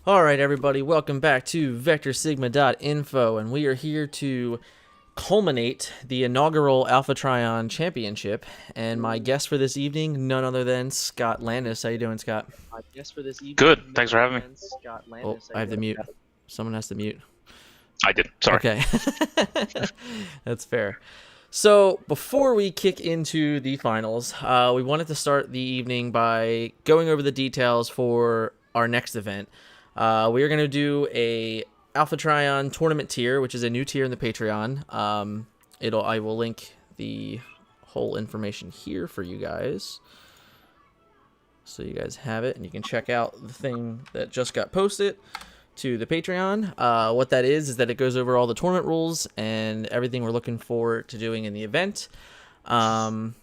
All right, everybody, welcome back to VectorSigma.info, and we are here to culminate the inaugural Alpha Trion Championship. And my guest for this evening, none other than Scott Landis. How you doing, Scott? Good. Thanks for having me. Oh, I have the mute. Someone has to mute. I did. Sorry. Okay. That's fair. So before we kick into the finals, we wanted to start the evening by going over the details for our next event. We are going to do a Alpha Trion tournament tier, which is a new tier in the Patreon. I will link the whole information here for you guys, so you guys have it and you can check out the thing that just got posted to the Patreon. What that is that it goes over all the tournament rules and everything we're looking forward to doing in the event. And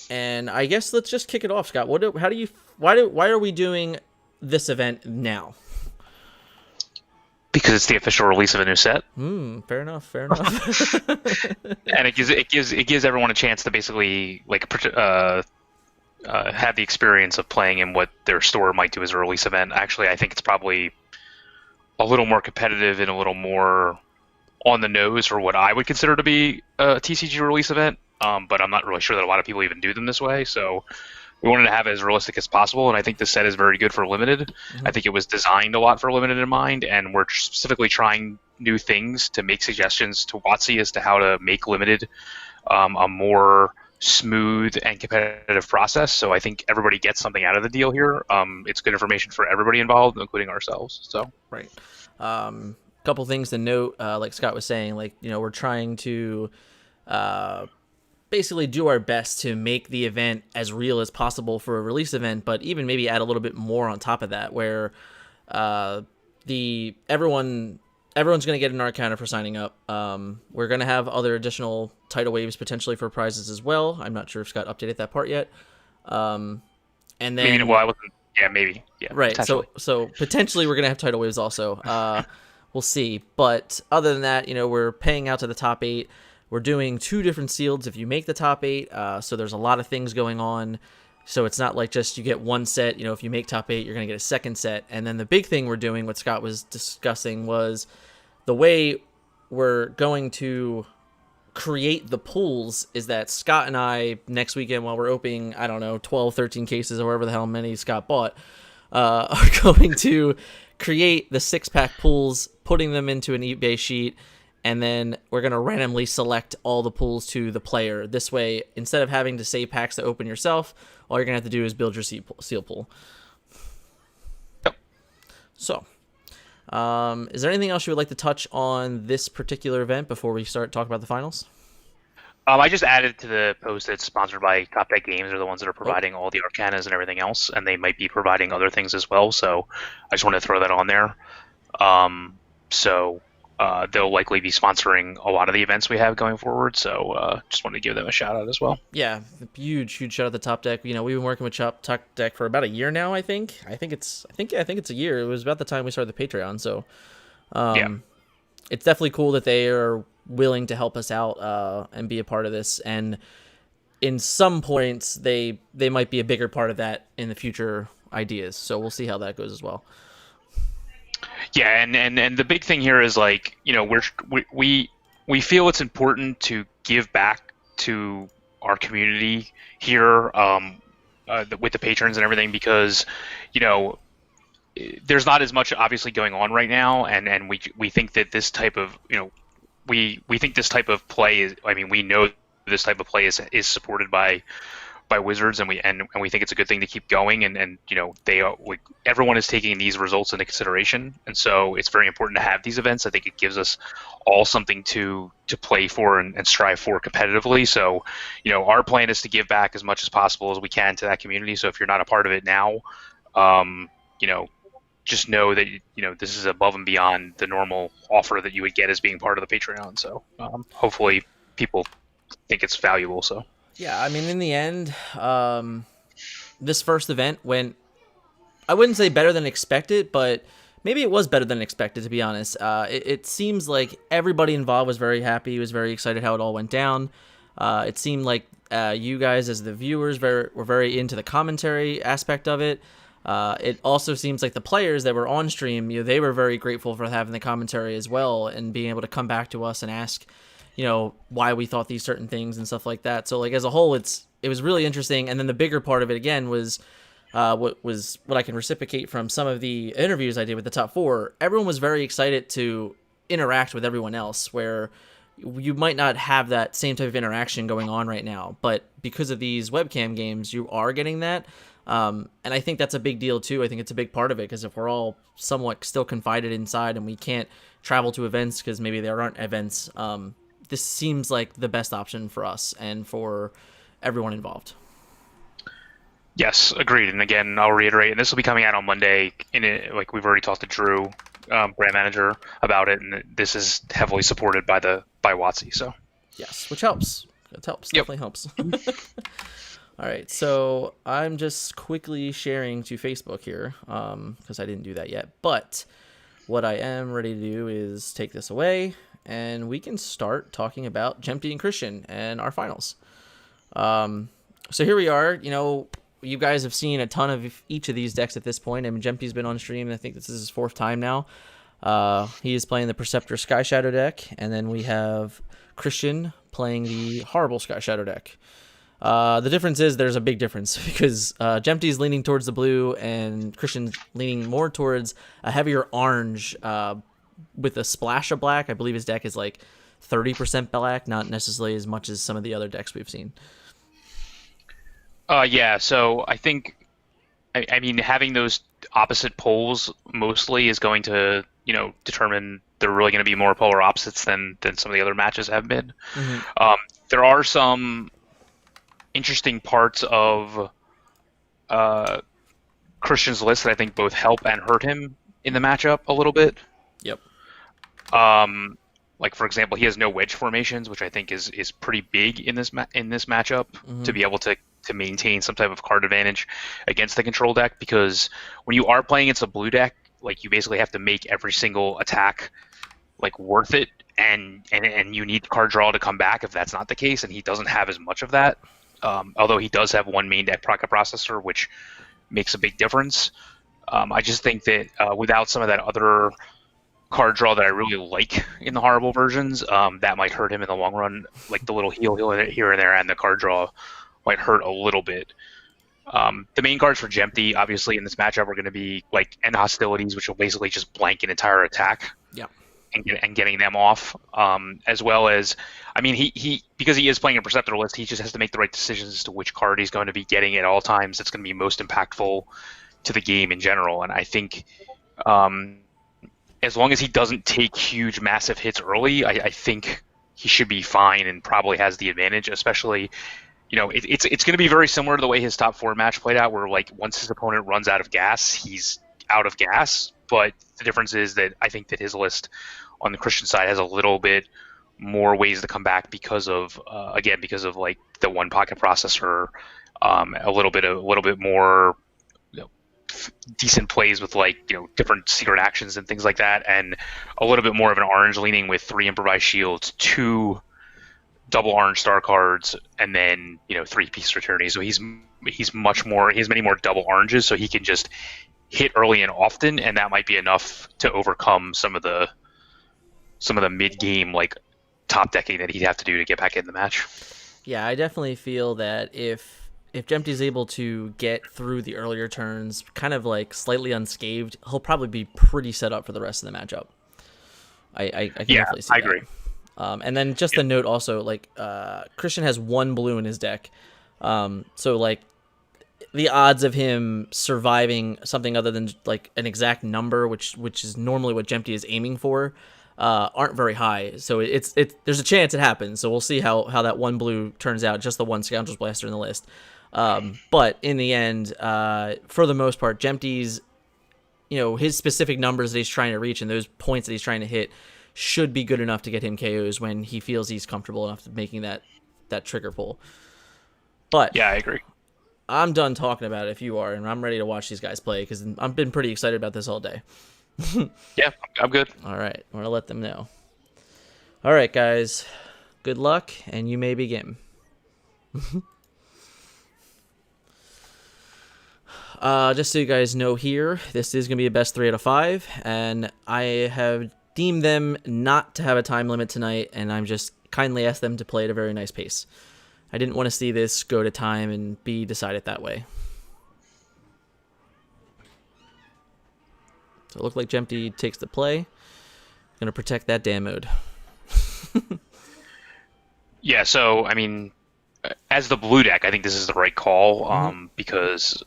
I guess let's just kick it off, Scott. Why are we doing this event now? Because it's the official release of a new set. Fair enough. And it gives everyone a chance to basically have the experience of playing in what their store might do as a release event. Actually, I think it's probably a little more competitive and a little more on the nose for what I would consider to be a TCG release event. But I'm not really sure that a lot of people even do them this way. So we wanted to have it as realistic as possible, and I think this set is very good for Limited. I think it was designed a lot for Limited in mind, and we're specifically trying new things to make suggestions to WotC as to how to make Limited a more smooth and competitive process. So I think everybody gets something out of the deal here. It's good information for everybody involved, including ourselves. So right. Couple things to note, like Scott was saying, we're trying to basically do our best to make the event as real as possible for a release event, but even maybe add a little bit more on top of that, where everyone's going to get an Arcana for signing up. We're going to have other additional tidal waves potentially for prizes as well. I'm not sure if Scott updated that part yet. And then maybe, well, I wasn't. Yeah, maybe. Yeah, right. So potentially we're going to have tidal waves also. We'll see. But other than that, we're paying out to the top 8. We're doing 2 different sealeds if you make the top 8, so there's a lot of things going on. So it's not like just you get one set. If you make top 8, you're going to get a second set. And then the big thing we're doing, what Scott was discussing, was the way we're going to create the pools is that Scott and I, next weekend while we're opening, 12, 13 cases or whatever the hell many Scott bought, are going to create the 6-pack pools, putting them into an eBay sheet, and then we're going to randomly select all the pools to the player. This way, instead of having to save packs to open yourself, all you're going to have to do is build your seal pool. Yep. So, is there anything else you would like to touch on this particular event before we start talking about the finals? I just added to the post that it's sponsored by Top Deck Games. They're the ones that are providing all the Arcanas and everything else, and they might be providing other things as well. So I just wanted to throw that on there. They'll likely be sponsoring a lot of the events we have going forward, so just wanted to give them a shout out as well. Yeah, huge shout out to Top Deck. We've been working with Top Deck for about a year now. I think it's a year. It was about the time we started the Patreon, so it's definitely cool that they are willing to help us out and be a part of this. And in some points, they might be a bigger part of that in the future ideas. So we'll see how that goes as well. Yeah, and the big thing here is we feel it's important to give back to our community here with the patrons and everything, because there's not as much obviously going on right now, and we think that this type of we think this type of play is, we know this type of play is supported by Wizards, and we think it's a good thing to keep going, and everyone is taking these results into consideration, and so it's very important to have these events. I think it gives us all something to play for and strive for competitively. So our plan is to give back as much as possible as we can to that community. So if you're not a part of it now, just know that this is above and beyond the normal offer that you would get as being part of the Patreon. So hopefully people think it's valuable. So yeah, in the end, this first event went, I wouldn't say better than expected, but maybe it was better than expected, to be honest. It seems like everybody involved was very happy, was very excited how it all went down. It seemed like you guys as the viewers were very into the commentary aspect of it. It also seems like the players that were on stream, they were very grateful for having the commentary as well and being able to come back to us and ask, why we thought these certain things and stuff like that. So like as a whole, it was really interesting. And then the bigger part of it again was what I can reciprocate from some of the interviews I did with the top 4. Everyone was very excited to interact with everyone else, where you might not have that same type of interaction going on right now, but because of these webcam games, you are getting that. And I think that's a big deal too. I think it's a big part of it, because if we're all somewhat still confined inside and we can't travel to events because maybe there aren't events, this seems like the best option for us and for everyone involved. Yes, agreed. And again, I'll reiterate, and this will be coming out on Monday. Like we've already talked to Drew, brand manager, about it, and this is heavily supported by WotC. So yes, which helps. It helps. Yep. Definitely helps. All right, so I'm just quickly sharing to Facebook here because I didn't do that yet. But what I am ready to do is take this away, and we can start talking about Jempty and Christian and our finals. So here we are. You guys have seen a ton of each of these decks at this point. I mean, Jempty's been on stream, and I think this is his 4th time now. He is playing the Preceptor Sky Shadow deck, and then we have Christian playing the Horrible Sky Shadow deck. The difference is there's a big difference because Jempty's leaning towards the blue, and Christian's leaning more towards a heavier orange with a splash of black. I believe his deck is like 30% black, not necessarily as much as some of the other decks we've seen. Yeah, so I think, I mean, having those opposite poles mostly is going to, determine they're really going to be more polar opposites than some of the other matches have been. Mm-hmm. There are some interesting parts of Christian's list that I think both help and hurt him in the matchup a little bit. Yep. Like, for example, he has no wedge formations, which I think is pretty big in this matchup, mm-hmm. to be able to maintain some type of card advantage against the control deck, because when you are playing against a blue deck, like, you basically have to make every single attack like worth it, and you need card draw to come back if that's not the case, and he doesn't have as much of that, although he does have one main deck pocket processor, which makes a big difference. I just think that without some of that other card draw that I really like in the horrible versions, that might hurt him in the long run, like the little heal here and there, and the card draw might hurt a little bit. The main cards for Jempty, obviously, in this matchup are going to be like End Hostilities, which will basically just blank an entire attack. Yeah. And getting them off, as well as, I mean, he because he is playing a Preceptor list, he just has to make the right decisions as to which card he's going to be getting at all times. That's going to be most impactful to the game in general. And I think, as long as he doesn't take huge, massive hits early, I think he should be fine and probably has the advantage, especially. It's going to be very similar to the way his top 4 match played out, where like once his opponent runs out of gas, he's out of gas. But the difference is that I think that his list on the Christian side has a little bit more ways to come back because of like the one pocket processor, a little bit more decent plays with like different secret actions and things like that, and a little bit more of an orange leaning with 3 improvised shields, 2 double orange star cards, and then 3 Peace Fraternity. So he's many more double oranges, so he can just hit early and often, and that might be enough to overcome some of the mid game like top decking that he'd have to do to get back in the match. Yeah, I definitely feel that if Jempty's able to get through the earlier turns kind of like slightly unscathed, he'll probably be pretty set up for the rest of the matchup. I can definitely see that. I agree. And then just a note also, like Christian has 1 blue in his deck, so like the odds of him surviving something other than like an exact number, which is normally what Jempty is aiming for, aren't very high. So it's there's a chance it happens. So we'll see how that 1 blue turns out. Just the 1 Scoundrel's Blaster in the list. But in the end, for the most part, Jempty's, his specific numbers that he's trying to reach and those points that he's trying to hit should be good enough to get him KOs when he feels he's comfortable enough to making that trigger pull. But yeah, I agree. I'm done talking about it if you are, and I'm ready to watch these guys play because I've been pretty excited about this all day. Yeah, I'm good. All right, I'm going to let them know. All right, guys, good luck, and you may begin. just so you guys know here, this is going to be a best 3 out of 5, and I have deemed them not to have a time limit tonight, and I'm just kindly asked them to play at a very nice pace. I didn't want to see this go to time and be decided that way. So it looked like Jempty takes the play. Going to protect that damn mode. Yeah, so, I mean, as the blue deck, I think this is the right call, because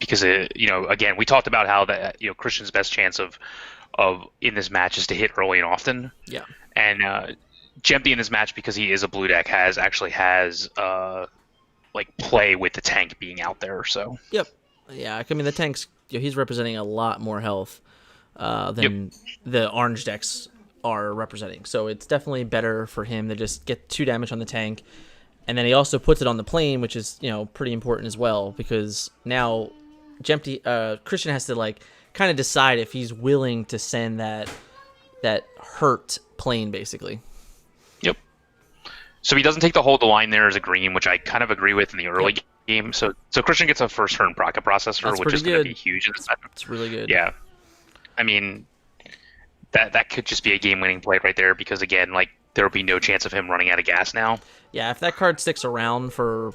it, again, we talked about how that Christian's best chance of in this match is to hit early and often. Yeah. And Jempty in this match, because he is a blue deck, has like play with the tank being out there. So. Yep. Yeah, I mean the tank's he's representing a lot more health than the orange decks are representing. So it's definitely better for him to just get 2 damage on the tank. And then he also puts it on the plane, which is, pretty important as well, because now Christian has to like kind of decide if he's willing to send that hurt plane basically. Yep. So he doesn't take the hold the line there as a green, which I kind of agree with in the early game. So Christian gets a first turn rocket processor, That's which is going to be huge in this match. It's really good. Yeah. I mean, that could just be a game-winning play right there, because again, like, there will be no chance of him running out of gas now. Yeah, if that card sticks around for,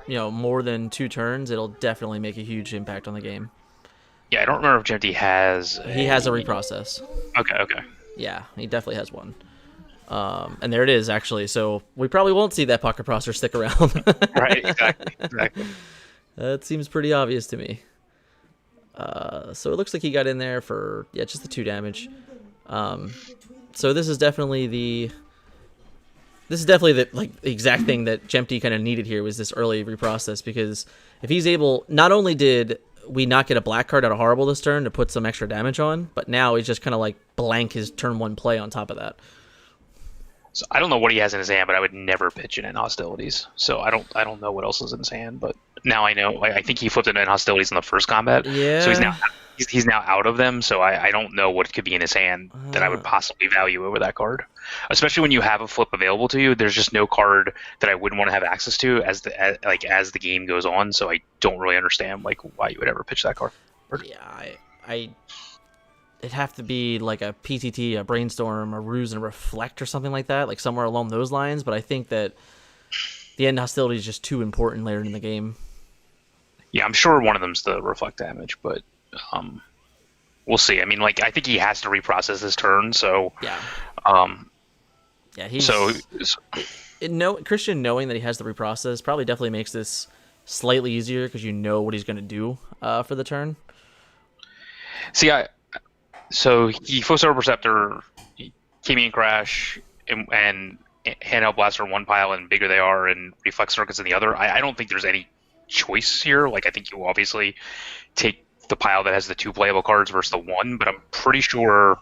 more than 2 turns, it'll definitely make a huge impact on the game. Yeah, I don't remember if Jempty has... He has a reprocess. Okay. Yeah, he definitely has one. And there it is, actually. So we probably won't see that pocket processor stick around. Right, exactly. That seems pretty obvious to me. So it looks like he got in there for, just the 2 damage. So this is definitely the exact thing that Jempty kind of needed here, was this early reprocess, because if he's able, not only did we not get a black card out of Horrible this turn to put some extra damage on, but now he's just kind of like blank his turn 1 play on top of that. So I don't know what he has in his hand, but I would never pitch it in hostilities. So I don't know what else is in his hand, but now I know. I think he flipped it in hostilities in the first combat. Yeah. So he's now out of them. So I don't know what could be in his hand that I would possibly value over that card. Especially when you have a flip available to you, there's just no card that I wouldn't want to have access to as the game goes on. So I don't really understand why you would ever pitch that card. Yeah, it'd have to be like a PTT, a Brainstorm, a Ruse, and a Reflect or something like that, like somewhere along those lines. But I think that the end hostility is just too important later in the game. Yeah, I'm sure one of them's the Reflect damage, but we'll see. I mean, I think he has to reprocess this turn, so... Yeah. Christian knowing that he has the reprocess probably definitely makes this slightly easier, because you know what he's going to do for the turn. See, so he Foes Receptor, Chemian Crash, and Handheld Blaster in one pile, and bigger they are, and Reflex Circuits in the other. I don't think there's any choice here. I think you obviously take the pile that has the 2 playable cards versus the 1, but I'm pretty sure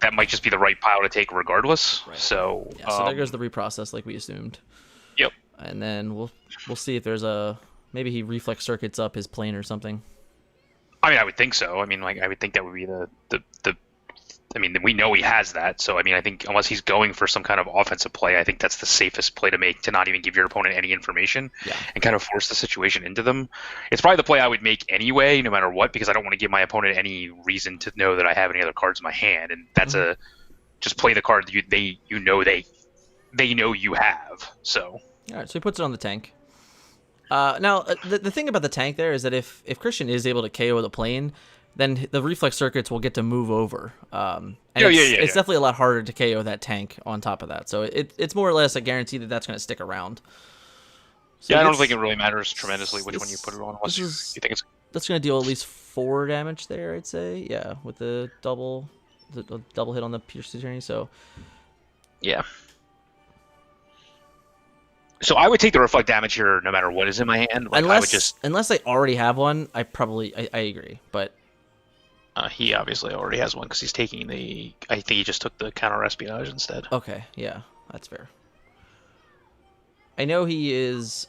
that might just be the right pile to take regardless. Right. So so there goes the reprocess, like we assumed. Yep. And then we'll see if there's maybe he Reflex Circuits up his plane or something. I mean, I would think so. I mean, I would think that would be the I mean, we know he has that. So, I mean, I think unless he's going for some kind of offensive play, I think that's the safest play to make, to not even give your opponent any information and kind of force the situation into them. It's probably the play I would make anyway, no matter what, because I don't want to give my opponent any reason to know that I have any other cards in my hand. And that's just play the card that they know you have. So. All right, so he puts it on the tank. Now, the thing about the tank there is that if Christian is able to KO the plane, then the Reflex Circuits will get to move over. It's definitely a lot harder to KO that tank on top of that. So it's more or less a guarantee that that's going to stick around. So I don't think it really matters tremendously which one you put it on. Unless you think it's... That's going to deal at least 4 damage there, I'd say. Yeah, with the double hit on the Pierce Attorney. So, yeah. So I would take the Reflect damage here no matter what is in my hand. Unless I already have one, I agree. But he obviously already has one because he's taking I think he just took the counter espionage instead. Okay, yeah, that's fair. I know he is...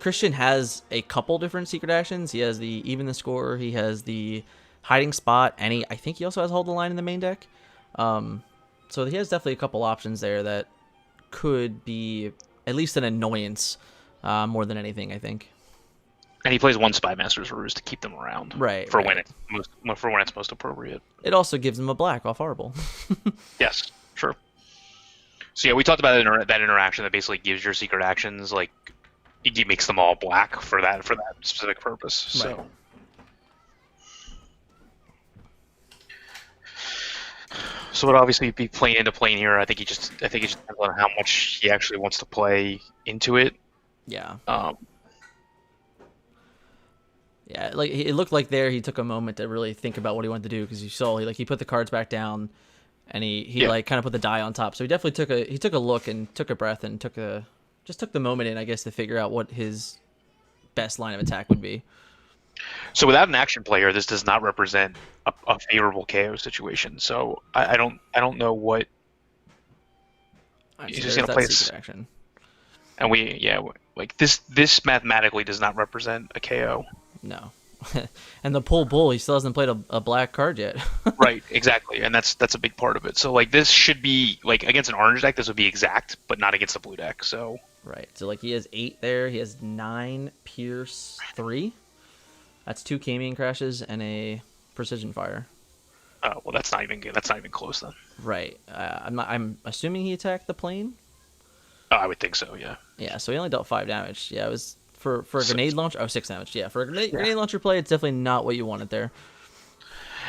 Christian has a couple different secret actions. He has the Even the Score, he has the Hiding Spot, and I think he also has Hold the Line in the main deck. So he has definitely a couple options there that could be at least an annoyance more than anything, I think. And he plays one Spy Master's Ruse to keep them around. Right. For right. when it's most appropriate. It also gives him a black off Horrible. Yes, sure. So yeah, we talked about that interaction that basically gives your secret actions like it makes them all black for that specific purpose. So. Right. So it would obviously be playing into playing here. I think he just depends on how much he actually wants to play into it. Yeah. Um, Yeah, like it looked like there he took a moment to really think about what he wanted to do, because you saw he put the cards back down, and he like kind of put the die on top. So he definitely took a look and took a breath and took the moment in, I guess, to figure out what his best line of attack would be. So without an action player, this does not represent a favorable KO situation. So I don't know what Right, he's so just there's gonna play. that secret action. And like this mathematically does not represent a KO. No. And the pull bull, he still hasn't played a black card yet. Right, exactly, and that's a big part of it. So like this should be like against an orange deck, this would be exact, but not against a blue deck. So Right. So like he has 8 there. He has 9 Pierce 3. That's 2 Kamian crashes and a Precision Fire. well, that's not even good. That's not even close then. Right. I'm assuming he attacked the plane. I would think so. Yeah. Yeah. So he only dealt 5 damage. Yeah. It was for a grenade launcher. Oh, 6 damage. Yeah. For a grenade launcher play, it's definitely not what you wanted there.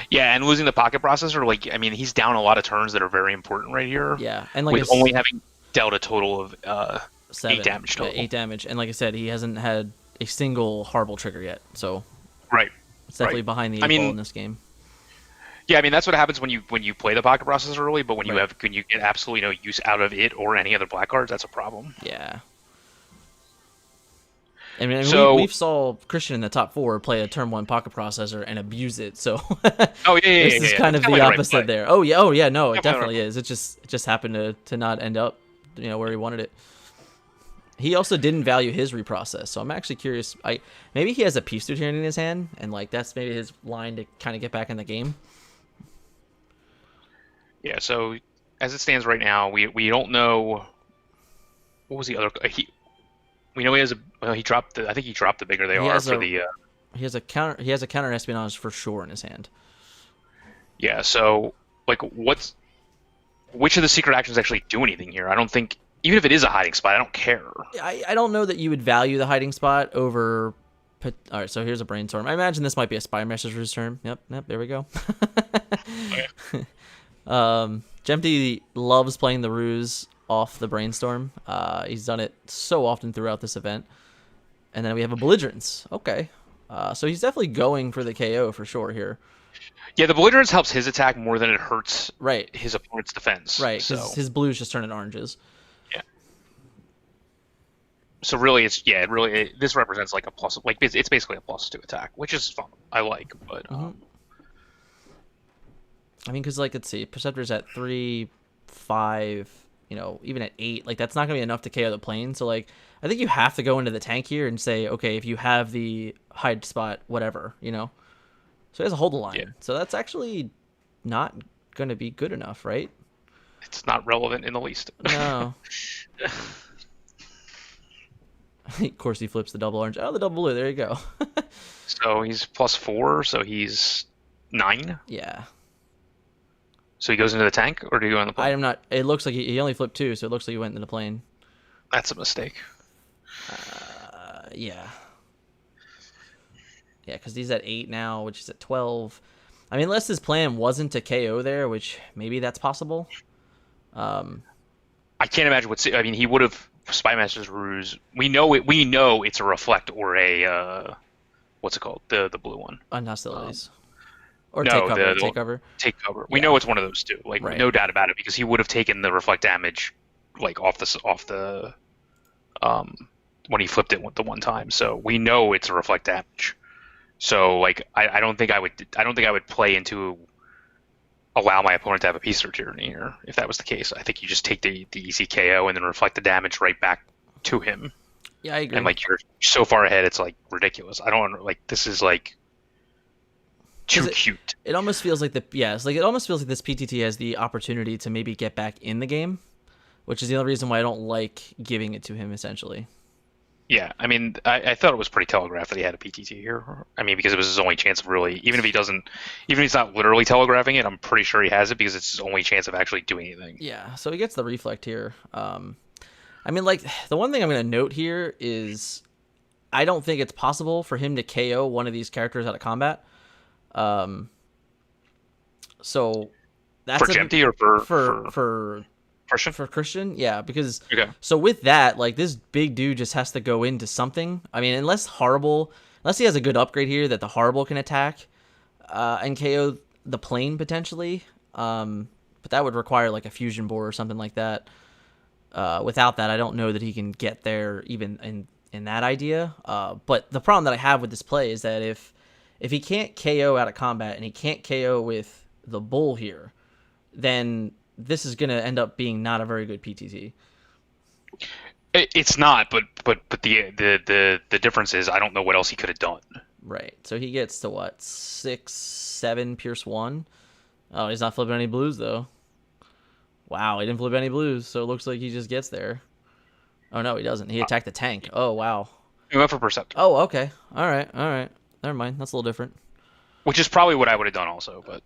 Yeah, and losing the pocket processor, like I mean, he's down a lot of turns that are very important right here. Yeah, and like with only having dealt a total of 7, 8 damage total. 8 damage, and like I said, he hasn't had a single horrible trigger yet. So right. It's definitely behind the 8 ball in this game. Yeah, I mean that's what happens when you play the pocket processor early, but when you get absolutely no use out of it or any other black cards, that's a problem. Yeah. I mean, so, we saw Christian in the top 4 play a turn 1 pocket processor and abuse it. So this is kind of the opposite there. Oh yeah, no, it definitely is. It just happened to not end up, where he wanted it. He also didn't value his reprocess, so I'm actually curious. Maybe he has a Peace Tutor in his hand, and like that's maybe his line to kind of get back in the game. Yeah. So as it stands right now, we don't know what was the other. We know he has he dropped the. I think he dropped the bigger they are for the. He has a counter espionage for sure in his hand. Yeah. So like, which of the secret actions actually do anything here? I don't think. Even if it is a hiding spot, I don't care. I don't know that you would value the hiding spot over. All right, so here's a brainstorm. I imagine this might be a Spy Master's Ruse turn. Yep, there we go. Okay. Jempty loves playing the Ruse off the brainstorm. He's done it so often throughout this event. And then we have a Belligerence. Okay. So he's definitely going for the KO for sure here. Yeah, the Belligerence helps his attack more than it hurts right. his opponent's defense. Right, because his blues just turn into oranges. Yeah. So really, this represents like a plus. Like it's basically a +2 attack, which is fun. I like, but. I mean, because like let's see, Perceptor's at 3, 5. Even at 8, like that's not gonna be enough to KO the plane. So like, I think you have to go into the tank here and say, okay, if you have the hide spot, whatever, So he has a hold the line. Yeah. So that's actually not gonna be good enough, right? It's not relevant in the least. No. Of course, he flips the double orange. Oh, the double blue. There you go. So he's +4. So he's 9. Yeah. So he goes into the tank, or do you go in the plane? I am not. It looks like he only flipped 2, so it looks like he went into the plane. That's a mistake. Yeah. Yeah, because he's at 8 now, which is at 12. I mean, unless his plan wasn't to KO there, which maybe that's possible. I can't imagine I mean, he would have Spy Master's Ruse. We know it's a reflect or a what's it called? The blue one. Unhostilities. Or no, take cover. Take cover. We know it's one of those two. Like no doubt about it, because he would have taken the reflect damage, like off the when he flipped it the one time. So we know it's a reflect damage. So like I don't think I would play into allow my opponent to have a piece or tyranny here if that was the case. I think you just take the easy KO and then reflect the damage right back to him. Yeah, I agree. And like you're so far ahead, it's like ridiculous. I don't like this is like. Too cute. It almost feels like it almost feels like this PTT has the opportunity to maybe get back in the game, which is the only reason why I don't like giving it to him essentially. Yeah, I mean, I thought it was pretty telegraphed that he had a PTT here. I mean, because it was his only chance of really, even if he doesn't, even if he's not literally telegraphing it, I'm pretty sure he has it because it's his only chance of actually doing anything. Yeah, so he gets the reflect here. I mean, like, the one thing I'm going to note here is I don't think it's possible for him to KO one of these characters out of combat. So that's For Jempty or for Christian? for Christian, yeah, because Okay. so with that, like this big dude just has to go into something. I mean, unless he has a good upgrade here that the Horrible can attack and KO the plane potentially. But that would require like a fusion bore or something like that. Without that, I don't know that he can get there even in that idea. But the problem that I have with this play is that if he can't KO out of combat and he can't KO with the bull here, then this is going to end up being not a very good PTT. It's not, but the difference is I don't know what else he could have done. Right. So he gets to what, 6, 7 Pierce 1. Oh, he's not flipping any blues though. Wow, he didn't flip any blues, so it looks like he just gets there. Oh no, he doesn't. He attacked the tank. Oh wow. He went for Perceptor. Oh, okay. All right. Never mind. That's a little different. Which is probably what I would have done also, but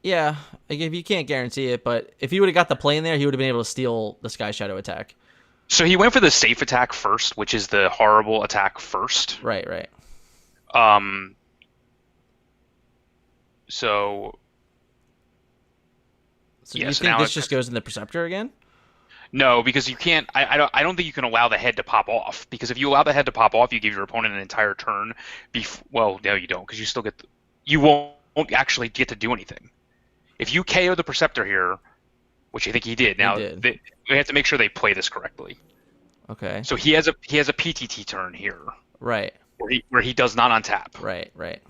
Yeah, like if you can't guarantee it, but if he would have got the plane there, he would have been able to steal the Sky Shadow attack. so he went for the safe attack first, which is the horrible attack first. Right. So So yeah, do you so think now this it's just goes in the Preceptor again? no, because you can't. I don't think you can allow the head to pop off. Because if you allow the head to pop off, you give your opponent an entire turn. Well, no, you don't, because you still get. You won't actually get to do anything. If you KO the Preceptor here, which I think he did. Now we have to make sure they play this correctly. Okay. So he has a PTT turn here, Right. where he does not untap. Right.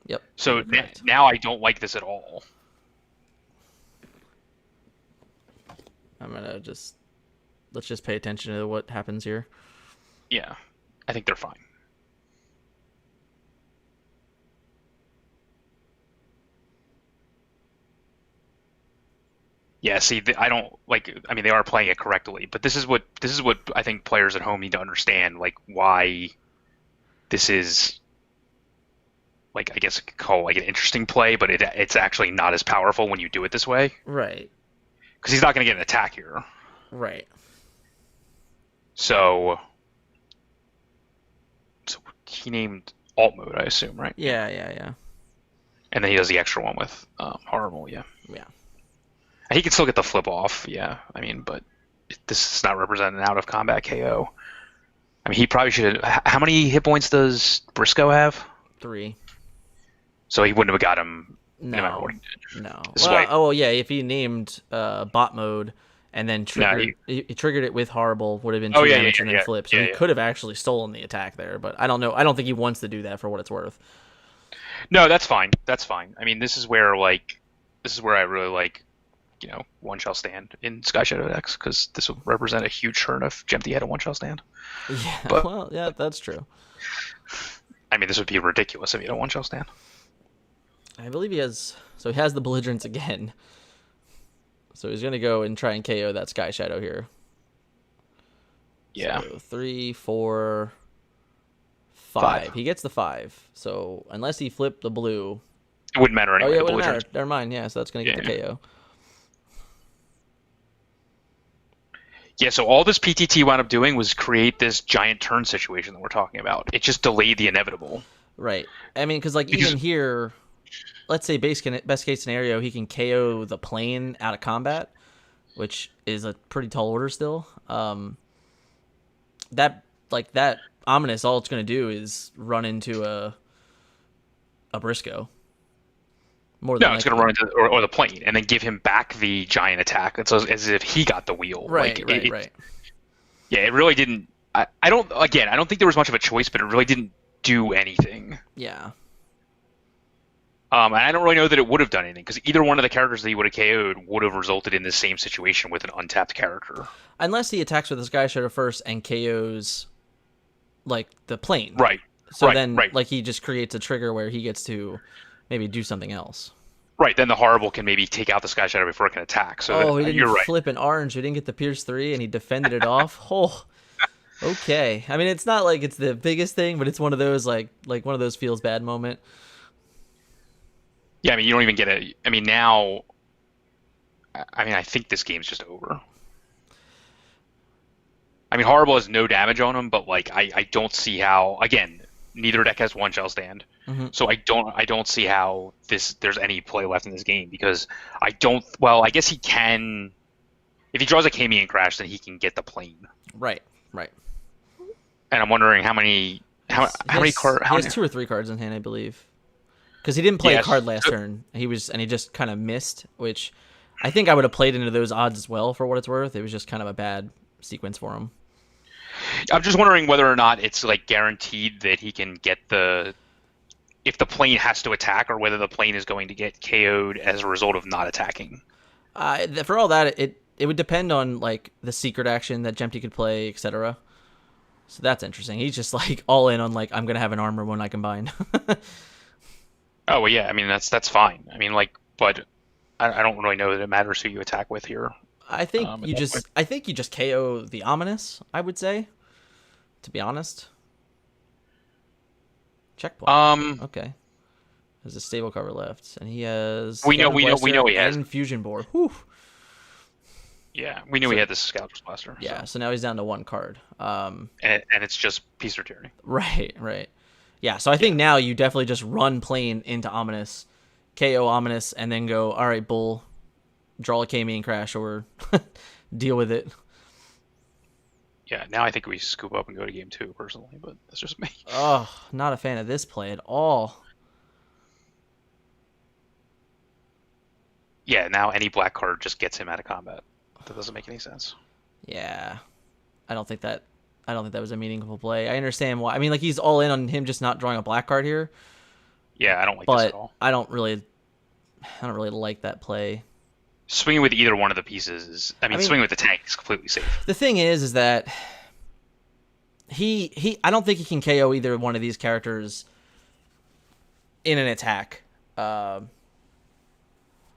Yep. So Correct. now I don't like this at all. I'm gonna let's just pay attention to what happens here. Yeah, I think they're fine. Yeah, see, I don't like. I mean, they are playing it correctly, but this is what I think players at home need to understand, like why this is, like, I guess I could call like an interesting play, but it's actually not as powerful when you do it this way. Right. Because he's not going to get an attack here. Right. So he named alt mode, I assume, right? Yeah. And then he does the extra one with horrible, yeah. Yeah. He can still get the flip off, yeah. I mean, but this is not representing an out of combat KO. I mean, he probably should. How many hit points does Briscoe have? 3. So he wouldn't have got him no matter No. what he did. No. This Well, way- yeah. If he named bot mode and then triggered, he triggered it with horrible, would have been 2 damage and then flip. So he could have actually stolen the attack there, but I don't know. I don't think he wants to do that for what it's worth. No, that's fine. That's fine. I mean, this is where I really like, one shall stand in Sky Shadow decks, because this would represent a huge turn if Jempty had a one shall stand. Yeah. But- Well, yeah, that's true. I mean, this would be ridiculous if he had a one shall stand. I believe he has. So he has the belligerence again. So he's gonna go and try and KO that Sky Shadow here. Yeah. So 3, 4, 5. He gets the 5. So unless he flipped the blue. It wouldn't matter anyway. Oh yeah, the it wouldn't matter. belligerence- Never mind. Yeah, so that's gonna get the KO. Yeah, so all this PTT wound up doing was create this giant turn situation that we're talking about. It just delayed the inevitable. Right. I mean, because even here, let's say best case scenario, he can KO the plane out of combat, which is a pretty tall order still. That ominous, all it's gonna do is run into a Briscoe. More than It's going to run into or the plane and then give him back the giant attack. It's as if he got the wheel. Right. Yeah, it really didn't. I don't think there was much of a choice, but it really didn't do anything. Yeah. And I don't really know that it would have done anything, because either one of the characters that he would have KO'd would have resulted in the same situation with an untapped character. Unless he attacks with the Sky Shadow first and KOs like the plane. Right. So then like he just creates a trigger where he gets to maybe do something else. Right, then the horrible can maybe take out the Sky Shadow before it can attack. So he didn't you're right. flip an orange. He didn't get the Pierce 3, and he defended it off. Oh, Okay. I mean, it's not like it's the biggest thing, but it's one of those like one of those feels bad moment. Yeah, I mean, you don't even get a. I mean, now. I mean, I think this game's just over. I mean, Horrible has no damage on him, but like, I don't see how. Again, neither deck has one shell stand, Hmm. so I don't see how there's any play left in this game because I don't. Well, I guess he can. If he draws a Kamian Crash, then he can get the plane. Right. Right. And I'm wondering how many cards. He has 2 or 3 cards in hand, I believe, because he didn't play a Yes. card last turn. He just kind of missed, which I think I would have played into those odds as well for what it's worth. It was just kind of a bad sequence for him. I'm just wondering whether or not it's like guaranteed that he can get if the plane has to attack, or whether the plane is going to get KO'd as a result of not attacking. For all that, it would depend on like the secret action that Jempty could play, etc. So that's interesting. He's just like all in on like I'm gonna have an armor when I combine. Oh well, yeah. I mean that's fine. I mean like, but I don't really know that it matters who you attack with here. I think At you that just point. I think you just KO the ominous. I would say, to be honest. Checkpoint. Um, Okay. There's a stable cover left, and he has. we know Blaster he has. and Fusion Bore. Whew. Yeah, we knew So he had this Scourge Blaster. yeah, So. so now he's down to 1 card. And it's just Peace or Tyranny. Right, right. Yeah, so I think now you definitely just run plane into Ominous, KO Ominous, and then go, all right, Bull, draw a Kamian Crash or deal with it. Yeah, now I think we scoop up and go to game 2 personally, but that's just me. Oh, not a fan of this play at all. Yeah, now any black card just gets him out of combat. That doesn't make any sense. Yeah, I don't think that was a meaningful play. I understand why. I mean, like he's all in on him just not drawing a black card here, Yeah, I don't like this at but all. I don't really like that play. Swinging with either one of the pieces is. I mean, mean- swinging with the tank is completely safe. The thing is that I don't think he can KO either one of these characters in an attack.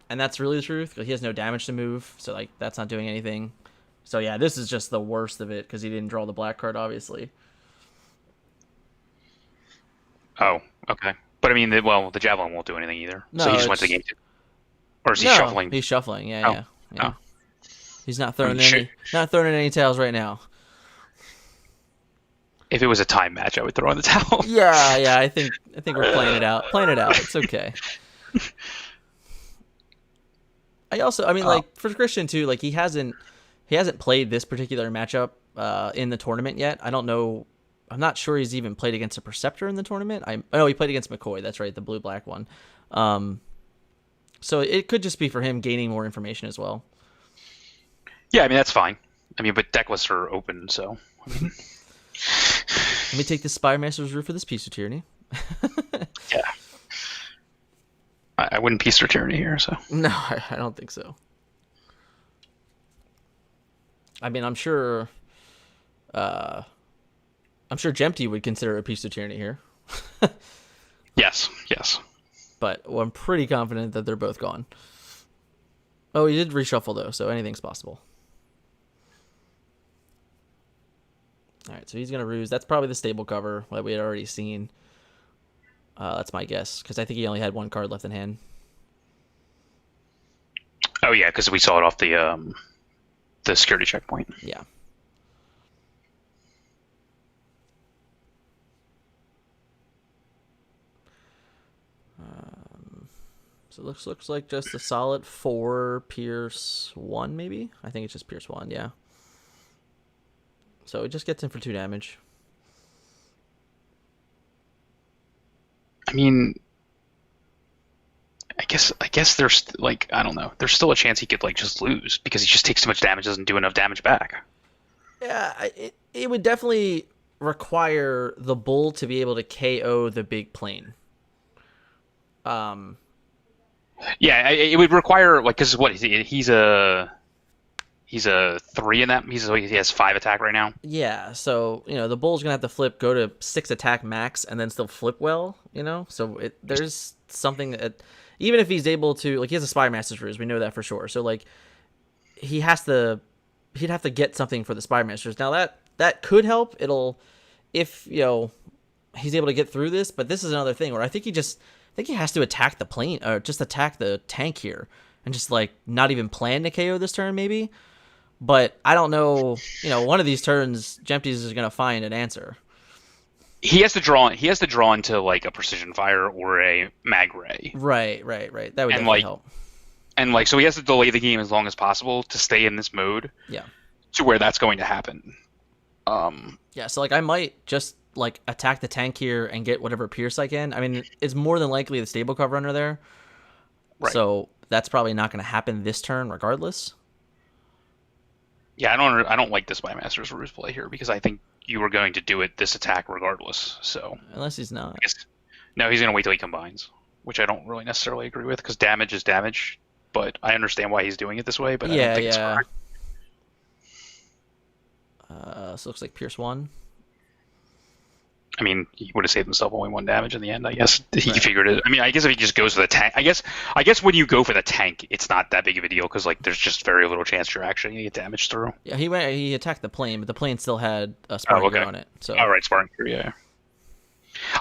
And that's really the truth. He has no damage to move, so like that's not doing anything. So yeah, this is just the worst of it because he didn't draw the black card, obviously. Oh, okay. But I mean, the Javelin won't do anything either. No, So he just went to it's- game 2. Or is he No, shuffling? he's shuffling. Yeah, Oh. yeah. Oh. He's not throwing Shit. not throwing in any tails right now. If it was a time match, I would throw in the towel. Yeah. I think we're playing it out. It's okay. I mean, like for Christian too, like he hasn't played this particular matchup in the tournament yet. I don't know. I'm not sure he's even played against a Perceptor in the tournament. He played against McCoy. That's right, the blue-black one. So it could just be for him gaining more information as well. Yeah, I mean, that's fine. I mean, but deck lists are open, so. Let me take this Spire Master's Roof for this piece of tyranny. Yeah. I wouldn't Peace or Tyranny here, so. No, I don't think so. I mean, I'm sure Jempty would consider a piece of tyranny here, Yes. but I'm pretty confident that they're both gone. Oh, he did reshuffle though, so anything's possible. All right, so he's gonna ruse. That's probably the stable cover that we had already seen. That's my guess because I think he only had 1 card left in hand. Oh, yeah, because we saw it off the security checkpoint. Yeah. So it looks like just a solid 4 Pierce 1, maybe? I think it's just Pierce 1, yeah. So it just gets him for 2 damage. I mean, I guess there's like I don't know. There's still a chance he could like just lose because he just takes too much damage, doesn't do enough damage back. Yeah, it would definitely require the bull to be able to KO the big plane. Yeah, it would require like because what he's a 3 in that. He has 5 attack right now. Yeah, so the bull's gonna have to flip, go to 6 attack max, and then still flip well. So there's something that even if he's able to, like, he has a Spire Master's Ruse, we know that for sure. So like he'd have to get something for the Spire Masters. Now that that could help. It'll, if he's able to get through this. But this is another thing where I think he has to attack the plane or just attack the tank here and just like not even plan to KO this turn maybe. But I don't know. One of these turns, Jempty's is gonna find an answer. He has to draw into like a precision fire or a mag ray. Right. That would definitely help. And so he has to delay the game as long as possible to stay in this mode. Yeah. To where that's going to happen. Yeah. So I might just attack the tank here and get whatever pierce I can. I mean, it's more than likely the stable cover under there. Right. So that's probably not going to happen this turn, regardless. Yeah, I don't like this by Master's Rules play here because I think you were going to do this attack regardless. So unless he's not. No, he's going to wait till he combines, which I don't really necessarily agree with because damage is damage. But I understand why he's doing it this way. But I don't think it's correct. So it looks like Pierce 1. I mean, he would have saved himself only 1 damage in the end. I guess he figured it. I mean, I guess if he just goes for the tank, I guess when you go for the tank, it's not that big of a deal because there's just very little chance you're actually gonna get damage through. Yeah, he attacked the plane, but the plane still had a Spartan Gear on it. So right, Spartan Gear, yeah.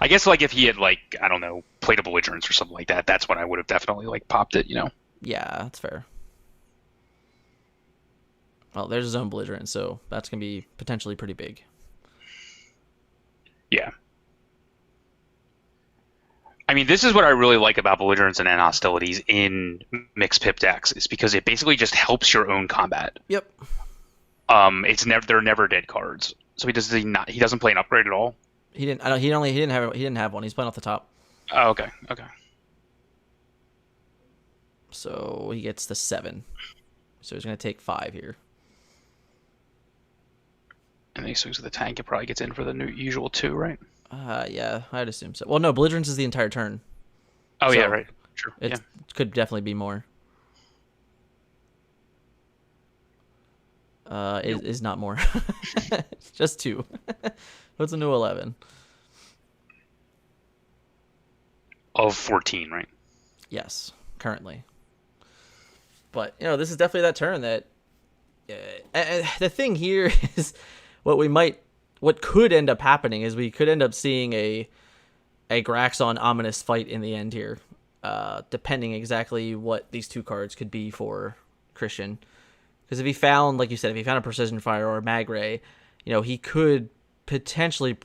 I guess if he had I don't know, played a belligerence or something like that, that's when I would have definitely popped it. Yeah, that's fair. Well, there's his own belligerent, so that's gonna be potentially pretty big. Yeah. I mean, this is what I really like about belligerents and hostilities in mixed pip decks, is because it basically just helps your own combat. Yep. They're never dead cards. So he doesn't play an upgrade at all. He didn't. He didn't have one. He's playing off the top. Oh, okay. So he gets the 7. So he's gonna take 5 here. And then he swings with the tank. It probably gets in for the usual 2, right? Yeah, I'd assume so. Well, no, belligerence is the entire turn. Oh, so yeah, right. True. It could definitely be more. Is not more. It's just 2. What's a new 11? Of 14, right? Yes, currently. But, this is definitely that turn that... the thing here is what could end up happening is we could end up seeing a Graxon ominous fight in the end here, depending exactly what these 2 cards could be for Christian. Because if he found, like you said, a precision fire or a mag ray, he could potentially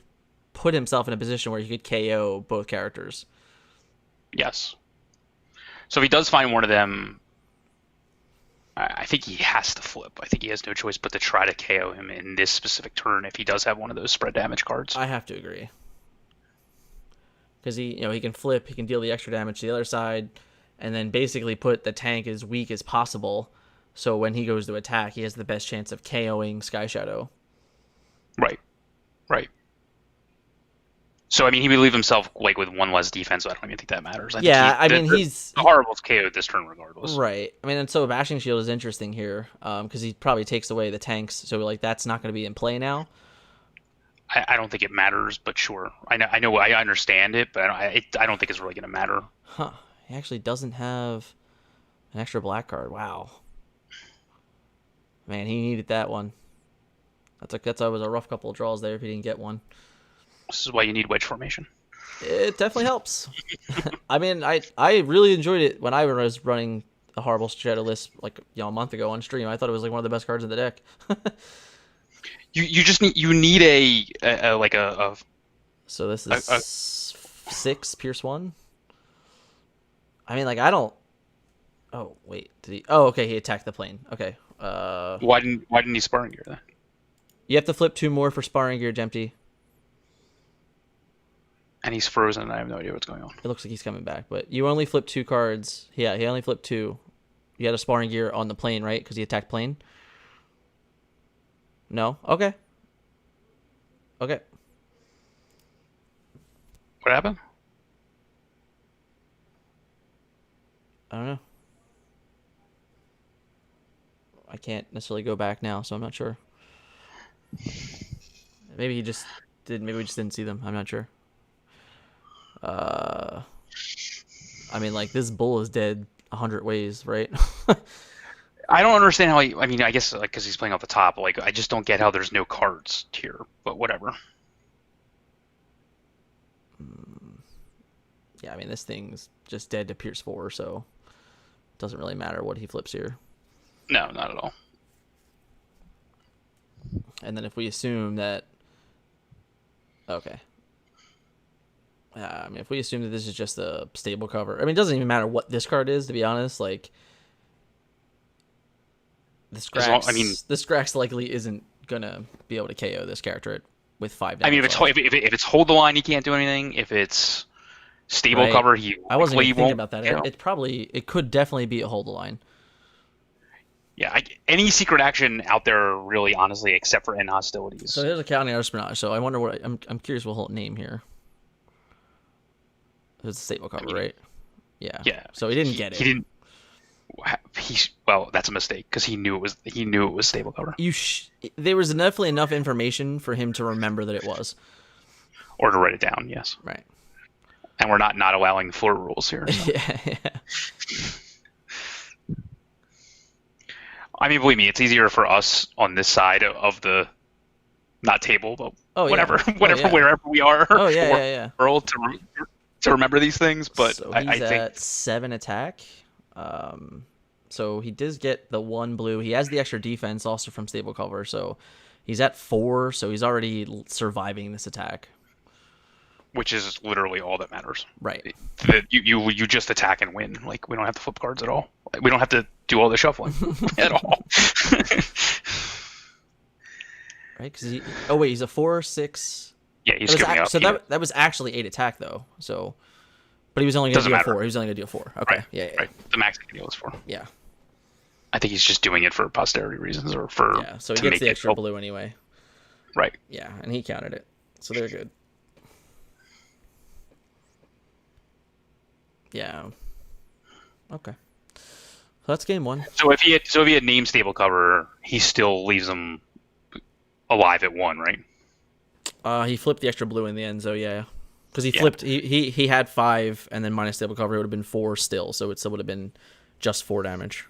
put himself in a position where he could KO both characters. Yes. So if he does find one of them, I think he has to flip. I think he has no choice but to try to KO him in this specific turn if he does have one of those spread damage cards. I have to agree. Because he can flip, he can deal the extra damage to the other side, and then basically put the tank as weak as possible. So when he goes to attack, he has the best chance of KOing Sky Shadow. Right. So, I mean, he would leave himself with 1 less defense, so I don't even think that matters. He's... The Horrible's KO'd this turn regardless. Right. I mean, and so Bashing Shield is interesting here, because he probably takes away the tanks, so that's not going to be in play now. I don't think it matters, but sure. I understand it, but I don't think it's really going to matter. Huh. He actually doesn't have an extra black card. Wow. Man, he needed that one. That was a rough couple of draws there if he didn't get one. This is why you need wedge formation. It definitely helps. I mean, I really enjoyed it when I was running the Horrible Shadow list a month ago on stream. I thought it was one of the best cards in the deck. You just need a So this is 6 Pierce 1. I mean, I don't. Oh wait, did he? Oh, okay, he attacked the plane. Okay. Why didn't he Sparring Gear then? You have to flip 2 more for Sparring Gear, Jempty. And he's frozen, and I have no idea what's going on. It looks like he's coming back, but you only flip 2 cards. Yeah, he only flipped 2. You had a Sparring Gear on the plane, right? Because he attacked plane. No? Okay. What happened? I don't know. I can't necessarily go back now, so I'm not sure. Maybe he just did. Maybe we just didn't see them. I'm not sure. I mean, this bull is dead 100 ways, right? I don't understand how I mean, I guess like because he's playing off the top. Like, I just don't get how there's no cards here. But whatever. Yeah, I mean, this thing's just dead to Pierce 4, so it doesn't really matter what he flips here. No, not at all. And then if we assume that... Okay. I mean, if we assume that this is just a stable cover... I mean, it doesn't even matter what this card is, to be honest. Like, the Scrax likely isn't going to be able to KO this character with 5 damage. I mean, if it's hold the line, he can't do anything. If it's stable right. cover, he I wasn't even thinking won't, about that. You know? It could definitely be a hold the line. Yeah, any secret action out there, really, honestly, except for end hostilities. So there's a Counting Espionage. So I wonder what I'm curious what he'll name here. It's a stable cover, right? Yeah. Yeah. So he didn't get it. He didn't. Well, that's a mistake because he knew it was stable cover. There was definitely enough information for him to remember that it was, or to write it down. Yes. Right. And we're not allowing floor rules here. So. Yeah. I mean, believe me, it's easier for us on this side of the not table, but whatever, wherever we are. Oh yeah. World to remember these things, but so I think at 7 attack. So he does get the 1 blue. He has the extra defense also from stable cover, so he's at 4. So he's already surviving this attack. Which is literally all that matters. Right. That you just attack and win. Like, we don't have to flip cards at all. Like, we don't have to do all the shuffling at all. Right? Because he's a 4, 6. Yeah, he's giving up. So that was actually 8 attack though. So, but he was only going to do a 4. He was only going to do a 4. Okay. Right. Yeah. Right. The max he can deal is 4. Yeah. I think he's just doing it for posterity reasons or for. Yeah. So he gets the extra blue anyway. Right. Yeah, and he counted it, so they're good. Yeah. Okay. So that's game 1. So if he had named stable cover, he still leaves him alive at 1, right? He flipped the extra blue in the end, so yeah. Because he flipped, he had 5, and then minus stable cover, it would have been 4 still, so it still would have been just 4 damage.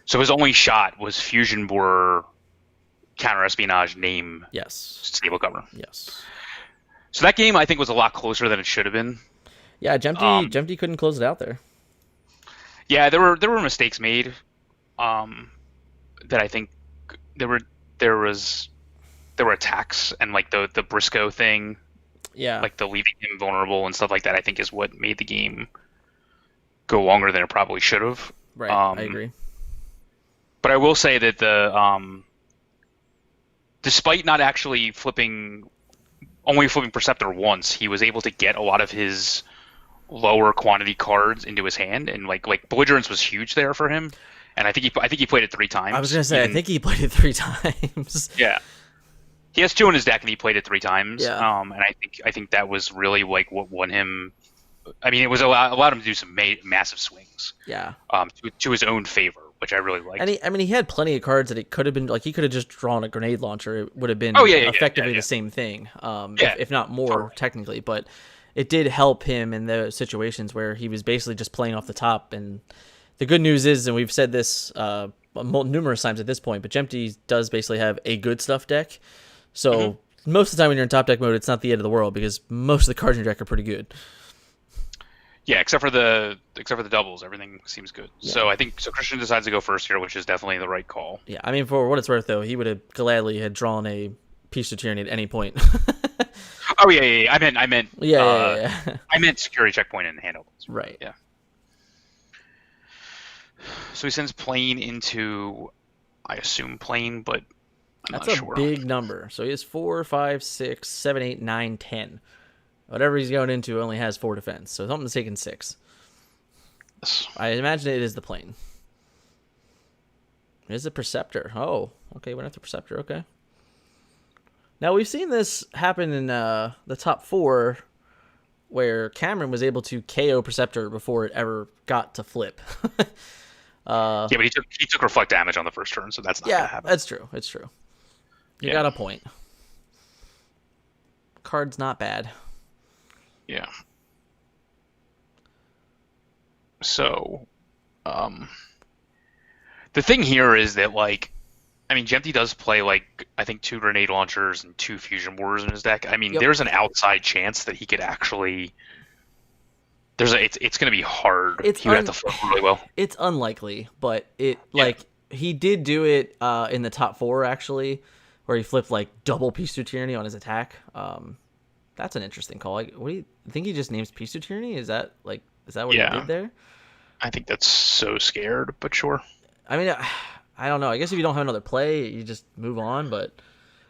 So his only shot was Fusion Bore, Counter Espionage, name, stable cover. Yes. So that game, I think, was a lot closer than it should have been. Yeah, Jempty couldn't close it out there. Yeah, there were mistakes made. That I think there were attacks and like the Briscoe thing. Yeah. Like the leaving him vulnerable and stuff like that, I think is what made the game go longer than it probably should have. Right. I agree. But I will say that despite not actually only flipping Perceptor once, he was able to get a lot of his lower quantity cards into his hand, and like Belligerence was huge there for him. And I think he played it 3 times. I was gonna say, I think he played it 3 times. Yeah. He has 2 in his deck, and he played it 3 times. Yeah. And I think that was really like what won him. I mean, it was allowed him to do some massive swings. Yeah. To his own favor, which I really liked. And he had plenty of cards that it could have been like he could have just drawn a grenade launcher. It would have been effectively the same thing, if not more technically. But it did help him in those situations where he was basically just playing off the top. And the good news is, and we've said this numerous times at this point, but Jempty does basically have a good stuff deck. So most of the time when you're in top deck mode, it's not the end of the world because most of the cards in your deck are pretty good. Yeah, except for the doubles, everything seems good. Yeah. So I think Christian decides to go first here, which is definitely the right call. Yeah, I mean, for what it's worth, though, he would have gladly had drawn a piece of tyranny at any point. Oh yeah. I meant. Yeah. I meant security checkpoint and handle. Right. Yeah. So he sends plane into, I assume plane, but I'm not sure. That's a big number. So he has 4, 5, 6, 7, 8, 9, 10. Whatever he's going into only has 4 defense, so something's taking 6. I imagine it is the plane. It is a Perceptor. Oh, okay, went after Perceptor. Okay. Now we've seen this happen in the top 4, where Cameron was able to KO Perceptor before it ever got to flip. Yeah, but he took reflect damage on the first turn, so that's not gonna happen. That's true. It's true. You got a point. Card's not bad. Yeah. So, The thing here is that, like, I mean, Jempty does play, like, I think 2 grenade launchers and 2 fusion bores in his deck. I mean, Yep. there's an outside chance that he could actually. It's going to be hard. He would have to flip really well. It's unlikely, but he did do it in the top 4 actually, where he flipped like double Peace to Tyranny on his attack. That's an interesting call. Like, what do you think? He just names Peace to Tyranny? Is that what he did there? I think that's so scared, but sure. I mean, I don't know. I guess if you don't have another play, you just move on. But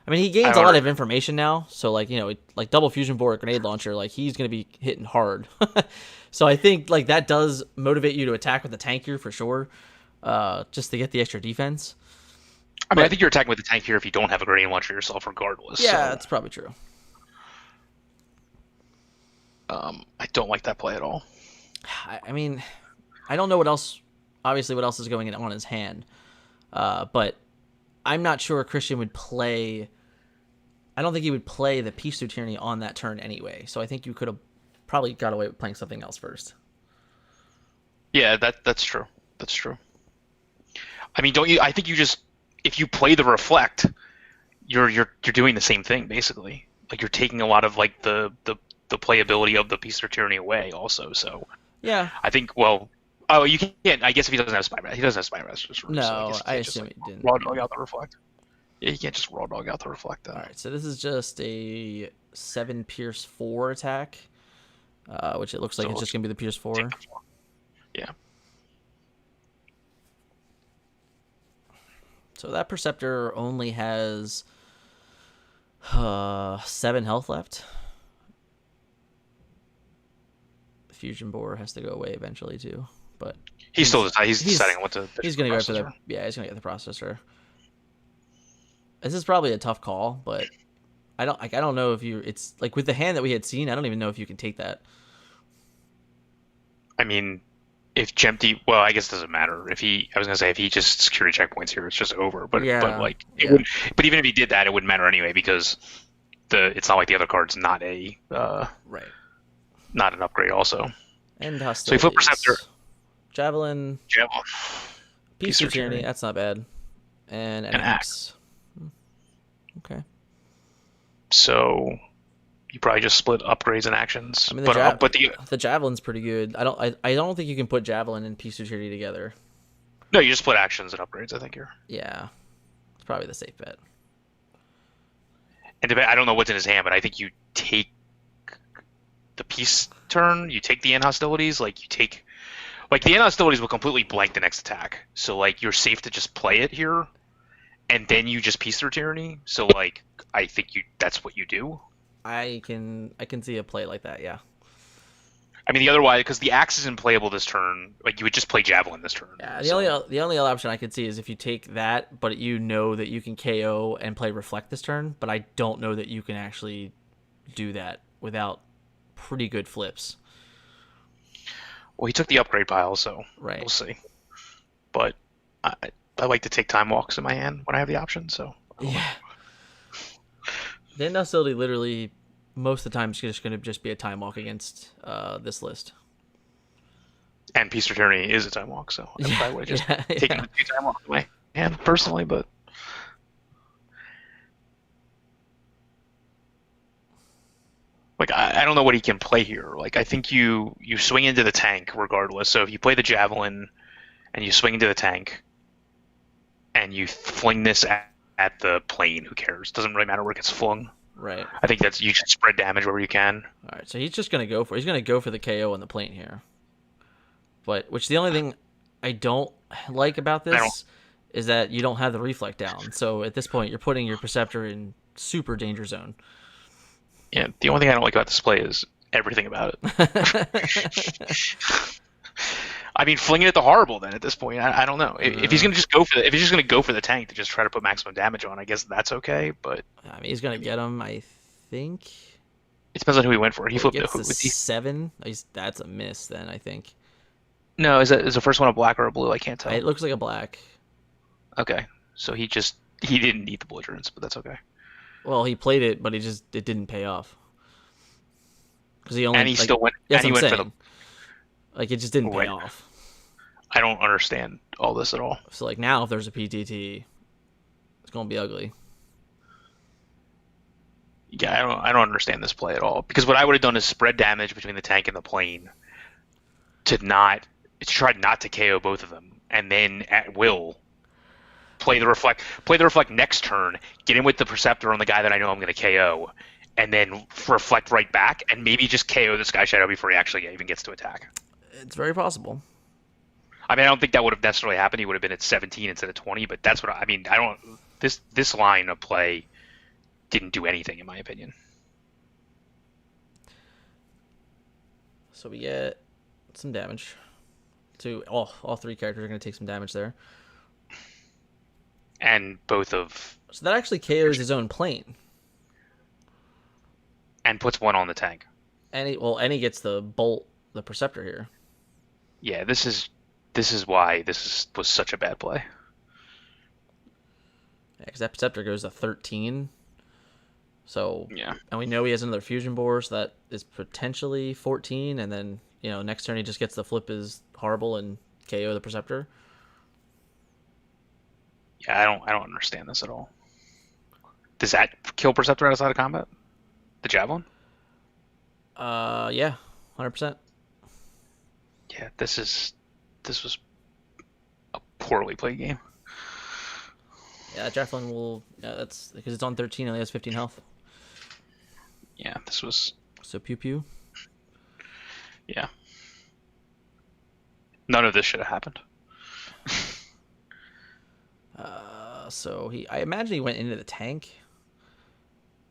I mean, he gains a lot of information now. So like, like double fusion board, grenade launcher, like he's gonna be hitting hard. So I think like that does motivate you to attack with the tank here for sure, just to get the extra defense. I mean, I think you're attacking with the tank here if you don't have a grenade launcher yourself, regardless. Yeah, that's probably true. I don't like that play at all. I mean, I don't know what else. Obviously, what else is going on his hand, but I'm not sure Christian would play. I don't think he would play the Peace to Tyranny on that turn anyway. So I think you could have probably got away with playing something else first. Yeah, that's true. That's true. I mean, don't you? I think you just, if you play the reflect, you're doing the same thing basically. Like, you're taking a lot of like the playability of the Peace to Tyranny away also. So yeah, I think, well, oh, you can't. I guess if he doesn't have Spy Master, he doesn't have Spy Master. No, so I assume he didn't. Raw dog out the reflect. Yeah, you can't just raw dog out the reflect. All right, so this is just a 7 Pierce 4 attack, which it looks like it's just gonna be the Pierce 4. Yeah. So that Perceptor only has 7 health left. The Fusion Bore has to go away eventually too, but he's deciding on what to. He's gonna go for the he's gonna get the processor. This is probably a tough call, but I don't know if you. It's like with the hand that we had seen, I don't even know if you can take that. I mean, if Jempty, well, I guess it doesn't matter. If he just security checkpoints here, it's just over. But would, but even if he did that, it wouldn't matter anyway, because it's not like the other card's not a right, not an upgrade also. And so he flipped Perceptor, Javelin, Peace to Tyranny. That's not bad, and an axe. Okay. So you probably just split upgrades and actions. I mean, the Javelin's pretty good. I don't think you can put Javelin and Peace to Tyranny together. No, you just split actions and upgrades, I think here. Yeah. It's probably the safe bet. And I don't know what's in his hand, but I think you take the peace turn, you take the end hostilities, like the end hostilities will completely blank the next attack. So like you're safe to just play it here, and then you just Peace to Tyranny. So like I think that's what you do. I can see a play like that, yeah. I mean, the other way, because the axe isn't playable this turn, like you would just play Javelin this turn. Yeah, the only other option I could see is if you take that, but you know that you can KO and play Reflect this turn, but I don't know that you can actually do that without pretty good flips. Well, he took the upgrade pile, so we'll see. But I like to take Time Walks in my hand when I have the option, so. Yeah. The end hostility literally most of the time is just going to just be a time walk against this list. And Peace to Tyranny is a time walk, so I probably would have just taken the 2 time walks away. And personally, but like I don't know what he can play here. Like I think you swing into the tank regardless. So if you play the Javelin and you swing into the tank and you fling this at the plane, who cares? Doesn't really matter where it gets flung. Right. I think you should spread damage wherever you can. All right, so he's just gonna go for the KO on the plane here. But the only thing I don't like about this is that you don't have the reflect down. So at this point, you're putting your Perceptor in super danger zone. Yeah, the only thing I don't like about this play is everything about it. I mean, fling it at the horrible. Then at this point, I don't know if he's gonna just go for the tank to just try to put maximum damage on. I guess that's okay, but I mean, he's gonna get him. I think it depends on who he went for. He flipped it. 7. That's a miss. Then I think. No, is the first one a black or a blue? I can't tell. It looks like a black. Okay, so he didn't need the belligerence, but that's okay. Well, he played it, but it didn't pay off because he only still went. That's what I'm saying. Like it just didn't pay off. I don't understand all this at all. So like now, if there's a PTT, it's gonna be ugly. Yeah, I don't understand this play at all. Because what I would have done is spread damage between the tank and the plane to try not to KO both of them, and then at will play the reflect next turn, get in with the Perceptor on the guy that I know I'm going to KO, and then reflect right back, and maybe just KO the Sky Shadow before he actually even gets to attack. It's very possible. I mean, I don't think that would have necessarily happened. He would have been at 17 instead of 20, but that's what I mean. I don't. This line of play didn't do anything, in my opinion. So we get some damage. To all three characters are going to take some damage there. And both of... So that actually KOs his own plane. And puts one on the tank. And he gets the bolt, the Perceptor here. Yeah, this is why was such a bad play. Yeah, because that Perceptor goes to 13. So yeah, and we know he has another fusion bore, so that is potentially 14. And then next turn he just gets the flip is horrible and KO the Perceptor. Yeah, I don't understand this at all. Does that kill Perceptor outside of combat? The Javelin? Yeah, 100%. Yeah, this was a poorly played game. Yeah, Javelin will. Yeah, that's because it's on 13 and he has 15 health. Yeah, this was. So pew pew. Yeah. None of this should have happened. So I imagine he went into the tank.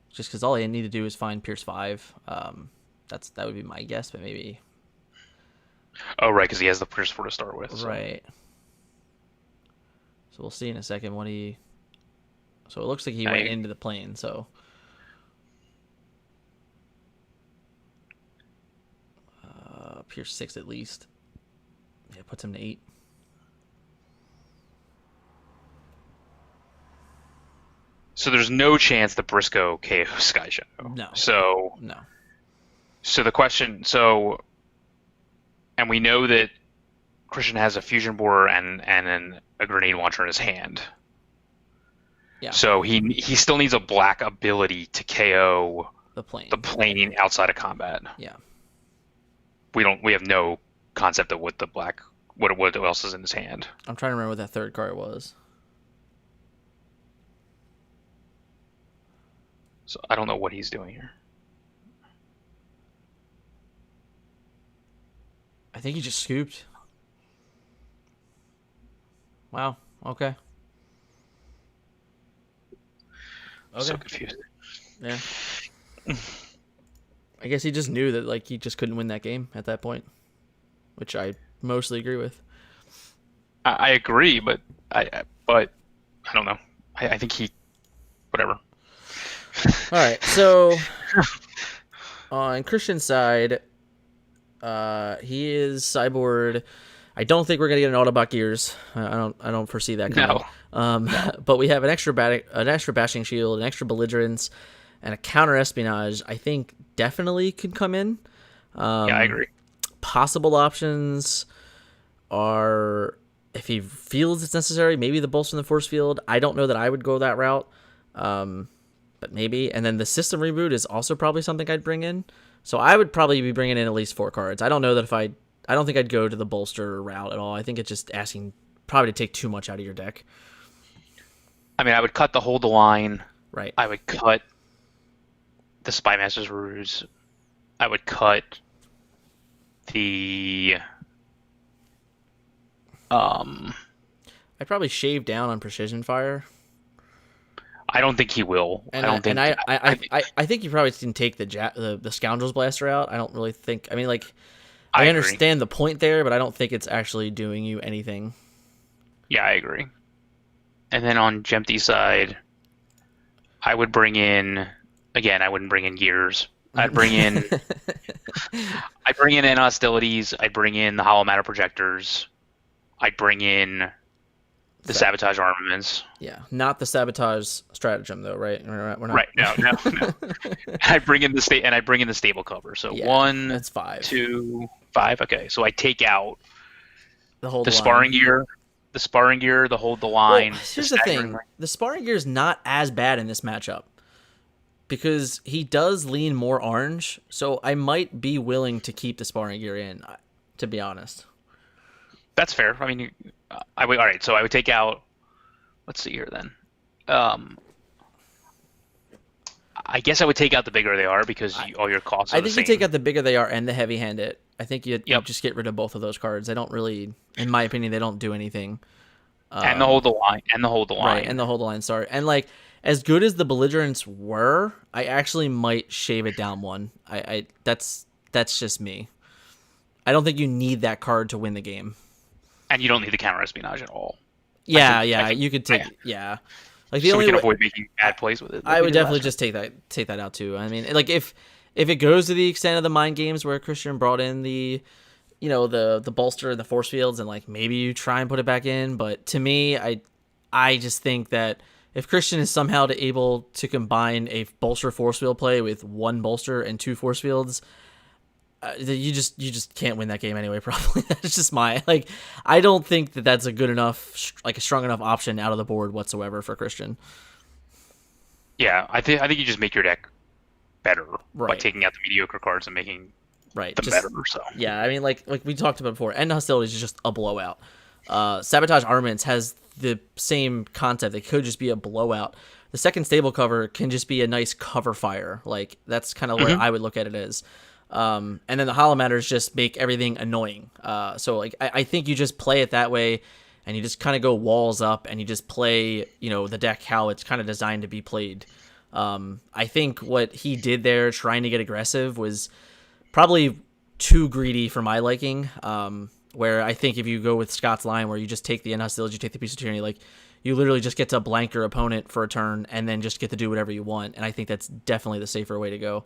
Just because all he needed to do is find Pierce 5. That would be my guess, but maybe. Oh right, because he has the Pierce 4 to start with. So. Right. So we'll see in a second what he. So it looks like he went into the plane. So. Pierce 6 at least. Yeah, puts him to 8. So there's no chance that Briscoe KOs Sky Shadow. No. No. So the question, and we know that Christian has a fusion borer and a grenade launcher in his hand. Yeah. So he still needs a black ability to KO the plane outside of combat. Yeah. We have no concept of what else is in his hand. I'm trying to remember what that third card was. So I don't know what he's doing here. I think he just scooped. Wow. Okay. I'm so confused. Yeah. I guess he just knew that he just couldn't win that game at that point, which I mostly agree with. I agree, but I don't know. I think he whatever. All right, so on Christian's side, he is sideboard. I don't think we're gonna get an Autobot Gears. I don't foresee that coming. No. But we have an extra bashing shield, an extra belligerence, and a counter espionage. I think definitely could come in. Yeah, I agree. Possible options are if he feels it's necessary, maybe the bolster in the force field. I don't know that I would go that route. But maybe. And then the system reboot is also probably something I'd bring in. So I would probably be bringing in at least 4 cards. I don't know that I don't think I'd go to the bolster route at all. I think it's just asking probably to take too much out of your deck. I mean, I would cut the hold the line. Right. I would cut the Spymaster's Ruse. I would cut the I'd probably shave down on precision fire. I don't think he will. And I think you probably can take the Scoundrels Blaster out. I don't really think. I mean, I understand the point there, but I don't think it's actually doing you anything. Yeah, I agree. And then on Jempty's side, I would bring in again. I wouldn't bring in Gears. I'd bring in hostilities. I'd bring in the Hollow Matter Projectors. I'd bring in the Sabotage Armaments. Yeah, not the Sabotage Stratagem though, right? We're not. Right. No. I'd bring in the stable cover. So yeah, 1, that's 5. 2, 5. Okay, so I take out The hold The the line. sparring gear, the hold the Well, line. here's the thing: the sparring gear is not as bad in this matchup because he does lean more orange. So I might be willing to keep the sparring gear in, to be honest. That's fair. I mean, I would. All right, so I would take out. Let's see here then. Um, I guess I would take out the bigger they are because all your costs are I the think same. you take out the bigger they are and the heavy hand it. I think you Yep. just get rid of both of those cards. They don't really, in my opinion, they don't do anything. And the hold the line. And the hold the line. Right, and the hold the line start. And like as good as the belligerents were, I actually might shave it down one. I that's just me. I don't think you need that card to win the game. And you don't need the counter espionage at all. Yeah, I think you could take Like the so only we can way, avoid making bad plays with it. I would definitely just take that out too. I mean, like if it goes to the extent of the mind games where Christian brought in the the bolster and the force fields and like maybe you try and put it back in, but to me I just think that if Christian is somehow able to combine a bolster force field play with one bolster and two force fields, you just can't win that game anyway. Probably that's just I don't think that that's a good enough, like a strong enough option out of the board whatsoever for Christian. Yeah, I think you just make your deck better by Right. taking out the mediocre cards and making Right. them better. So Yeah, I mean, like we talked about before, End Hostilities is just a blowout. Sabotage Armaments has the same concept. It could just be a blowout. The second stable cover can just be a nice cover fire. Like that's kind of what I would look at it as. And then the Hollow Matters just make everything annoying. So like I think you just play it that way, and you just kind of go walls up, and you just play the deck how it's kind of designed to be played. I think what he did there, trying to get aggressive, was probably too greedy for my liking. Where I think if you go with Scott's line, where you just take the End Hostilities, you take the Piece of Tyranny, like you literally just get to blank your opponent for a turn, and then just get to do whatever you want. And I think that's definitely the safer way to go.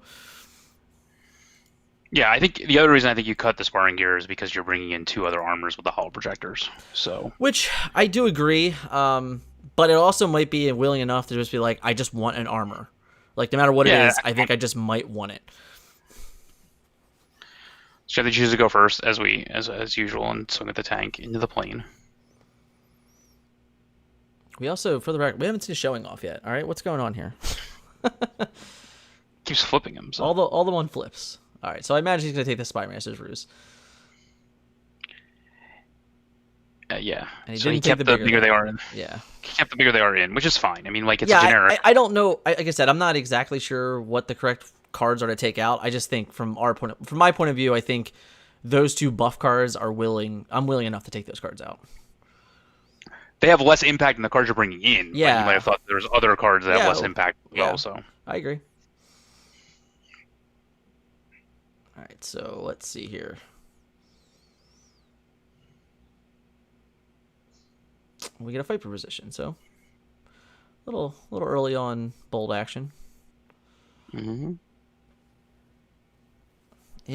yeah, I think the other reason I think you cut the sparring gear is because you're bringing in two other armors with the hollow projectors. So Which I do agree, but it also might be willing enough to just be like, I just want an armor. Like no matter what it is, I think I just might want it. should they choose to go first as usual and swing at the tank into the plane? We also, for the record, we haven't seen showing off yet. All right, what's going on here? Keeps flipping him. So. All the one flips. All right, so I imagine he's gonna take the Spy Master's ruse. Yeah. And So he didn't take kept the bigger they are in. Yeah. He kept the bigger they are in, which is fine. I mean, like it's a generic. I don't know. Like I said, I'm not exactly sure what the correct cards are to take out. I just think from my point of view, I think those two buff cards are willing. I'm willing enough to take those cards out. They have less impact than the cards you're bringing in. Like, Yeah. you might have thought there was other cards that have less impact as well. Yeah. So. I agree. All right, so let's see here. We get a fight for position, so little early on bold action. Mm-hmm.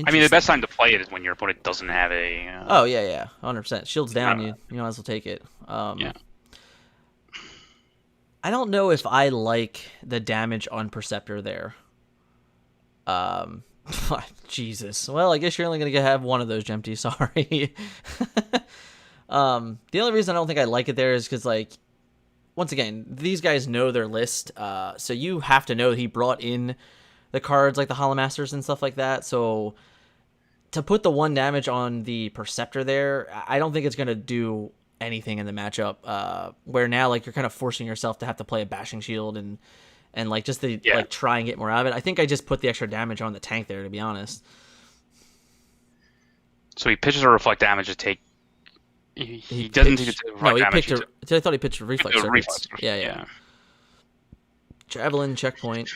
I mean, the best time to play it is when your opponent doesn't have a. Oh yeah, 100%. Shields down, you might as well take it. Yeah. I don't know if I like the damage on Perceptor there. Jesus. Well, I guess you're only gonna have one of those, Jempty. Sorry. The only reason I don't think I like it there is because, like, once again, these guys know their list, so you have to know he brought in the cards like the Hollow Masters and stuff like that. So to put the 1 damage on the Perceptor there, I don't think it's gonna do anything in the matchup. Where now, like, you're kind of forcing yourself to have to play a Bashing Shield and like just to like try and get more out of it. I think I just put the extra damage on the tank there, to be honest. So he pitches a reflect damage to take. He doesn't take the reflect damage. I thought he pitched a reflex. Yeah. Javelin, checkpoint,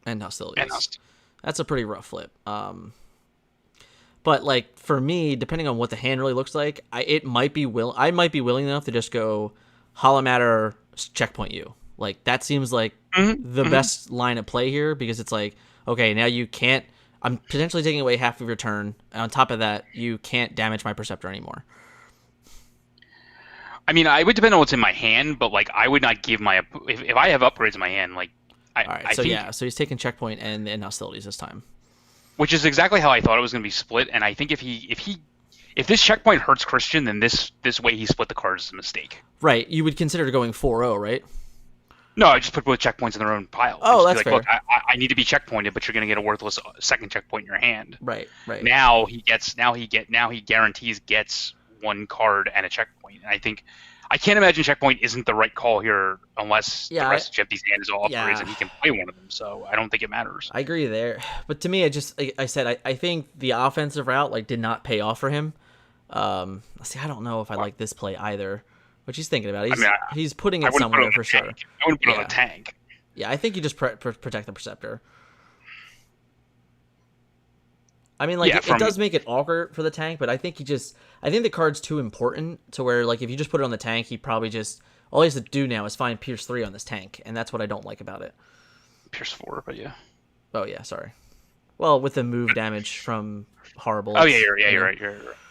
and hostilities. That's a pretty rough flip. But like for me, depending on what the hand really looks like, I might be willing enough to just go Hollow Matter, checkpoint you. Like that seems like the best line of play here, because it's like, okay, now you can't. I'm potentially taking away half of your turn. And on top of that, you can't damage my Perceptor anymore. I mean, I would depend on what's in my hand, but like I would not give my if I have upgrades in my hand, like All right, so he's taking checkpoint and hostilities this time. which is exactly how I thought it was going to be split. And I think if this checkpoint hurts Christian, then this way he split the cards is a mistake. Right. You would consider going 4-0, right? No, I just put both checkpoints in their own pile. Oh, just that's be like, fair. Look, I need to be checkpointed, but you're going to get a worthless second checkpoint in your hand. Right. Now he guarantees gets one card and a checkpoint. And I can't imagine checkpoint isn't the right call here unless the rest of Jempty's hand is all upgrades and he can play one of them. So I don't think it matters. I agree there, but to me, I think the offensive route did not pay off for him. See, I don't know if I like this play either. What he's thinking about? He's putting it somewhere for sure. I wouldn't put it on a tank. Yeah, I think you just protect the Preceptor. I mean, it does make it awkward for the tank, but I think the card's too important to where, if you just put it on the tank, he probably all he has to do now is find Pierce 3 on this tank, and that's what I don't like about it. Pierce 4, but yeah. Oh, yeah, sorry. Well, with the move damage from Horrible. Oh, yeah, you're right.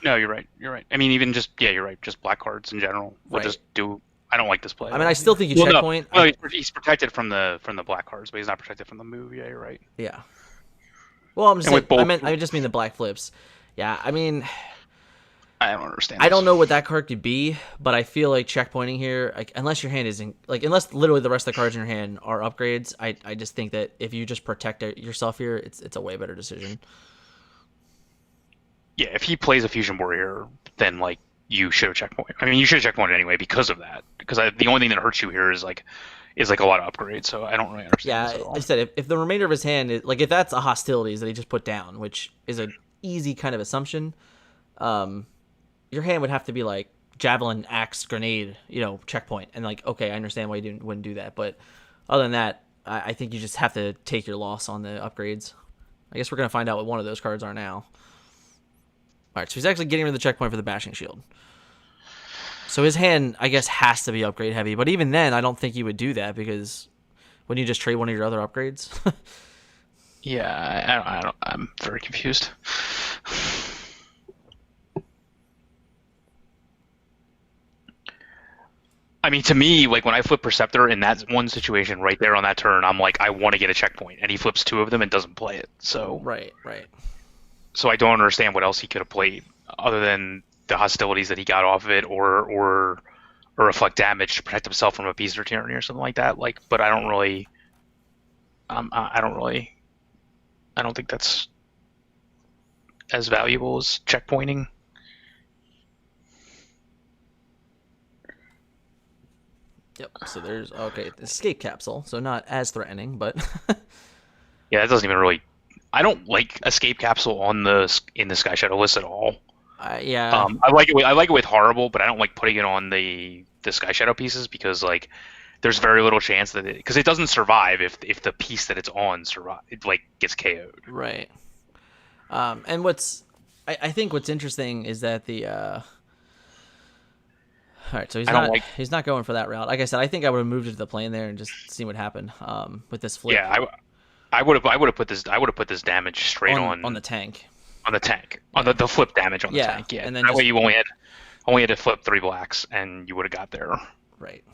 No, you're right. I mean, even you're right. Just black cards in general. I don't like this play. I mean, I still think you checkpoint. No, he's protected from the black cards, but he's not protected from the move. Yeah, you're right. Yeah. Well, I'm just saying, I just mean the black flips. Yeah, I mean, I don't understand. I don't know what that card could be, but I feel like checkpointing here, unless your hand isn't unless literally the rest of the cards in your hand are upgrades, I just think that if you just protect yourself here, it's a way better decision. Yeah, if he plays a fusion warrior, then you should have checkpointed. I mean, you should have checkpointed anyway because of that. Because the only thing that hurts you here is a lot of upgrades. So I don't really understand. Yeah, I said if the remainder of his hand is if that's a hostilities that he just put down, which is an easy kind of assumption, your hand would have to be javelin, axe, grenade, checkpoint, and okay, I understand why you wouldn't do that, but other than that, I think you just have to take your loss on the upgrades. I guess we're gonna find out what one of those cards are now. All right, so he's actually getting rid of the checkpoint for the bashing shield. So his hand, I guess, has to be upgrade heavy, but even then, I don't think he would do that because wouldn't you just trade one of your other upgrades? Yeah, I don't. I'm very confused. I mean, to me, when I flip Preceptor in that one situation right there on that turn, I'm I want to get a checkpoint, and he flips two of them and doesn't play it. So right. So I don't understand what else he could have played other than the hostilities that he got off of it, or reflect damage to protect himself from a Beast or Tyranny or something like that. But I don't really, I don't think that's as valuable as checkpointing. Yep. So there's escape capsule. So not as threatening, but yeah, that doesn't even really. I don't like escape capsule in the Sky Shadow list at all. Yeah. I like it with Horrible, but I don't like putting it on the Sky Shadow pieces because there's very little chance that because it doesn't survive if the piece that it's on gets KO'd. Right. And I think what's interesting is that the all right, so he's not going for that route. Like I said, I think I would have moved it to the plane there and just seen what happened with this flip. Yeah, I would have put this damage straight on the tank. On the tank, on the flip damage on the tank. Yeah, and then that way you only had to flip 3 blacks, and you would have got there. Right.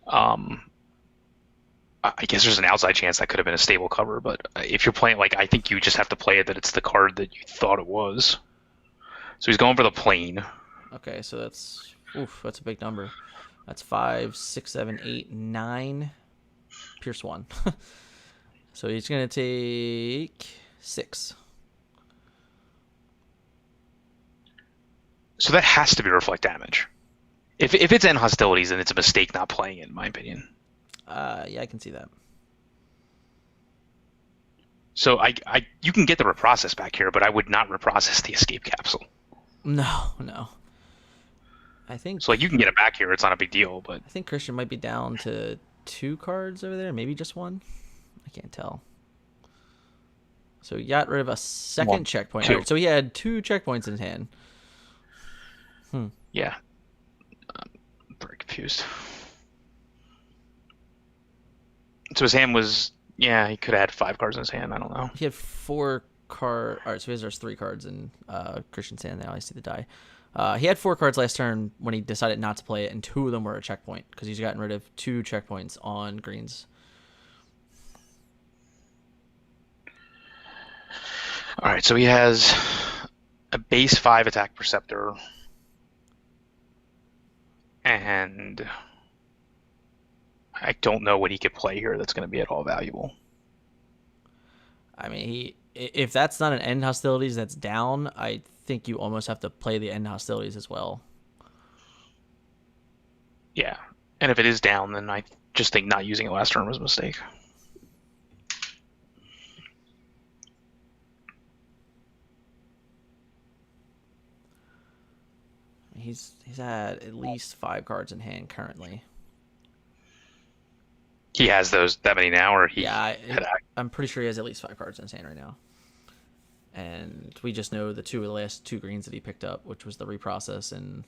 I guess there's an outside chance that could have been a stable cover, but if you're playing, I think you just have to play it that it's the card that you thought it was. So he's going for the plane. Okay, so that's a big number. That's 5, 6, 7, 8, 9. Pierce 1. So he's gonna take 6. So that has to be reflect damage. If it's in hostilities, then it's a mistake not playing it, in my opinion. Yeah, I can see that. So you can get the reprocess back here, but I would not reprocess the escape capsule. No. I think so. You can get it back here; it's not a big deal. But I think Christian might be down to 2 cards over there, maybe just 1. I can't tell. So he got rid of a second checkpoint. Right, so he had 2 checkpoints in his hand. Yeah. I'm very confused. So his hand was... Yeah, he could have had 5 cards in his hand. I don't know. He had 4 cards. All right, so there's 3 cards in Christian's hand now. I see the die. He had 4 cards last turn when he decided not to play it, and 2 of them were a checkpoint because he's gotten rid of 2 checkpoints on greens. All right, so he has a base 5 attack Perceptor, and I don't know what he could play here that's going to be at all valuable. I mean, if that's not an end hostilities that's down, I think you almost have to play the end hostilities as well. Yeah, and if it is down, then I just think not using it last turn was a mistake. He's had at least 5 cards in hand currently. He has that many now, or he? Yeah, I'm pretty sure he has at least 5 cards in his hand right now. And we just know the last 2 greens that he picked up, which was the reprocess and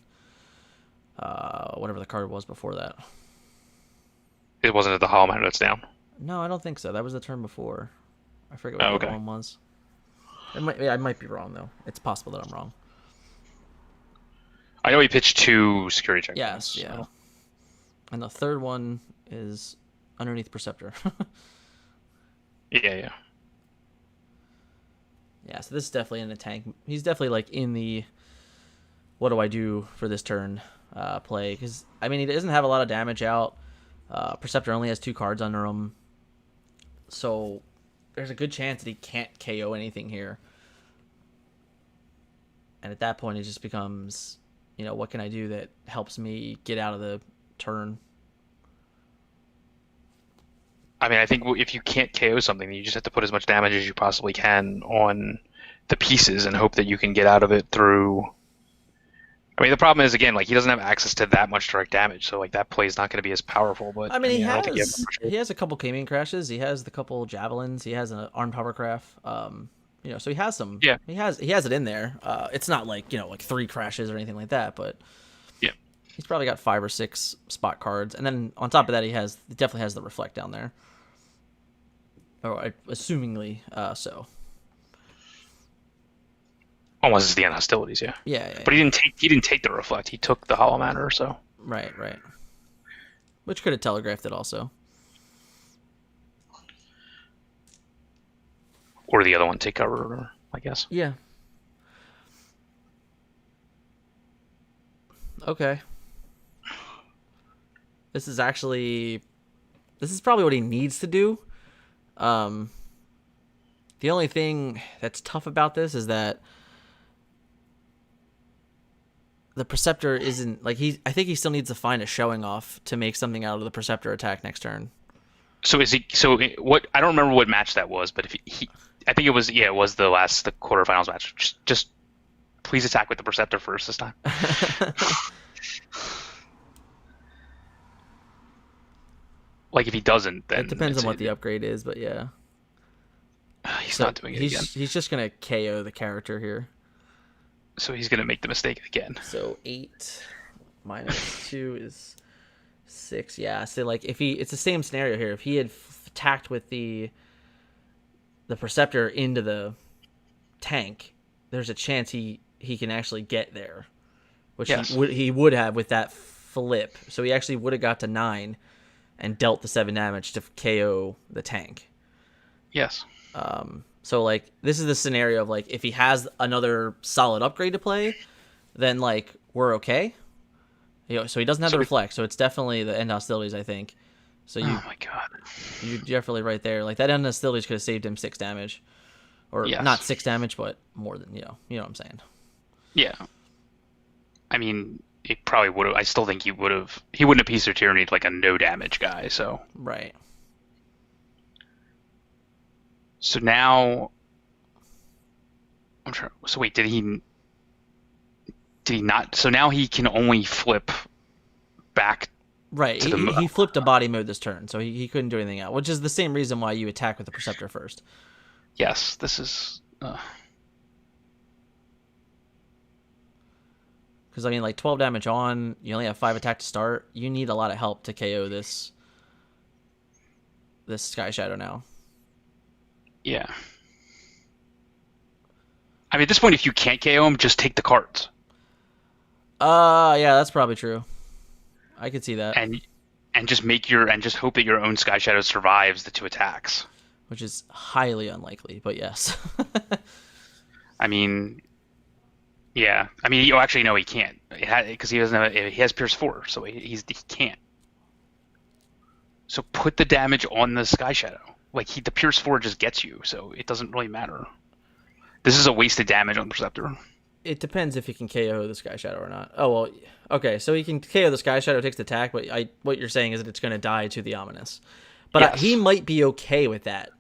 whatever the card was before that. It wasn't at the Hollow Man that's down. No, I don't think so. That was the turn before. I forget what the other one was. I might be wrong though. It's possible that I'm wrong. I know he pitched 2 security checkpoints. Yes, yeah. So. And the third one is underneath Perceptor. Yeah. Yeah, so this is definitely in the tank. He's definitely like in the what do I do for this turn play. Because, I mean, he doesn't have a lot of damage out. Perceptor only has 2 cards under him. So there's a good chance that he can't KO anything here. And at that point, it just becomes, what can I do that helps me get out of the turn? I mean, I think if you can't KO something, you just have to put as much damage as you possibly can on the pieces and hope that you can get out of it through. I mean, the problem is, again, like, he doesn't have access to that much direct damage, so like that play is not going to be as powerful. But I mean, he has a couple Camion crashes. He has the couple javelins. He has an armed hovercraft. So he has some. Yeah. He has it in there. It's not like like 3 crashes or anything like that, but yeah, he's probably got 5 or 6 spot cards, and then on top of that, he definitely has the reflect down there. Or assumingly so. Almost as the end hostilities, yeah. Yeah. But he didn't take the reflect. He took the Hollow Matter, so. Right. Which could have telegraphed it also. Or the other one take cover, I guess. Yeah. Okay. This is probably what he needs to do. The only thing that's tough about this is that the Perceptor isn't like I think he still needs to find a showing off to make something out of the Perceptor attack next turn. So is he? So what? I don't remember what match that was, but if I think it was the quarterfinals match. Just please attack with the Perceptor first this time. Like if he doesn't, then it depends on what the upgrade is, but yeah. He's not doing it again. He's just gonna KO the character here. So he's gonna make the mistake again. So 8 minus 2 is 6. Yeah. So like it's the same scenario here. If he had attacked with the Perceptor into the tank, there's a chance he can actually get there, which he would have with that flip. So he actually would have got to 9 and dealt the 7 damage to KO the tank. Yes. So like this is the scenario of like if he has another solid upgrade to play, then like we're okay. So he doesn't have the reflect, so it's definitely the end hostilities, I think. So oh my god, you're definitely right there. Like that end hostilities could have saved him 6 damage, or not 6 damage, but more than you know what I'm saying. Yeah. I mean, it probably would have. I still think he would have. He wouldn't have pieced or tyrannied like a no damage guy. So right. So now, I'm trying. So wait, did he not? So now he can only flip back. Right. He flipped a body mode this turn, so he couldn't do anything else, which is the same reason why you attack with the Perceptor first. Yes, this is. Because I mean, like 12 damage on, you only have 5 attack to start. You need a lot of help to KO this Sky Shadow now. Yeah. I mean, at this point, if you can't KO him, just take the cards. Yeah, that's probably true. I could see that. And just just hope that your own Sky Shadow survives the 2 attacks. Which is highly unlikely, but yes. I mean, yeah. I mean, oh, actually, no, he can't because he doesn't have. He has Pierce 4, so he can't. So put the damage on the Sky Shadow. Like the Pierce 4 just gets you, so it doesn't really matter. This is a wasted damage on Perceptor. It depends if he can KO the Sky Shadow or not. Oh well, okay. So he can KO the Sky Shadow, takes the attack, but what you're saying is that it's going to die to the Ominous. But Yes. he might be okay with that.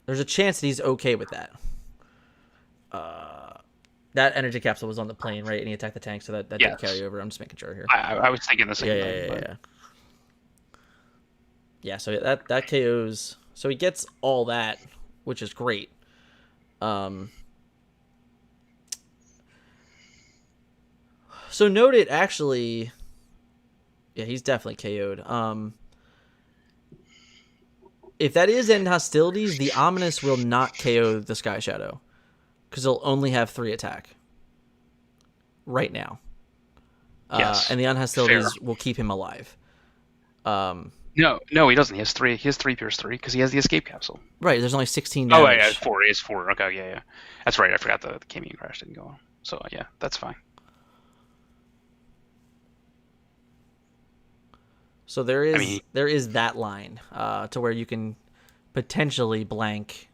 There's a chance that he's okay with that. That energy capsule was on the plane, right? And he attacked the tank, so that Yes. didn't carry over. I'm just making sure here. I was thinking the same thing. Yeah. Yeah, so that KOs. So he gets all that, which is great. So note it actually. Yeah, he's definitely KO'd. If that is end hostilities, the Ominous will not KO the Sky Shadow because he'll only have 3 attack right now. Yes. And the unhostilities Fair. will keep him alive. No, he doesn't. He has 3. He has 3 Pierce 3 because he has the escape capsule. Right, there's only 16 damage. Oh, yeah, 4. He has 4. Okay, yeah. That's right. I forgot the Camion crash didn't go on. So yeah, that's fine. So there is that line to where you can potentially blank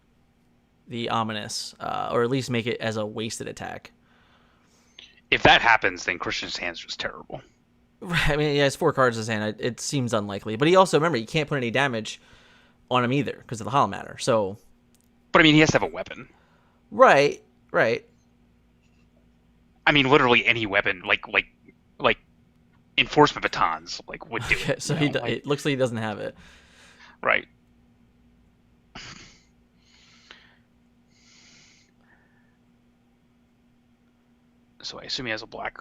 the Ominous, or at least make it as a wasted attack. If that happens, then Christian's hand's just terrible. Right. I mean, he has 4 cards in his hand. It seems unlikely, but he also, remember, you can't put any damage on him either because of the Hollow Matter. So, but I mean, he has to have a weapon. Right. I mean, literally any weapon, like enforcement batons, like would do it. So it looks like he doesn't have it. Right. So I assume he has a black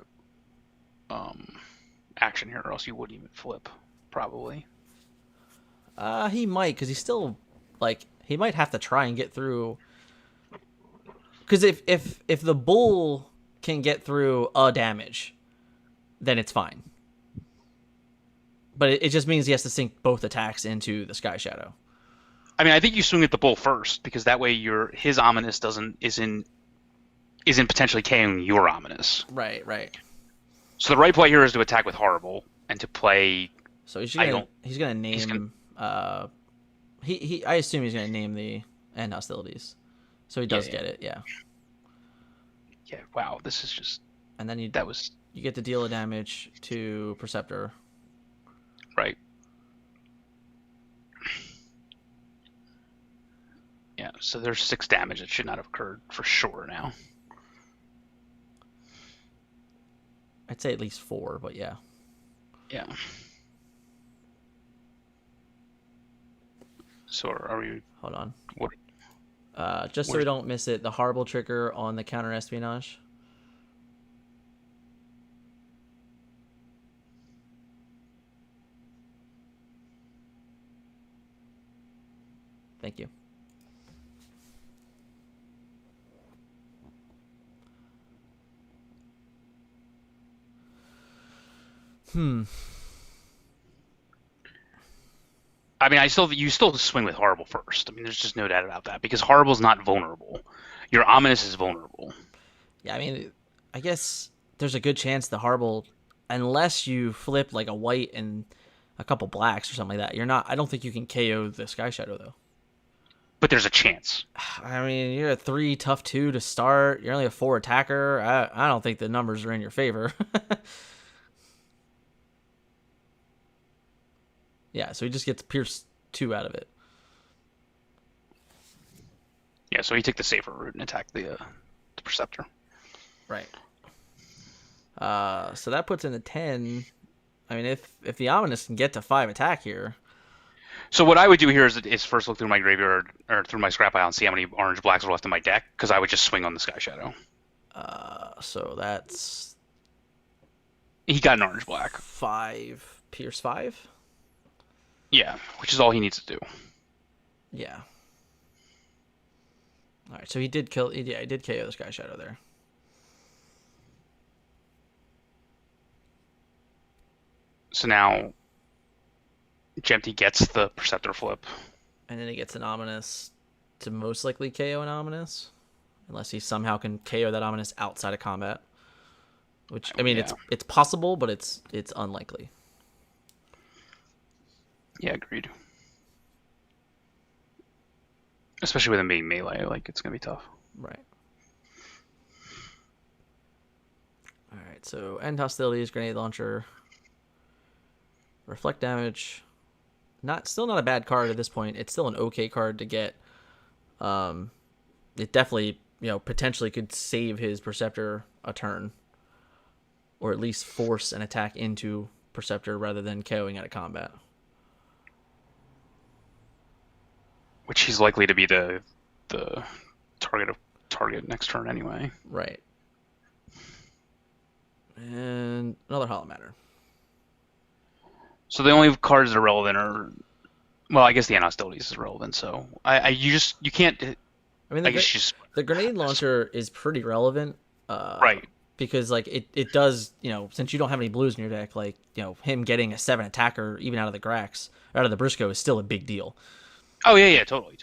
action here, or else you wouldn't even flip, probably. He might, because he's still he might have to try and get through. Because if the bull can get through a damage, then it's fine. But it just means he has to sink both attacks into the Sky Shadow. I mean, I think you swing at the bull first because that way his Ominous isn't potentially KOing your Ominous. Right. So the right play here is to attack with Horrible and to play. So he's gonna name. I assume he's gonna name the end hostilities. So he does get it. Yeah. Yeah. Wow. This is just. And then you get to deal a damage to Perceptor. Right. Yeah, so there's 6 damage that should not have occurred for sure now. I'd say at least 4, but yeah. Yeah. So are we... Hold on. What? Just so we don't miss it, the Horrible trigger on the counter espionage. Thank you. I mean, you still swing with Horrible first. I mean, there's just no doubt about that because Horrible's not vulnerable. Your Ominous is vulnerable. Yeah, I mean, I guess there's a good chance the Horrible, unless you flip like a white and a couple blacks or something like that, I don't think you can KO the Sky Shadow though. But there's a chance. I mean, you're a 3 tough 2 to start. You're only a 4 attacker. I don't think the numbers are in your favor. Yeah, so he just gets Pierce 2 out of it. Yeah, so he took the safer route and attacked the Perceptor. Right. So that puts in a 10. I mean, if the Ominous can get to 5 attack here. So what I would do here is first look through my graveyard or through my scrap pile and see how many orange blacks are left in my deck because I would just swing on the Sky Shadow. So that's... He got an orange black. 5. Pierce 5? Yeah, which is all he needs to do. Yeah. All right, so he did KO the Sky Shadow there. So now Jempty gets the Perceptor flip. And then he gets an Ominous to most likely KO an Ominous. unless he somehow can KO that Ominous outside of combat. Which, I mean, Yeah. it's possible, but it's unlikely. Yeah, agreed. Especially with him being melee, like it's gonna be tough. Right. All right, so end hostilities, grenade launcher, reflect damage. Still not a bad card at this point. It's still an okay card to get. It definitely, potentially could save his Perceptor a turn, or at least force an attack into Perceptor rather than KOing out of combat. Which he's likely to be the target next turn anyway. Right. And another Hollow Matter. So the only cards that are relevant are, well, I guess the hostilities is relevant. So you can't. I mean, the grenade launcher is pretty relevant. Right. Because like it does, since you don't have any blues in your deck, like him getting a 7 attacker even out of the Grax, out of the Briscoe is still a big deal. Oh yeah, totally.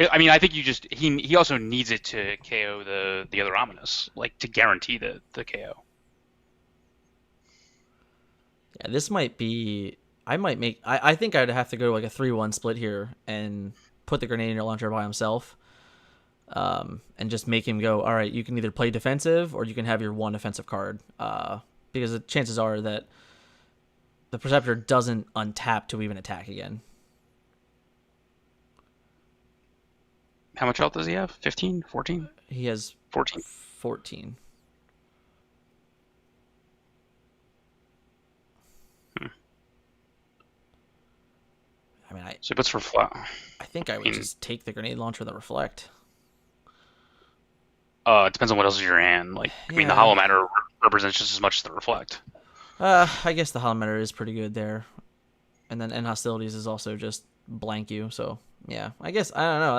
I mean, I think he also needs it to KO the other Ominous, like to guarantee the KO. Yeah, this might be. I think I'd have to go like a 3-1 split here and put the grenade launcher by himself, and just make him go. All right, you can either play defensive or you can have your one offensive card, because the chances are that the Perceptor doesn't untap to even attack again. How much health does he have? 15? 14? He has 14. 14. I mean, so he puts reflect. I think I would just take the grenade launcher that reflect. It depends on what else is in your hand. Like, I mean, the Hollow Matter represents just as much as the reflect. I guess the Hollow Matter is pretty good there, and then end hostilities is also just blank you. So yeah, I guess I don't know.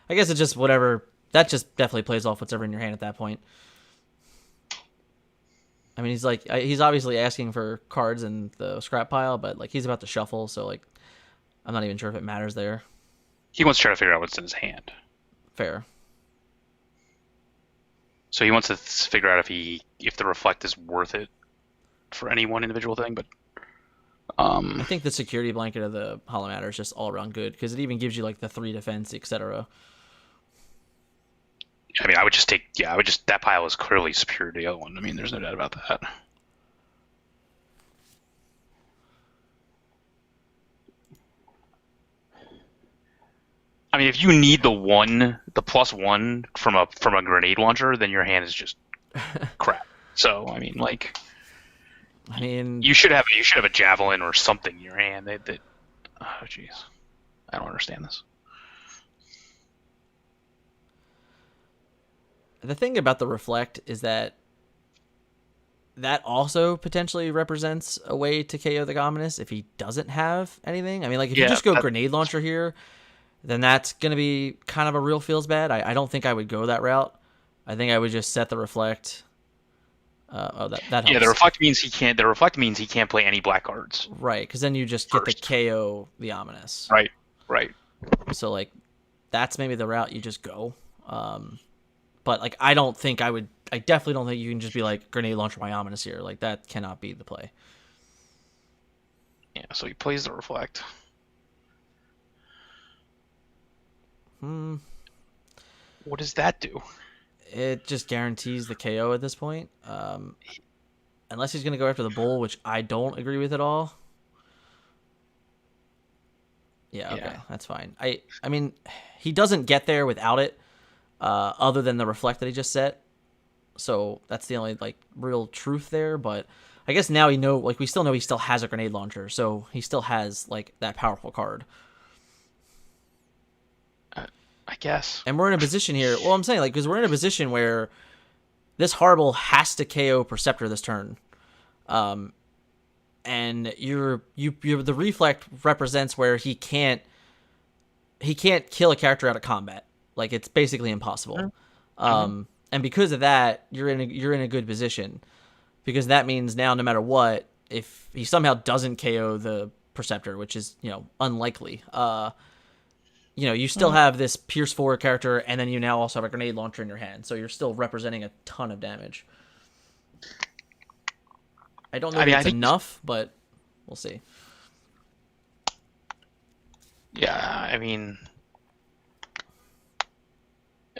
I guess it's just whatever. That just definitely plays off whatever in your hand at that point. I mean, he's obviously asking for cards in the scrap pile, but like he's about to shuffle, so like I'm not even sure if it matters there. He wants to try to figure out what's in his hand. Fair. So he wants to figure out if the reflect is worth it for any one individual thing, but I think the security blanket of the Hollow Matter is just all around good because it even gives you like the 3 defense, etc. I mean, that pile is clearly superior to the other one. I mean, there's no doubt about that. I mean, if you need the +1 from a grenade launcher, then your hand is just crap. So, I mean, you should have a javelin or something in your hand. Oh, jeez, I don't understand this. The thing about the reflect is that also potentially represents a way to KO the Ominous if he doesn't have anything. I mean, like if you just go grenade launcher here, then that's going to be kind of a real feels bad. I don't think I would go that route. I think I would just set the reflect. That helps. Yeah, the reflect means he can't. The reflect means he can't play any black cards. Right, because then you just get the KO the Ominous. Right. So like, that's maybe the route you just go. But like, I definitely don't think you can just be like grenade launcher my Ominous here. Like that cannot be the play. Yeah, so he plays the reflect. What does that do? It just guarantees the KO at this point. Unless he's going to go after the bull, which I don't agree with at all. Yeah, okay, that's fine. I mean, he doesn't get there without it, other than the reflect that he just set. So that's the only like real truth there. But I guess now we still know he still has a grenade launcher, so he still has like that powerful card. I guess. And we're in a position here. Well, I'm saying like because we're in a position where this Horrible has to KO Perceptor this turn, and the reflect represents where he can't kill a character out of combat. Like it's basically impossible. And because of that, you're in a good position because that means now no matter what, if he somehow doesn't KO the Perceptor, which is unlikely, you still have this Pierce 4 character, and then you now also have a grenade launcher in your hand, so you're still representing a ton of damage. I don't know if it's enough, but we'll see. Yeah, I mean,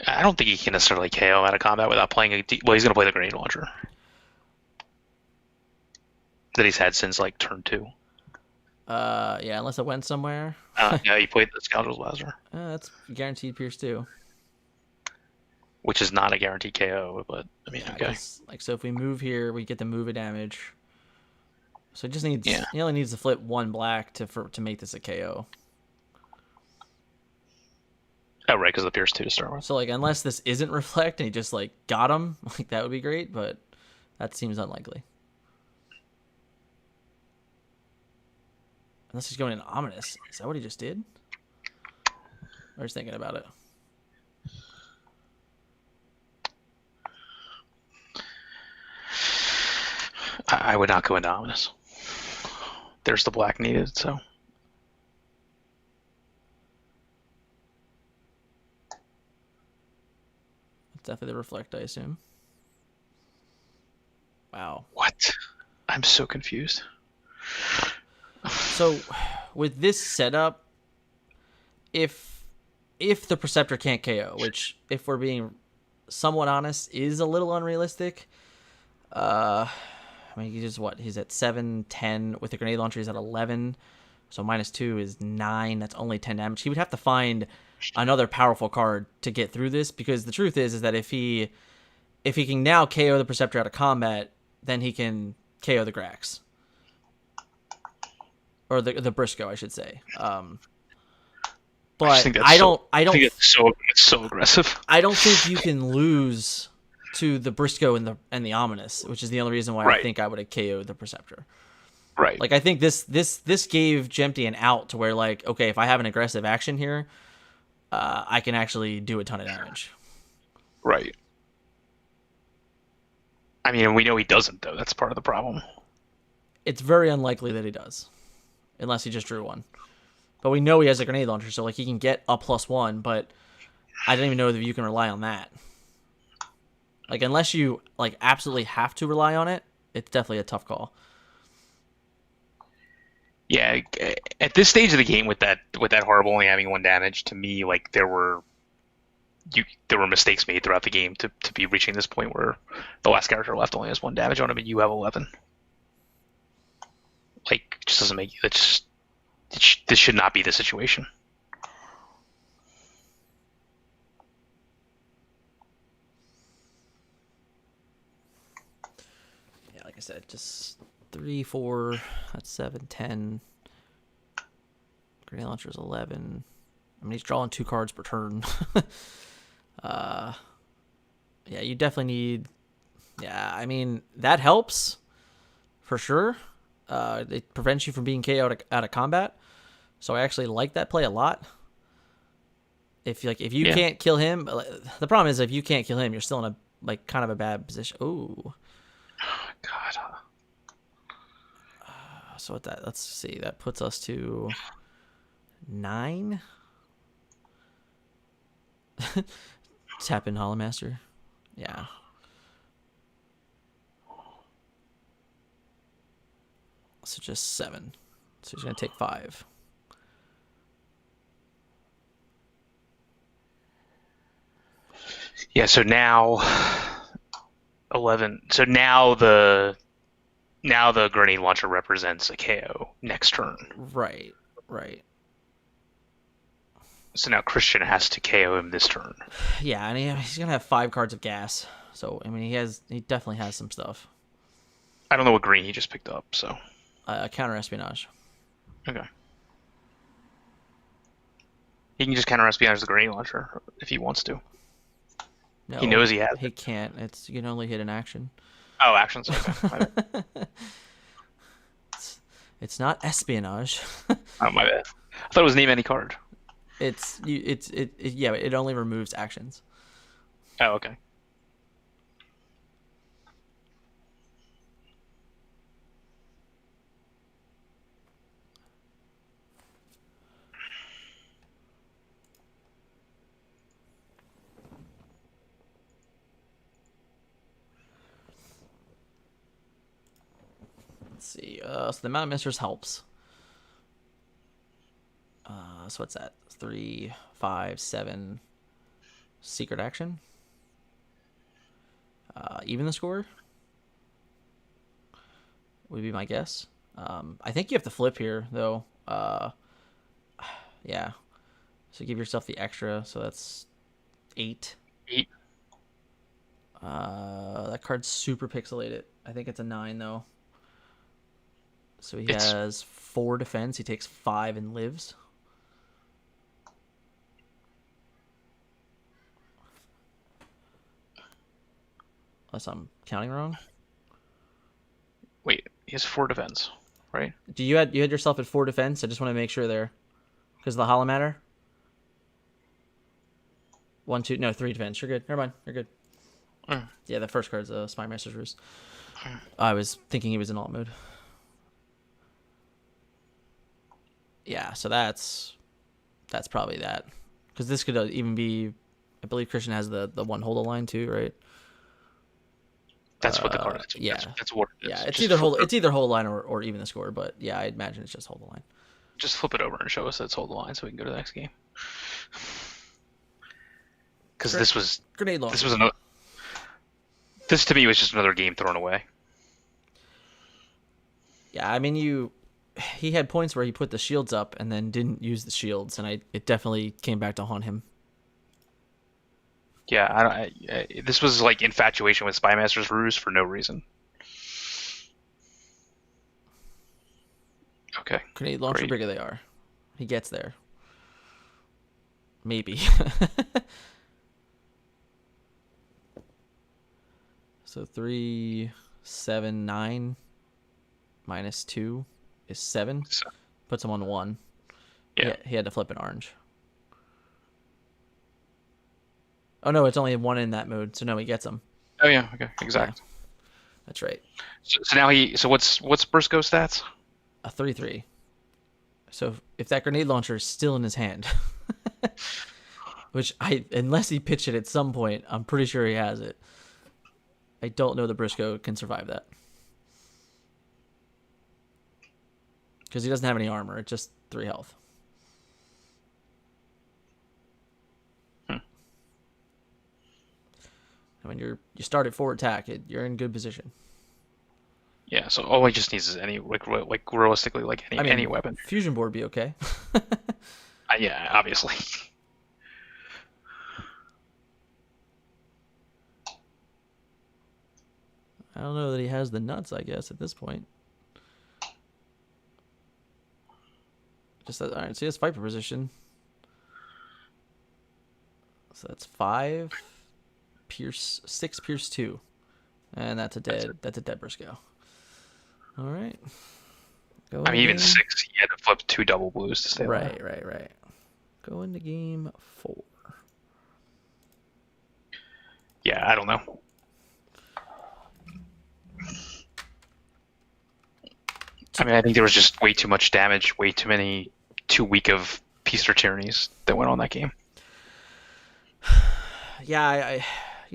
I don't think he can necessarily KO out of combat without playing well, he's going to play the grenade launcher that he's had since like turn 2. Yeah, unless it went somewhere. Yeah, he played the Scoundrel's Blaster. That's guaranteed Pierce 2. Which is not a guaranteed KO, but I mean, okay. Like, so if we move here, we get the move of damage. So it just needs, he only needs to flip 1 black to make this a KO. Oh, right, because of the Pierce 2 to start with. So, like, unless this isn't Reflect and he just, like, got him, like, that would be great, but that seems unlikely. Unless he's going in Ominous. Is that what he just did? I was thinking about it. I would not go into Ominous. There's the black needed, so. Definitely the Reflect, I assume. Wow. What? I'm so confused. So, with this setup, if the Preceptor can't KO, which, if we're being somewhat honest, is a little unrealistic. I mean, he's at 7, 10. With the grenade launcher, he's at 11. So -2 is 9. That's only 10 damage. He would have to find another powerful card to get through this, because the truth is that if he can now KO the Preceptor out of combat, then he can KO the Grax. Or the Briscoe, I should say. But I think it's so aggressive. I don't think you can lose to the Briscoe and the Ominous, which is the only reason why I think I would have KO'd the Preceptor. Right. Like, I think this gave Jempty an out to where, like, okay, if I have an aggressive action here, I can actually do a ton of damage. Right. I mean, we know he doesn't, though. That's part of the problem. It's very unlikely that he does, unless he just drew one. But we know he has a grenade launcher, so, like, he can get a +1, but I don't even know if you can rely on that. Like, unless you, like, absolutely have to rely on it, it's definitely a tough call. Yeah, at this stage of the game, with that Horrible only having 1 damage, to me, like, there were mistakes made throughout the game to be reaching this point where the last character left only has 1 damage on him and you have 11. Like, it just doesn't make this should not be the situation. Yeah, like I said, just 3, 4, that's 7, 10. Grenade launcher is 11. I mean, he's drawing 2 cards per turn. Yeah, you definitely need. Yeah, I mean, that helps for sure. It prevents you from being KO'd out of combat. So I actually like that play a lot. If you can't kill him, the problem is if you can't kill him, you're still in a, like, kind of a bad position. Ooh. God. So with that, let's see. That puts us to 9. Tap in Hollow Master. Yeah. So just 7. So he's going to take 5. Yeah, so now 11. So now the grenade launcher represents a KO next turn. Right. So now Christian has to KO him this turn. Yeah, and he's going to have 5 cards of gas. So, I mean, he definitely has some stuff. I don't know what green he just picked up, so. Counter espionage. Okay. He can just counter espionage the grenade launcher if he wants to. No, he knows he has. He can't. You can only hit an action. Oh, actions. Okay. It's not espionage. Oh, my bad. I thought it was name any card. It only removes actions. Oh, okay. see. So the Mountain Mistress helps. So what's that? 3, 5, 7. Secret action. Even the score would be my guess. I think you have to flip here though. Yeah. So give yourself the extra. So that's 8. 8. That card's super pixelated. I think it's a 9 though. So he has 4 defense. He takes 5 and lives. Unless I'm counting wrong. Wait, he has 4 defense, right? You had yourself at 4 defense. I just want to make sure there, because of the hollow matter. 1, 2, no, 3 defense. You're good. Never mind. You're good. Yeah, the first card's a Spy Master's Ruse. I was thinking he was in alt mode. Yeah, so that's probably that, because this could even be. I believe Christian has the one hold a line too, right? That's what the card is. Yeah, that's what it is. Yeah, it's either hold a line or even the score, but yeah, I imagine it's just hold the line. Just flip it over and show us that it's hold the line, so we can go to the next game. Because this was grenade launcher. This was another. This to me was just another game thrown away. Yeah, I mean he had points where he put the shields up and then didn't use the shields, and it definitely came back to haunt him. Yeah, this was like infatuation with Spy Master's Ruse for no reason. Okay. Grenade launcher, bigger they are. He gets there. Maybe. So 3, 7, 9 minus 2 is 7. Puts him on 1. Yeah. He had to flip an orange. Oh no, it's only 1 in that mode, so no, he gets him. Oh yeah, okay, exactly. Yeah. That's right. So now what's Briscoe stats? A 3/3. So if that grenade launcher is still in his hand, which unless he pitched it at some point, I'm pretty sure he has it. I don't know that Briscoe can survive that, because he doesn't have any armor. It's just 3 health. When you start at 4 attack, you're in good position. Yeah, so all he just needs is any like realistically any weapon. Fusion board be okay. Yeah, obviously. I don't know that he has the nuts, I guess, at this point. Just that, all right. So he has Viper position. So that's 5. Pierce 6, Pierce 2, and that's a dead Briscoe. All right. I mean, even 6, he had to flip 2 double blues to stay alive. Right. Go into game 4. Yeah, I don't know. I mean, I think there was just way too much damage, way too many too weak of Peace or Tyrannies that went on that game. Yeah,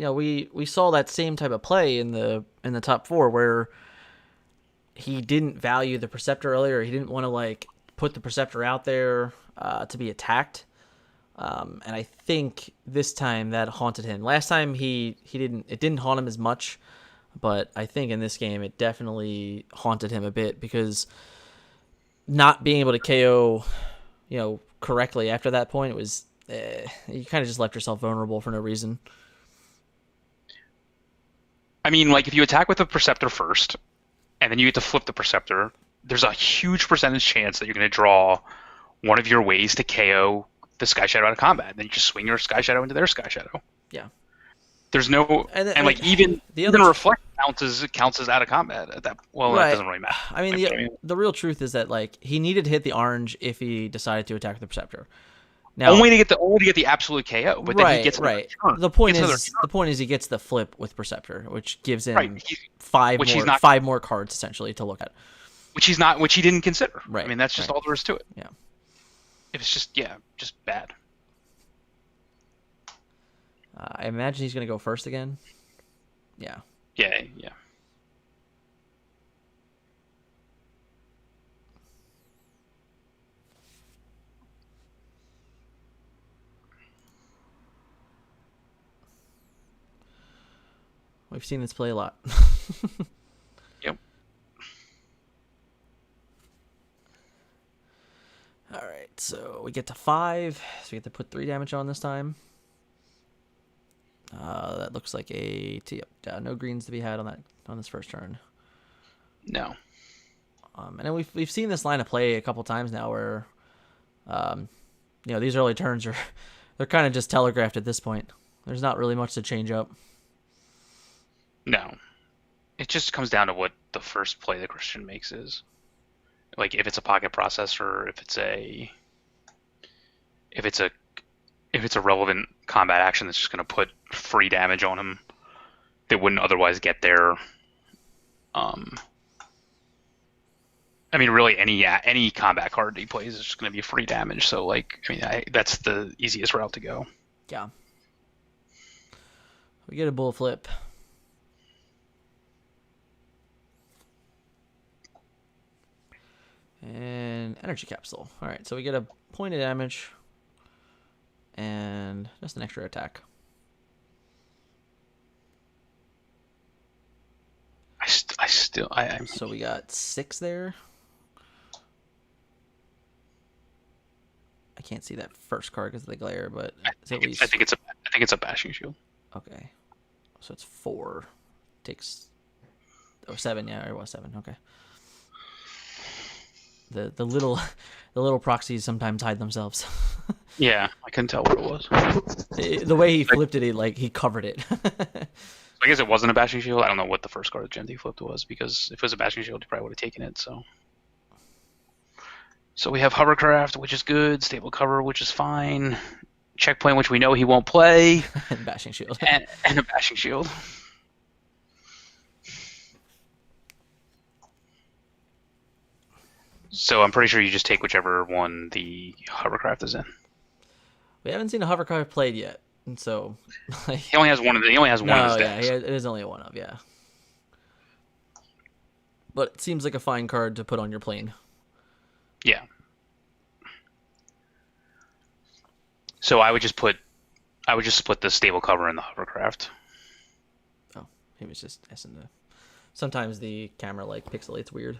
we saw that same type of play in the top 4 where he didn't value the Preceptor earlier. He didn't want to like put the Preceptor out there to be attacked. And I think this time that haunted him. Last time it didn't haunt him as much, but I think in this game it definitely haunted him a bit, because not being able to KO, correctly after that point, it was you kind of just left yourself vulnerable for no reason. I mean, like, if you attack with the Preceptor first, and then you get to flip the Preceptor, there's a huge percentage chance that you're going to draw one of your ways to KO the Sky Shadow out of combat. Then you just swing your Sky Shadow into their Sky Shadow. Yeah. There's no... even Reflect counts as out of combat at that... Well, right. That doesn't really matter. I mean, the real truth is that, like, he needed to hit the orange if he decided to attack the Preceptor. Now, only to get the absolute KO, but then he gets right. The point is he gets the flip with Preceptor, which gives him 5 more cards essentially to look at. Which he didn't consider. Right. I mean, that's just all there is to it. Yeah. It was just bad. I imagine he's going to go first again. Yeah. Yeah. We've seen this play a lot. Yep. All right, so we get to 5, so we get to put 3 damage on this time. That looks like no greens to be had on this first turn. No. And then we've seen this line of play a couple times now, where, these early turns they're kind of just telegraphed at this point. There's not really much to change up. No. It just comes down to what the first play the Christian makes is. Like if it's a pocket processor, if it's a relevant combat action that's just going to put free damage on him that wouldn't otherwise get there. I mean, really, any combat card he plays is just going to be free damage. So, that's the easiest route to go. Yeah. We get a bull flip. And energy capsule. All right, so we get a point of damage and just an extra attack. So we got 6 there. I can't see that first card because of the glare, but it's at least. I think it's a bashing shield. Okay, so it's 4. Takes 7. Yeah, it was 7. Okay. The little proxies sometimes hide themselves. Yeah, I couldn't tell what it was. The way he flipped it, he covered it. I guess it wasn't a bashing shield. I don't know what the first card that Jempty flipped was, because if it was a bashing shield, he probably would have taken it. So we have hovercraft, which is good. Stable cover, which is fine. Checkpoint, which we know he won't play. And bashing shield. And a bashing shield. So I'm pretty sure you just take whichever one the hovercraft is in. We haven't seen a hovercraft played yet, and so he only has one of his decks. Yeah, it is only one of, yeah. But it seems like a fine card to put on your plane. Yeah. So I would just split the stable cover and the hovercraft. Oh, he was just essing to. Sometimes the camera pixelates weird.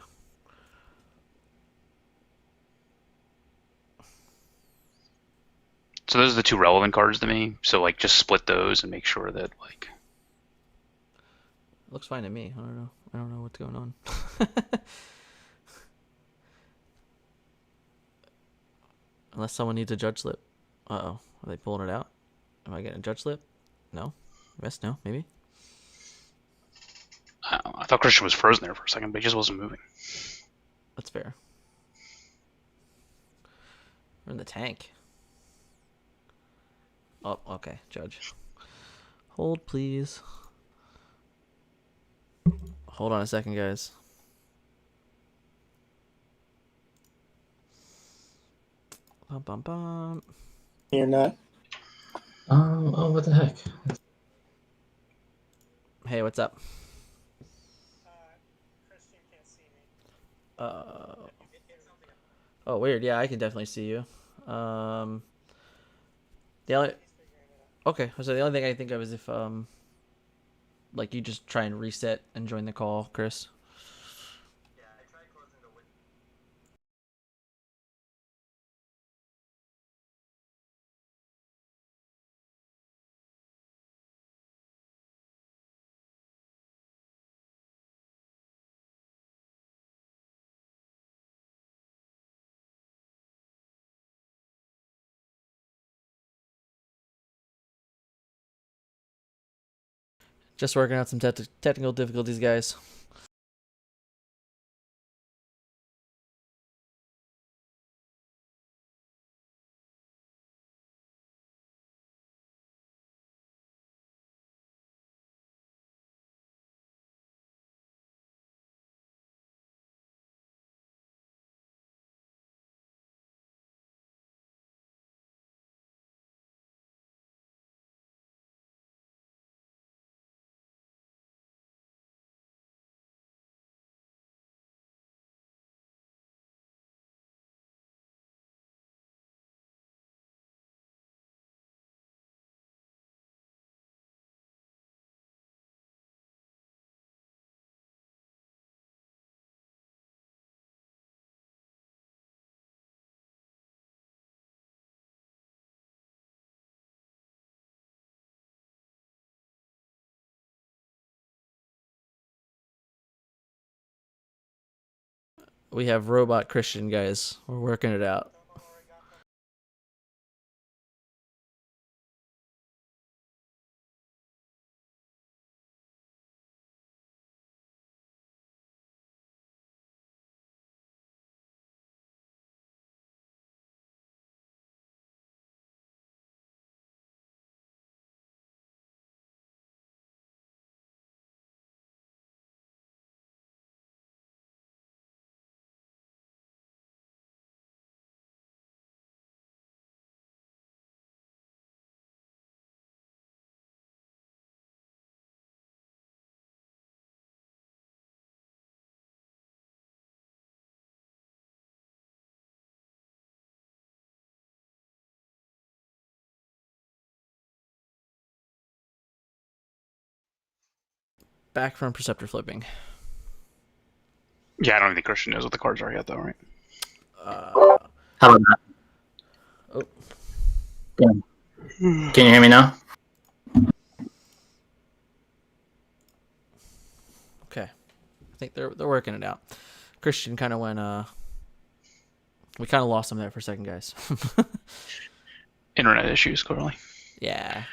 So those are the 2 relevant cards to me. So just split those and make sure that It looks fine to me. I don't know what's going on. Unless someone needs a judge slip. Uh-oh. Are they pulling it out? Am I getting a judge slip? No? Yes, no, maybe? I thought Christian was frozen there for a second, but he just wasn't moving. That's fair. We're in the tank. Oh, okay, judge. Hold, please. Hold on a second, guys. Bum, bum, bum. You're not. Oh, what the heck? Hey, what's up? Christian can't see me. Oh, weird. Yeah, I can definitely see you. The only. Okay, so the only thing I think of is if you just try and reset and join the call, Chris. Just working out some technical difficulties, guys. We have Robot Christian, guys. We're working it out. Back from Preceptor flipping. Yeah, I don't think Christian knows what the cards are yet, though, right? How about that? Oh. Can you hear me now? Okay. I think they're working it out. Christian kind of went. We kind of lost him there for a second, guys. Internet issues, clearly. Yeah.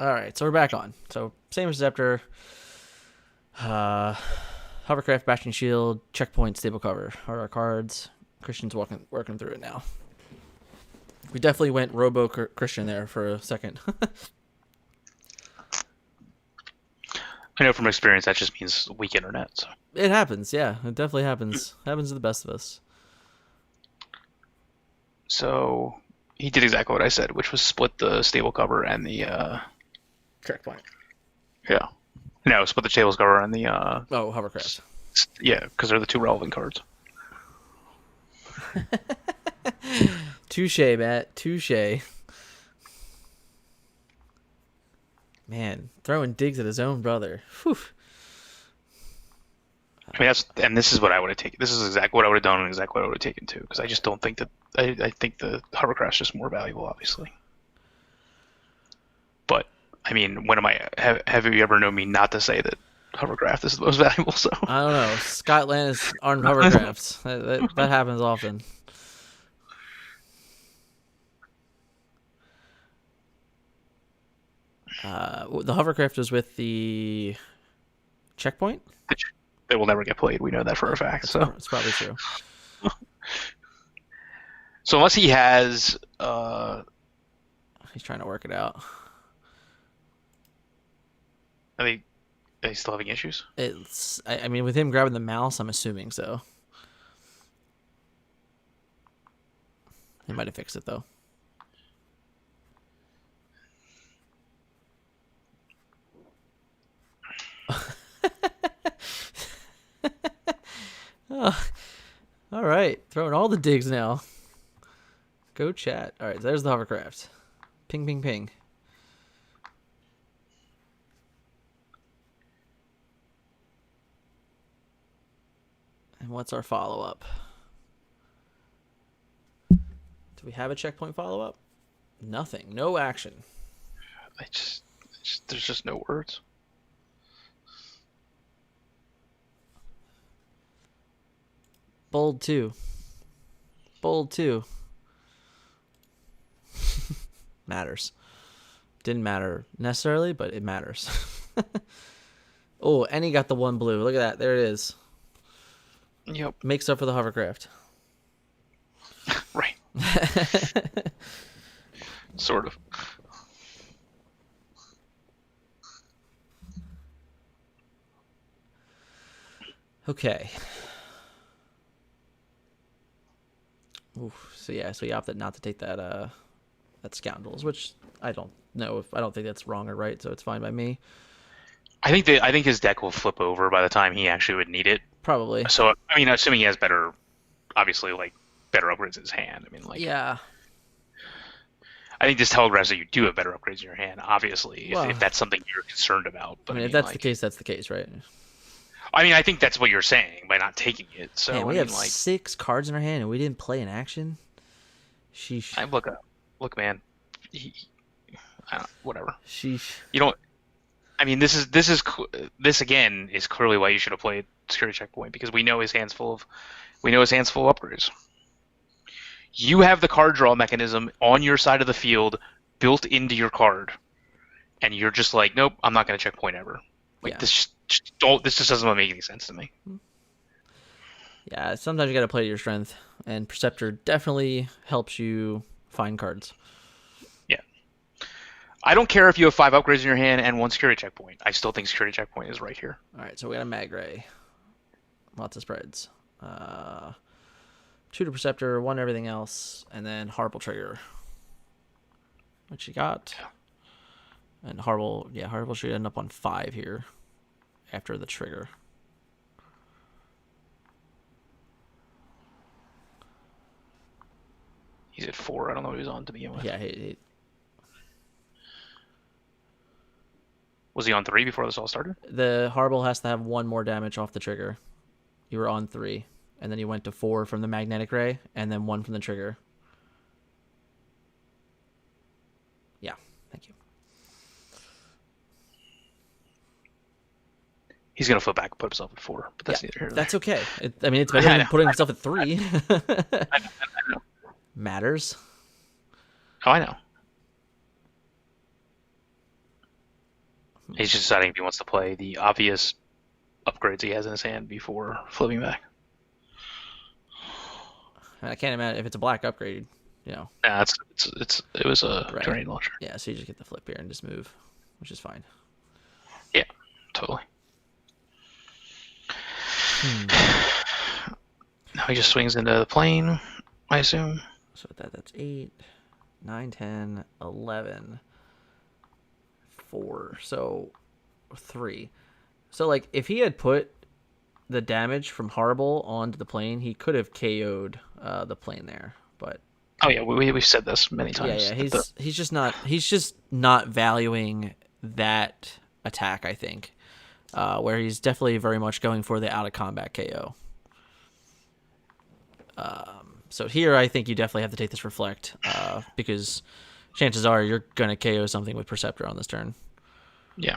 All right, so we're back on. So same receptor. Hovercraft, Bastion Shield, Checkpoint, Stable Cover are our cards. Christian's working through it now. We definitely went Robo Christian there for a second. I know from experience that just means weak internet. So. It happens, yeah. It definitely happens. Happens to the best of us. So he did exactly what I said, which was split the stable cover and the Checkpoint. Yeah. No, split the stable cover and the Oh, Hovercraft. Yeah, because they're the two relevant cards. Touche, Matt. Touche. Man, throwing digs at his own brother. Whew. I mean, this is what I would have taken. This is exactly what I would have done and exactly what I would have taken too. Because I just don't think that I think the hovercraft's just more valuable, obviously. But I mean, when am I? Have you ever known me not to say that hovercraft is the most valuable? So I don't know. Scotland is armed hovercrafts. that happens often. The hovercraft was with the checkpoint. They will never get played. We know that for a fact. So it's probably true. So unless he has, He's trying to work it out. are they still having issues? I mean, with him grabbing the mouse, I'm assuming so. They might have fixed it though. Oh, all right, throwing all the digs now. Go chat. All right, there's the hovercraft. Ping, ping, ping. And what's our follow-up? Do we have a checkpoint follow-up? Nothing. No action. There's just no words. Bold 2. Bold 2. Matters. Didn't matter necessarily, but it matters. Oh, and he got the one blue. Look at that. There it is. Yep. Makes up for the hovercraft. Right. Sort of. Okay. Oof. So he opted not to take that scoundrels, which I don't know I don't think that's wrong or right, so it's fine by me. I think his deck will flip over by the time he actually would need it. Probably. So I mean, assuming he has better upgrades in his hand. I mean, like yeah. I think this telegraphs that you do have better upgrades in your hand. Obviously, Well, if that's something you're concerned about. But I mean, if that's the case, that's the case, right? I mean, I think that's what you're saying by not taking it. So Man, we I have mean, like 6 cards in our hand and we didn't play an action. Sheesh. look, man. Whatever. Sheesh. You don't. I mean, this again is clearly why you should have played Security Checkpoint, because we know his hands full of upgrades. You have the card draw mechanism on your side of the field built into your card, and you're just like, nope, I'm not going to checkpoint ever. Like, Yeah. this just doesn't make any sense to me. Yeah, sometimes you got to play to your strength, and Preceptor definitely helps you find cards. Yeah. I don't care if you have 5 upgrades in your hand and 1 security checkpoint. I still think security checkpoint is right here. All right, so we got a Magray. Lots of spreads. 2 to Preceptor, 1 to everything else, and then Horrible Trigger. What you got? And Horrible should end up on 5 here after the trigger. He's at 4. I don't know what he was on to begin with. Yeah, Was he on 3 before this all started? the Horrible has to have 1 more damage off the trigger. You were on 3, and then you went to 4 from the Magnetic Ray, and then 1 from the trigger. Yeah, thank you. He's going to flip back and put himself at 4, but that's Yeah, neither here nor that's okay. I mean, it's better than putting himself at 3. I know. Matters. Oh, I know. He's just deciding if he wants to play the obvious upgrades he has in his hand before flipping back. I can't imagine if it's a black upgrade, you know. Nah, it was a Right. grenade launcher. Yeah, so you just get the flip here and just move, which is fine. Yeah, totally. Now he just swings into the plane, I assume. So with that's 8, 9, 10, 11, 4. So 3. So, like, if he had put the damage from Horrible onto the plane, he could have KO'd the plane there. But Oh yeah, we've said this many times. yeah, he's just not valuing that attack, I think. Where he's definitely very much going for the out of combat KO. So here, I think you definitely have to take this Reflect, because chances are you're gonna KO something with Perceptor on this turn. Yeah.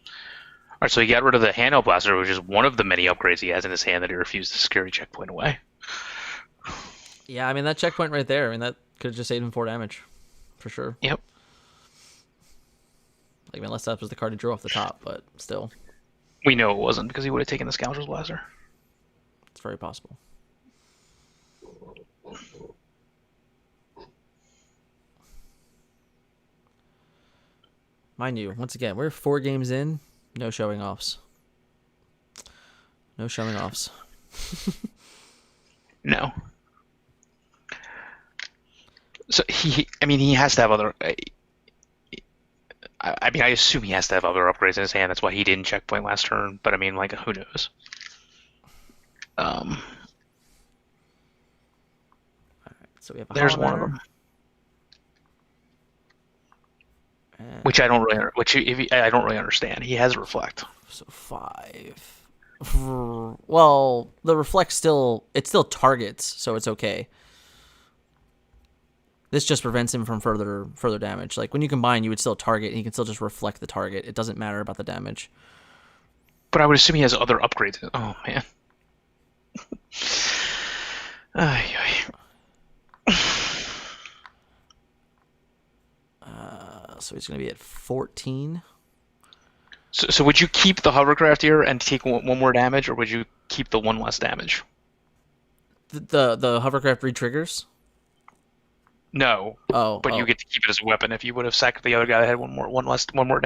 All right, so he got rid of the handheld blaster, which is one of the many upgrades he has in his hand that he refused to security checkpoint away. Yeah, I mean that checkpoint right there. I mean that could have just saved him 4 damage, for sure. Yep. Like, unless that was the card he drew off the top, but still, We know it wasn't because he would have taken the Scoundrel's blaster. it's very possible. Mind you, once again, we're 4 games in, no showing offs. No showing offs. No. So he has to have other. I mean, I assume he has to have other upgrades in his hand. That's why he didn't checkpoint last turn. But I mean, like, who knows? So we have a There's Hollow one of there. them, And which I don't really understand. He has reflect. so 5. Well, the Reflect still targets, so it's okay. This just prevents him from further damage. Like, when you combine, you would still target, and he can still just reflect the target. It doesn't matter about the damage. But I would assume he has other upgrades. Oh man. Ay, ay. So he's going to be at 14. So would you keep the hovercraft here and take one more damage, or would you keep the 1 less damage? The hovercraft re-triggers? No. Oh, But you get to keep it as a weapon if you would have sacked the other guy that had one less damage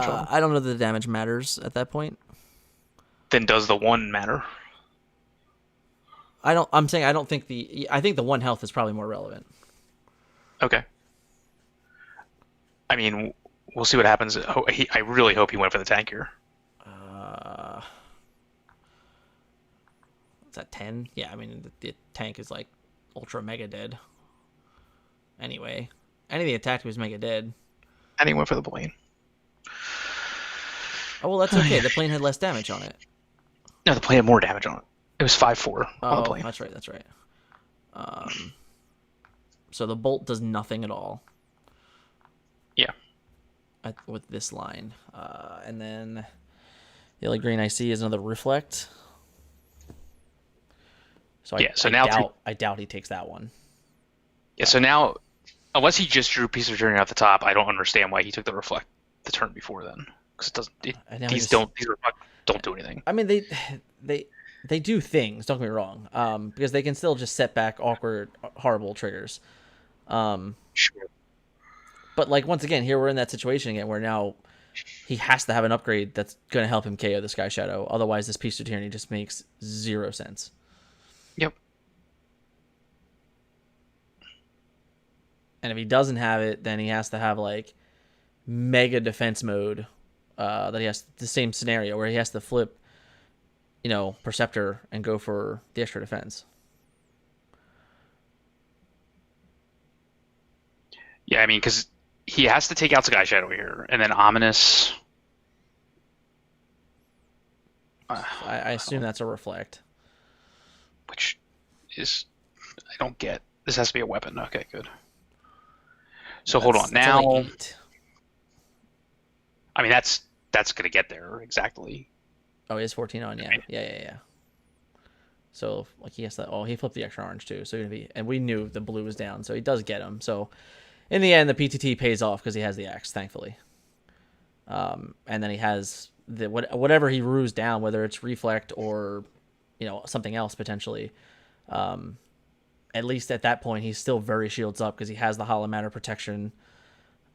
on him. I don't know that the damage matters at that point. Then does the 1 matter? I think the 1 health is probably more relevant. Okay. I mean, we'll see what happens. I really hope he went for the tank here. Is that 10? Yeah, I mean, the tank is like ultra mega dead. Anyway, anything attacked was mega dead. And he went for the plane. Oh, well, that's okay. The plane had less damage on it. No, the plane had more damage on it. It was 5-4 on the Oh, plane. that's right. So the bolt does nothing at all. Yeah. with this line. And then the only green I see is another reflect. So I doubt he takes that one. Yeah, so now, unless he just drew Piece of Journey off the top, I don't understand why he took the reflect the turn before then. Because it doesn't. These reflect don't do anything. I mean, they do things. Don't get me wrong. Because they can still just set back awkward, horrible triggers. Sure. But like once again, here we're in that situation again where now he has to have an upgrade that's going to help him KO the Sky Shadow. Otherwise, this Piece of Tyranny just makes zero sense. Yep. And if he doesn't have it, then he has to have like mega defense mode. That he has the same scenario where he has to flip, Perceptor and go for the extra defense. Yeah, I mean, because he has to take out Sky Shadow here, and then Ominous. I assume that's a reflect. Which is, I don't get. This has to be a weapon. Okay, good. So hold on now. I mean, that's gonna get there exactly. Oh, he has 14 on. Yeah. So like he has to. Oh, he flipped the extra orange too. So and we knew the blue was down, so he does get him. So in the end, the PTT pays off because he has the axe, thankfully. And then he has whatever he rues down, whether it's reflect or something else potentially. At least at that point, he's still very shields up because he has the Hollow Matter protection.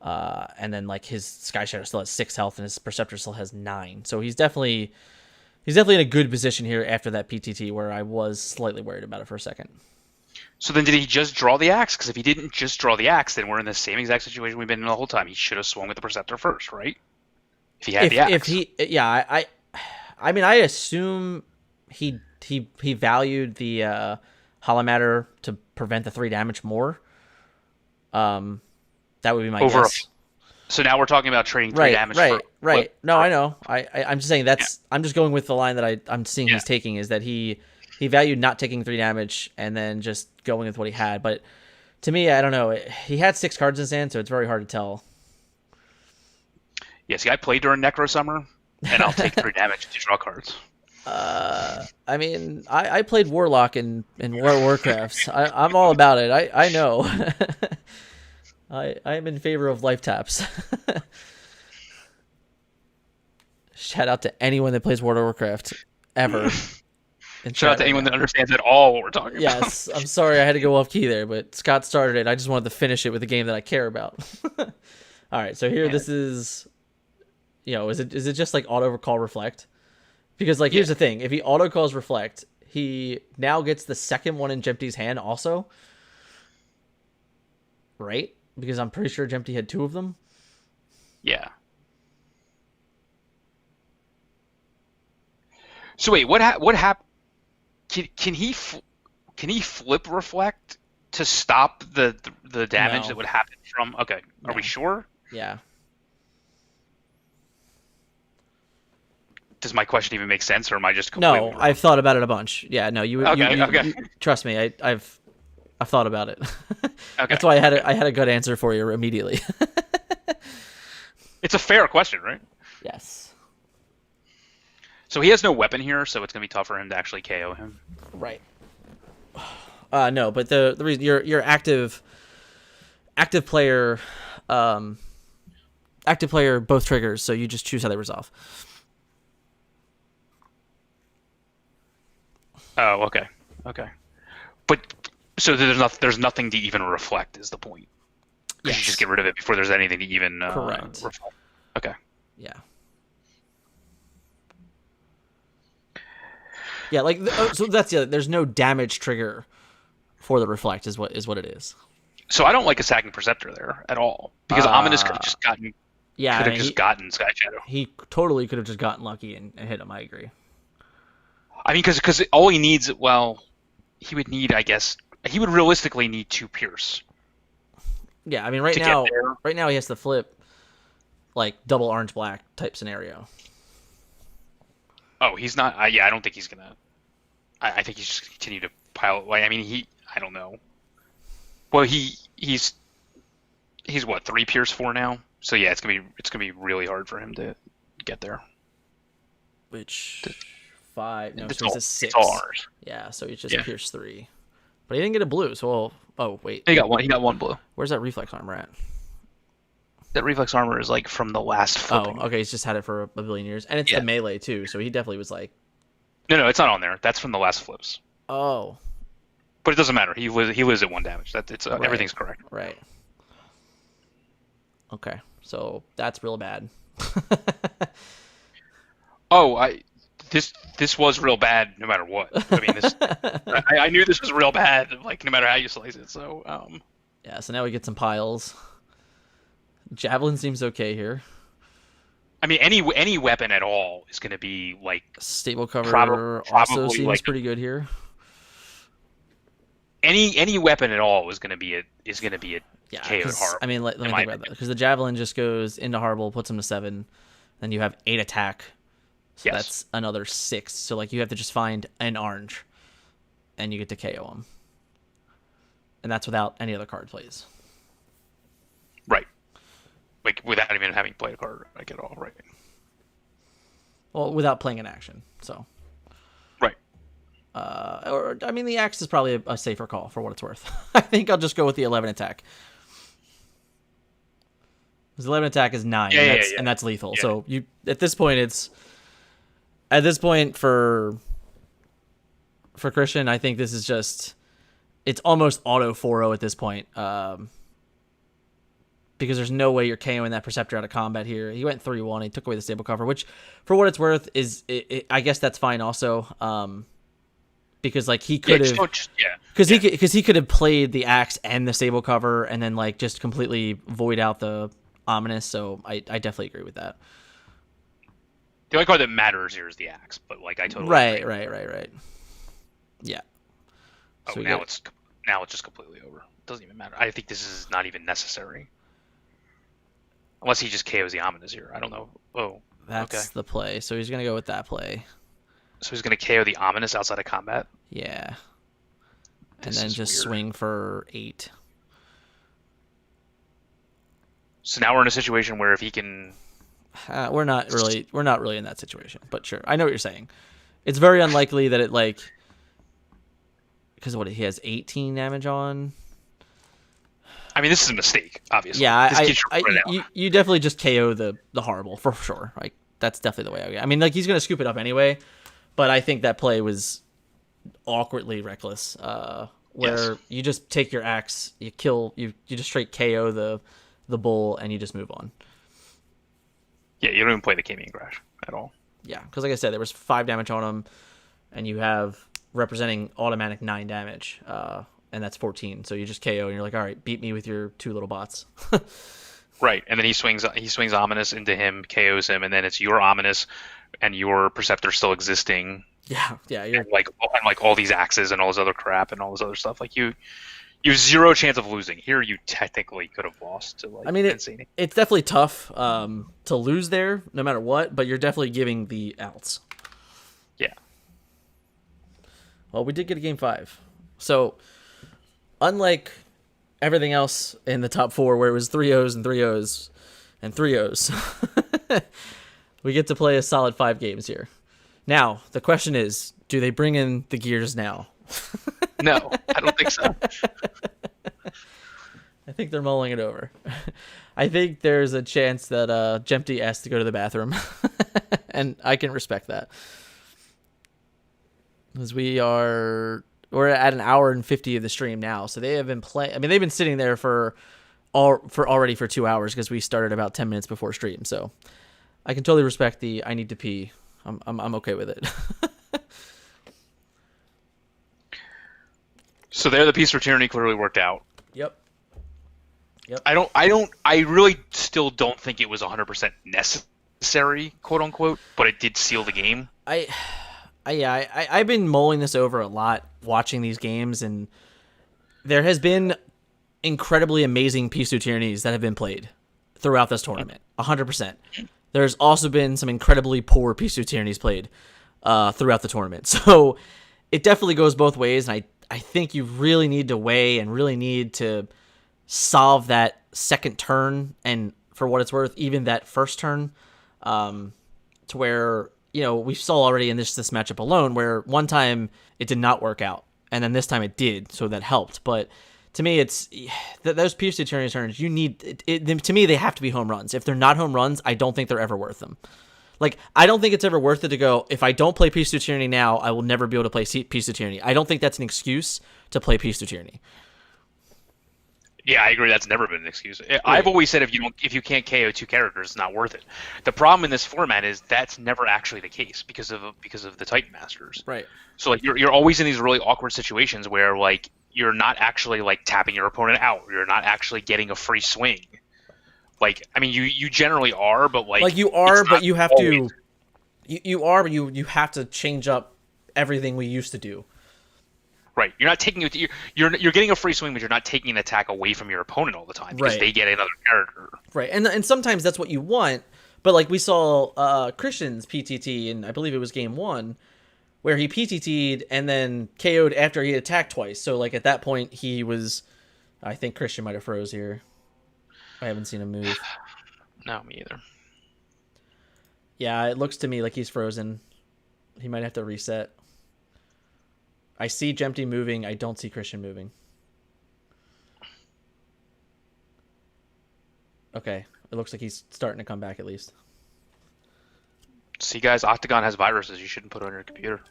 And then like his Sky Shadow still has 6 health and his Perceptor still has 9. So he's definitely in a good position here after that PTT where I was slightly worried about it for a second. So then did he just draw the axe? Because if he didn't just draw the axe, then we're in the same exact situation we've been in the whole time. He should have swung with the Perceptor first, right? If he had the axe. I mean, I assume he valued the Hollow Matter to prevent the 3 damage more. That would be my guess. So now we're talking about trading 3 damage. Right. No, I know. I'm just saying I'm just going with the line that I'm seeing he's taking is that he valued not taking 3 damage and then just going with what he had. But to me, I don't know. He had 6 cards in his hand, so it's very hard to tell. Yeah, see, I played during Necro Summer, and I'll take 3 damage to draw cards. I mean, I played Warlock in World of Warcraft. I'm all about it. I know. I'm in favor of life taps. Shout out to anyone that plays World of Warcraft ever. Shout out to anyone that understands at all what we're talking about. Yes, I'm sorry I had to go off key there, but Scott started it. I just wanted to finish it with a game that I care about. All right, so here this is, is it just like auto call reflect? Because like here's the thing: if he auto calls reflect, he now gets the second one in Jempty's hand also, right? Because I'm pretty sure Jempty had 2 of them. Yeah. So wait, what happened? Can he flip reflect to stop the damage that would happen from? Okay, are we sure? Yeah. Does my question even make sense, or am I just completely No? wrong? I've thought about it a bunch. Yeah, no, you. Okay. You, trust me, I've thought about it. Okay. That's why I had a good answer for you immediately. It's a fair question, right? Yes. So he has no weapon here, so it's gonna be tough for him to actually KO him. Right. No, but the reason you're active player, both triggers, so you just choose how they resolve. Oh, okay. But so there's nothing to even reflect is the point. You just get rid of it before there's anything to even correct. Reflect. Okay. Yeah. Yeah, like so that's the other. There's no damage trigger for the reflect is what it is. So I don't like a sacking Perceptor there at all because Ominous could have just gotten. Yeah, could have just gotten Sky Shadow. He totally could have just gotten lucky and hit him. I agree. I mean, because all he needs, he would need, I guess, he would realistically need 2 Pierce. Yeah, I mean, right now he has to flip like double orange black type scenario. Oh, he's not. I don't think he's gonna. I think he's just gonna continue to pile. I mean, I don't know. Well, he's He's what, 3 Pierce 4 now? So yeah, it's gonna be really hard for him to get there. Which 5? No, It's so he's all, a 6. it's all ours. Yeah, so he's just Yeah. Pierce 3. But he didn't get a blue, so oh wait. He got one blue. Where's that reflex armor at? That reflex armor is like from the last flipping. Oh, okay, he's just had it for a billion years. And it's Yeah. the melee too, so he definitely was like, No, it's not on there. That's from the last flips. oh, But it doesn't matter. He lives at 1 damage. Right. Everything's correct. right. Okay, so that's real bad. Oh, this was real bad no matter what. I mean, I knew this was real bad, like no matter how you slice it. So Yeah, so now we get some piles. Javelin seems okay here. I mean, any weapon at all is going to be like Stable cover also probably seems like pretty good here. any weapon at all is going to be a Yeah, KO 'cause, horrible. I mean, let me in my think about that. Because the javelin just goes into horrible, puts him to 7. Then you have 8 attack. So Yes. that's another 6. So like you have to just find an orange, and you get to KO him. And that's without any other card plays. Right. Like without even having played a card like at all. Right. Well, without playing an action. So. Right. Or I mean, the axe is probably a safer call for what it's worth. I think I'll just go with the 11 attack. Because 11 attack is 9, and that's lethal. Yeah. So you at this point for Christian, I think this is just it's almost auto 4-0 at this point. Because there's no way you're KOing that Preceptor out of combat here. He went 3-1. He took away the stable cover, which, for what it's worth, I guess that's fine also. Because like he could have, because he could have played the axe and the stable cover, and then like just completely void out the ominous. So I definitely agree with that. The only card that matters here is the axe, but like I totally Right. Yeah. Oh, So now it's just completely over. It doesn't even matter. I think this is not even necessary. Unless he just KOs the ominous here. I don't know. Oh, that's okay. the play. So he's gonna go with that play. So he's going to KO the ominous outside of combat? Yeah. And This then is just weird. swing for 8. So now we're in a situation where if he can... We're not really in that situation, but sure. I know what you're saying. It's very unlikely that it like, because he has 18 damage on. I mean, this is a mistake, obviously. Yeah, This kid should run it out. you definitely just KO the horrible for sure. Like that's definitely the way I mean, like he's gonna scoop it up anyway, but I think that play was awkwardly reckless. Where Yes. you just take your axe, you kill, you just straight KO the bull, and you just move on. Yeah, you don't even play the Camion Crash at all. Yeah, because like I said, there was 5 damage on him, and you have representing automatic 9 damage, and that's 14. So you just KO, and you're like, all right, beat me with your 2 little bots. Right, and then he swings ominous into him, KOs him, and then it's your ominous and your Preceptor still existing. Yeah, you're And like all these axes and all this other crap and all this other stuff. Like you have 0 chance of losing. Here you technically could have lost to like I mean, Insane. it's definitely tough to lose there, no matter what. But you're definitely giving the outs. Yeah. Well, we did get a game 5, so unlike everything else in the top 4, where it was 3-0s and 3-0s and 3-0s, we get to play a solid 5 games here. Now the question is, do they bring in the gears now? No, I don't think so. I think they're mulling it over. I think there's a chance that Jempty has to go to the bathroom, and I can respect that. Because we're at an hour and 50 of the stream now, so they have been playing. I mean, they've been sitting there for 2 hours because we started about 10 minutes before stream. So I can totally respect the I need to pee. I'm okay with it. So there, the Peace for Tyranny clearly worked out. Yep. I really still don't think it was 100% necessary, quote unquote, but it did seal the game. I've been mulling this over a lot, watching these games, and there has been incredibly amazing Peace through Tyrannies that have been played throughout this tournament. 100%. There's also been some incredibly poor Peace through Tyrannies played throughout the tournament. So it definitely goes both ways, and I think you really need to weigh and really need to solve that second turn, and for what it's worth, even that first turn, to where, we saw already in this matchup alone where one time it did not work out, and then this time it did, so that helped. But to me, it's those Peach Tutorial turns, you need it, to me, they have to be home runs. If they're not home runs, I don't think they're ever worth them. Like, I don't think it's ever worth it to go, if I don't play Peace to Tyranny now, I will never be able to play Peace to Tyranny. I don't think that's an excuse to play Peace to Tyranny. Yeah, I agree. That's never been an excuse. I've always said if you can't KO 2 characters, it's not worth it. The problem in this format is that's never actually the case because of the Titan Masters. Right. So like you're always in these really awkward situations where like you're not actually like tapping your opponent out. You're not actually getting a free swing. Like, I mean, you generally are, but like you are, but you have always. you have to change up everything we used to do. Right, you're not taking you're getting a free swing, but you're not taking an attack away from your opponent all the time because Right. they get another character. Right, and sometimes that's what you want, but like we saw Christian's PTT, and I believe it was game 1, where he PTT'd and then KO'd after he attacked twice. So like at that point he was, I think Christian might have froze here. I haven't seen him move. No, me either. Yeah, it looks to me like he's frozen. He might have to reset. I see Jempty moving. I don't see Christian moving. Okay. It looks like he's starting to come back at least. See, guys, Octagon has viruses. You shouldn't put it on your computer.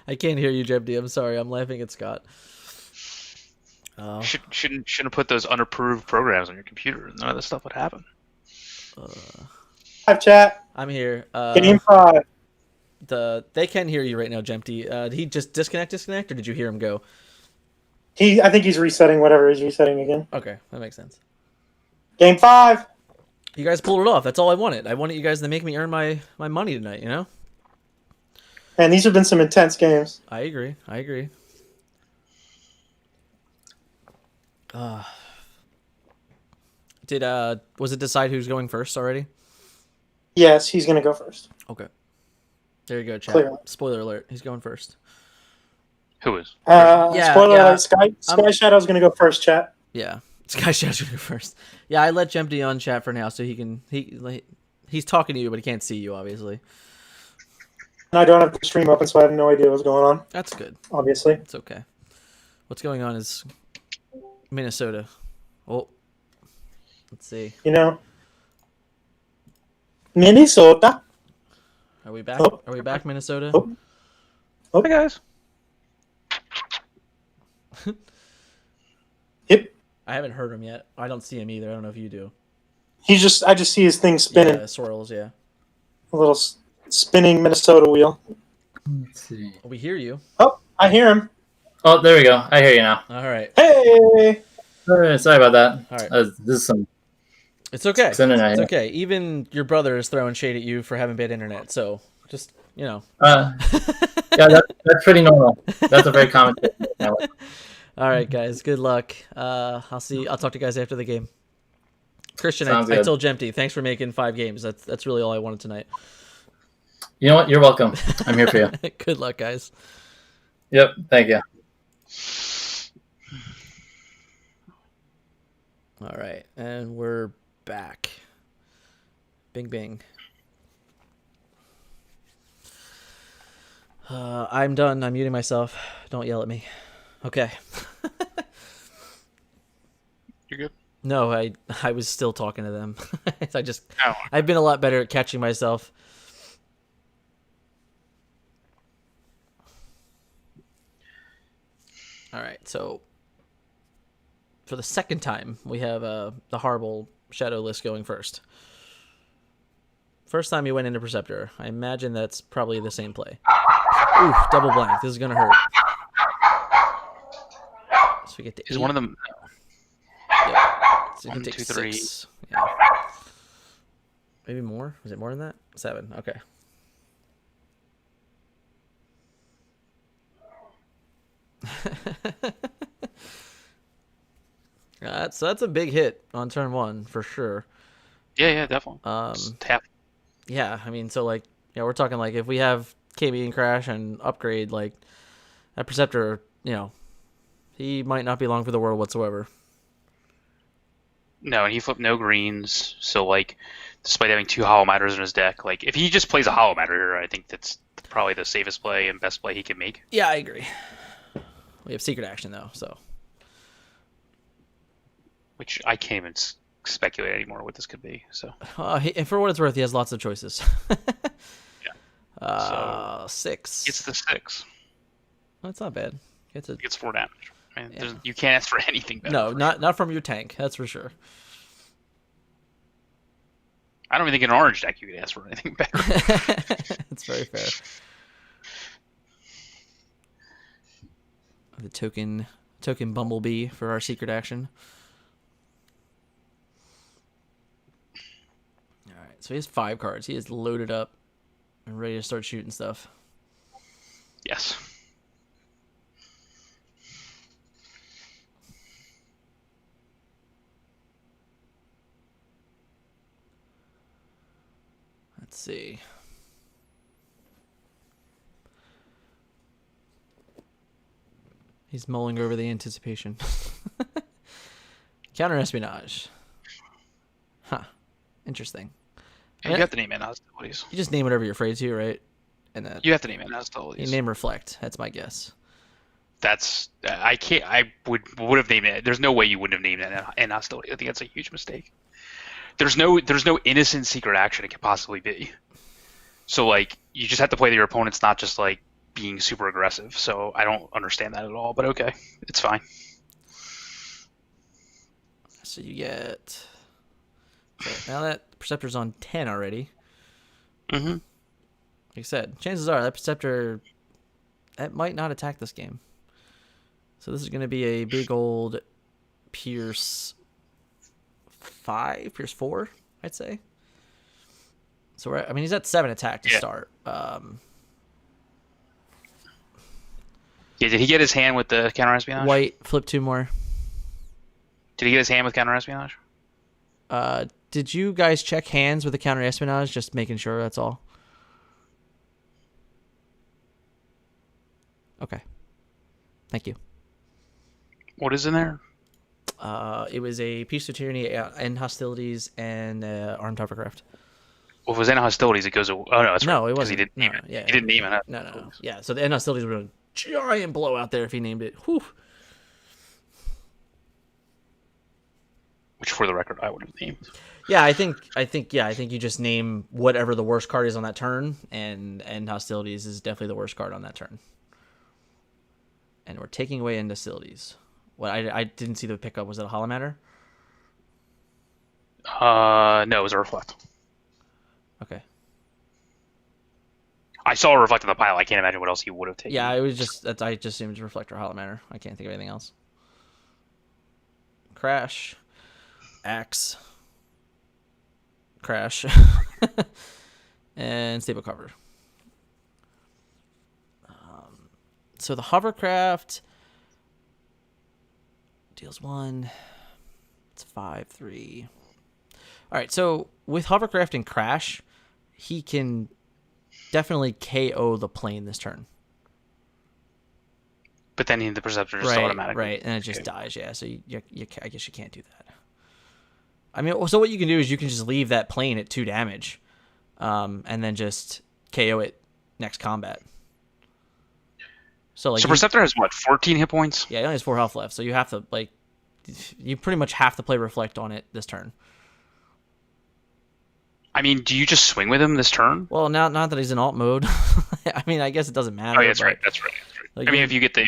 I can't hear you, Jempty. I'm sorry. I'm laughing at Scott. Shouldn't put those unapproved programs on your computer. None of this stuff would happen. Hi, chat. I'm here. Game 5. They can hear you right now, Jempty. Did he just disconnect, or did you hear him go? I think he's resetting whatever he's resetting again. Okay, that makes sense. Game 5. You guys pulled it off. That's all I wanted. I wanted you guys to make me earn my money tonight, Man, these have been some intense games. I agree. Was it decide who's going first already? Yes, he's going to go first. Okay. There you go, chat. Clearly. Spoiler alert. He's going first. Who is? Spoiler alert, Sky Shadow's going to go first, chat. Yeah. Sky Shadow's going to go first. Yeah, I let Jempty on chat for now so he's talking to you, but he can't see you, obviously. And I don't have the stream open, so I have no idea what's going on, That's good. obviously. It's okay. What's going on is Minnesota. Oh. Let's see. Minnesota. Are we back? Oh. Are we back, Minnesota? Oh. Hey, guys. Yep. I haven't heard him yet. I don't see him either. I don't know if you do. I just see his thing spinning. Yeah, swirls, yeah. A little spinning Minnesota wheel. Let's see. We hear you. Oh, I hear him. Oh, there we go. I hear you now. All right. Hey! Sorry about that. All right. This is some. It's okay. It's internet, It's yeah. okay. Even your brother is throwing shade at you for having bad internet. So just, Yeah, that's pretty normal. That's a very common thing. All right, guys. Good luck. I'll talk to you guys after the game. Christian, Sounds I good. told Jempty, thanks for making 5 games. That's really all I wanted tonight. You know what? You're welcome. I'm here for you. Good luck, guys. Yep. Thank you. All right, and we're back. Bing, bing. I'm done. I'm muting myself. Don't yell at me. Okay. You're good. No, I was still talking to them. Oh. I've been a lot better at catching myself. All right, so for the second time, we have the horrible shadow list going first. First time you went into Preceptor. I imagine that's probably the same play. Oof, double blank. This is going to hurt. So we get to Is 8. one of them? Yeah. So we 1, can take 2, 3. 6. Yeah. Maybe more? Was it more than that? 7. Okay. So that's a big hit on turn 1 for sure. Yeah, definitely. Tap. Yeah, I mean, so like, we're talking like if we have KB and Crash and Upgrade, like, That Perceptor, he might not be long for the world whatsoever. No, and he flipped no greens, so like, despite having 2 Hollow Matters in his deck, like if he just plays a Hollow Matter here, I think that's probably the safest play and best play he can make. Yeah, I agree. We have Secret Action though, so. Which I can't even speculate anymore what this could be. So. And for what it's worth, he has lots of choices. Yeah. 6. It's the 6. That's not bad. It gets 4 damage. I mean, you can't ask for anything better. No, not from your tank. That's for sure. I don't even think in an orange deck you could ask for anything better. That's very fair. The token Bumblebee for our Secret Action. All right, so he has 5 cards. He is loaded up and ready to start shooting stuff. Yes. Let's see. He's mulling over the anticipation. Counter espionage. Huh. Interesting. You have to name in hostilities. You just name whatever you're afraid to, right? And then You have to name in hostilities. you name reflect. That's my guess. That's I can't. I would have named it. There's no way you wouldn't have named it in hostility. I think that's a huge mistake. There's no innocent secret action it could possibly be. So like you just have to play your opponent's not just like being super aggressive. So I don't understand that at all. But okay, it's fine. So you get. Okay, now that Perceptor's on 10 already. Mm-hmm. Like I said, chances are that Perceptor that might not attack this game. So this is going to be a big old Pierce 5, Pierce 4, I'd say. So he's at 7 attack to start. Yeah, did he get his hand with the counter espionage? White, flip 2 more. Did he get his hand with counter espionage? Did you guys check hands with the counter espionage? Just making sure, that's all. Okay. Thank you. What is in there? It was a Peace to Tyranny and Hostilities and Armed Hovercraft. Well, if it was in hostilities, it goes. Oh no, that's No, right, it 'cause wasn't. He didn't name it. Yeah, he didn't name it. No. Yeah, so the end hostilities were a giant blow out there if he named it. Whew. Which, for the record, I would have named. Yeah, I think you just name whatever the worst card is on that turn, and hostilities is definitely the worst card on that turn. And we're taking away end hostilities. What I didn't see the pickup. Was it a Hollow Matter? No, it was a reflect. Okay. I saw a reflect in the pile. I can't imagine what else he would have taken. Yeah, it was I just assumed it was Reflect or Hollow Matter. I can't think of anything else. Crash. Axe. Crash. And Stable Cover. So the Hovercraft deals 1. It's 5/3. All right, so with Hovercraft and Crash, he can definitely KO the plane this turn. But then the Perceptor just Right, automatically. right, and it just dies. Yeah, so you I guess you can't do that. I mean, so what you can do is you can just leave that plane at 2 damage, and then just KO it next combat. So Perceptor has what, 14 hit points? Yeah, he only has 4 health left, so you have to you pretty much have to play Reflect on it this turn. I mean, do you just swing with him this turn? Well, now not that he's in alt mode. I mean, I guess it doesn't matter. Oh, yeah, that's right. That's right. Like, I mean, if you get the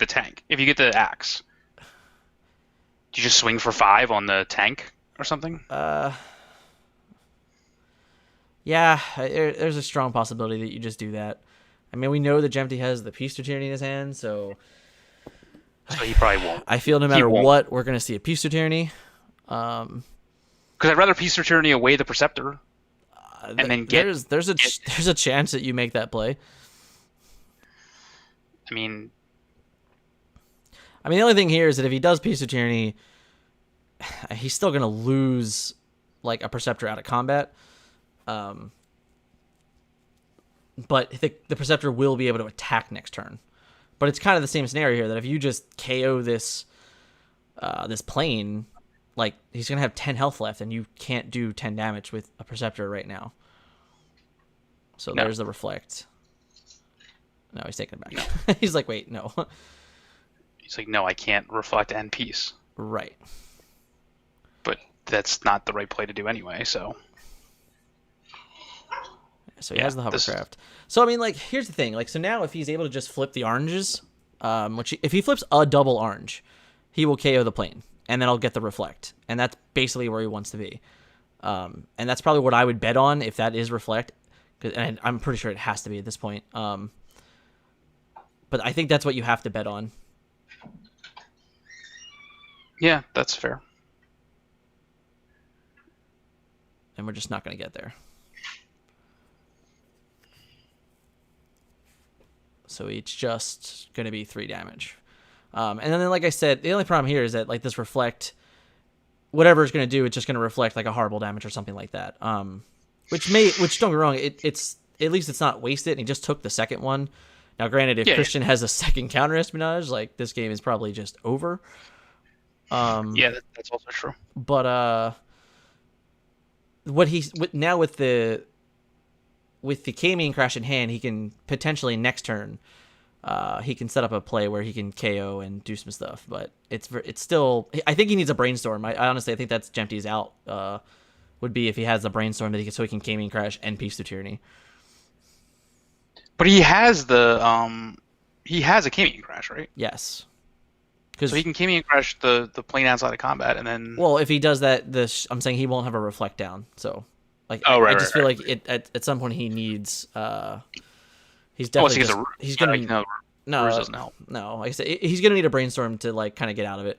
tank, if you get the axe, do you just swing for 5 on the tank or something? Yeah, there's a strong possibility that you just do that. I mean, we know that Jempty has the Peace to Tyranny in his hand, so he probably won't. I feel no matter what, we're going to see a Peace to Tyranny. Because I'd rather Peace to Tyranny away the Perceptor, and then get. There's a chance that you make that play. I mean, the only thing here is that if he does Peace to Tyranny, he's still going to lose like a Perceptor out of combat. But the Perceptor will be able to attack next turn. But it's kind of the same scenario here that if you just KO this this plane, like he's gonna have 10 health left, and you can't do 10 damage with a Preceptor right now. So there's the reflect. No, he's taking it back. No. He's like, wait, no. He's like, no, I can't reflect and peace. Right. But that's not the right play to do anyway. So he has the hovercraft. So I mean, like, here's the thing. Like, so now if he's able to just flip the oranges, if he flips a double orange, he will KO the plane, and then I'll get the reflect, and that's basically where he wants to be. And that's probably what I would bet on if that is reflect, and I'm pretty sure it has to be at this point. But I think that's what you have to bet on. Yeah, that's fair. And we're just not going to get there. So it's just going to be 3 damage. And then, like I said, the only problem here is that, like, this reflect, whatever it's going to do, it's just going to reflect like a horrible damage or something like that. Which don't get me wrong, it's at least it's not wasted. And he just took the second one. Now, granted, if Christian has a second counter espionage, like, this game is probably just over. That's also true. But now with the Kamian Crash in hand, he can potentially next turn, he can set up a play where he can KO and do some stuff. But it's still, I think he needs a brainstorm. I honestly think that's Jempty's out. Would be if he has the brainstorm that so he can Kamian Crash and Peace to Tyranny. But he has a Kamian Crash, right? Yes. So he can Kamian Crash the plane outside of combat, and then. Well, if he does that, I'm saying he won't have a reflect down. So, like, I just feel like at some point he needs. He's definitely he's gonna doesn't help. No, like I said, he's gonna need a brainstorm to, like, kind of get out of it.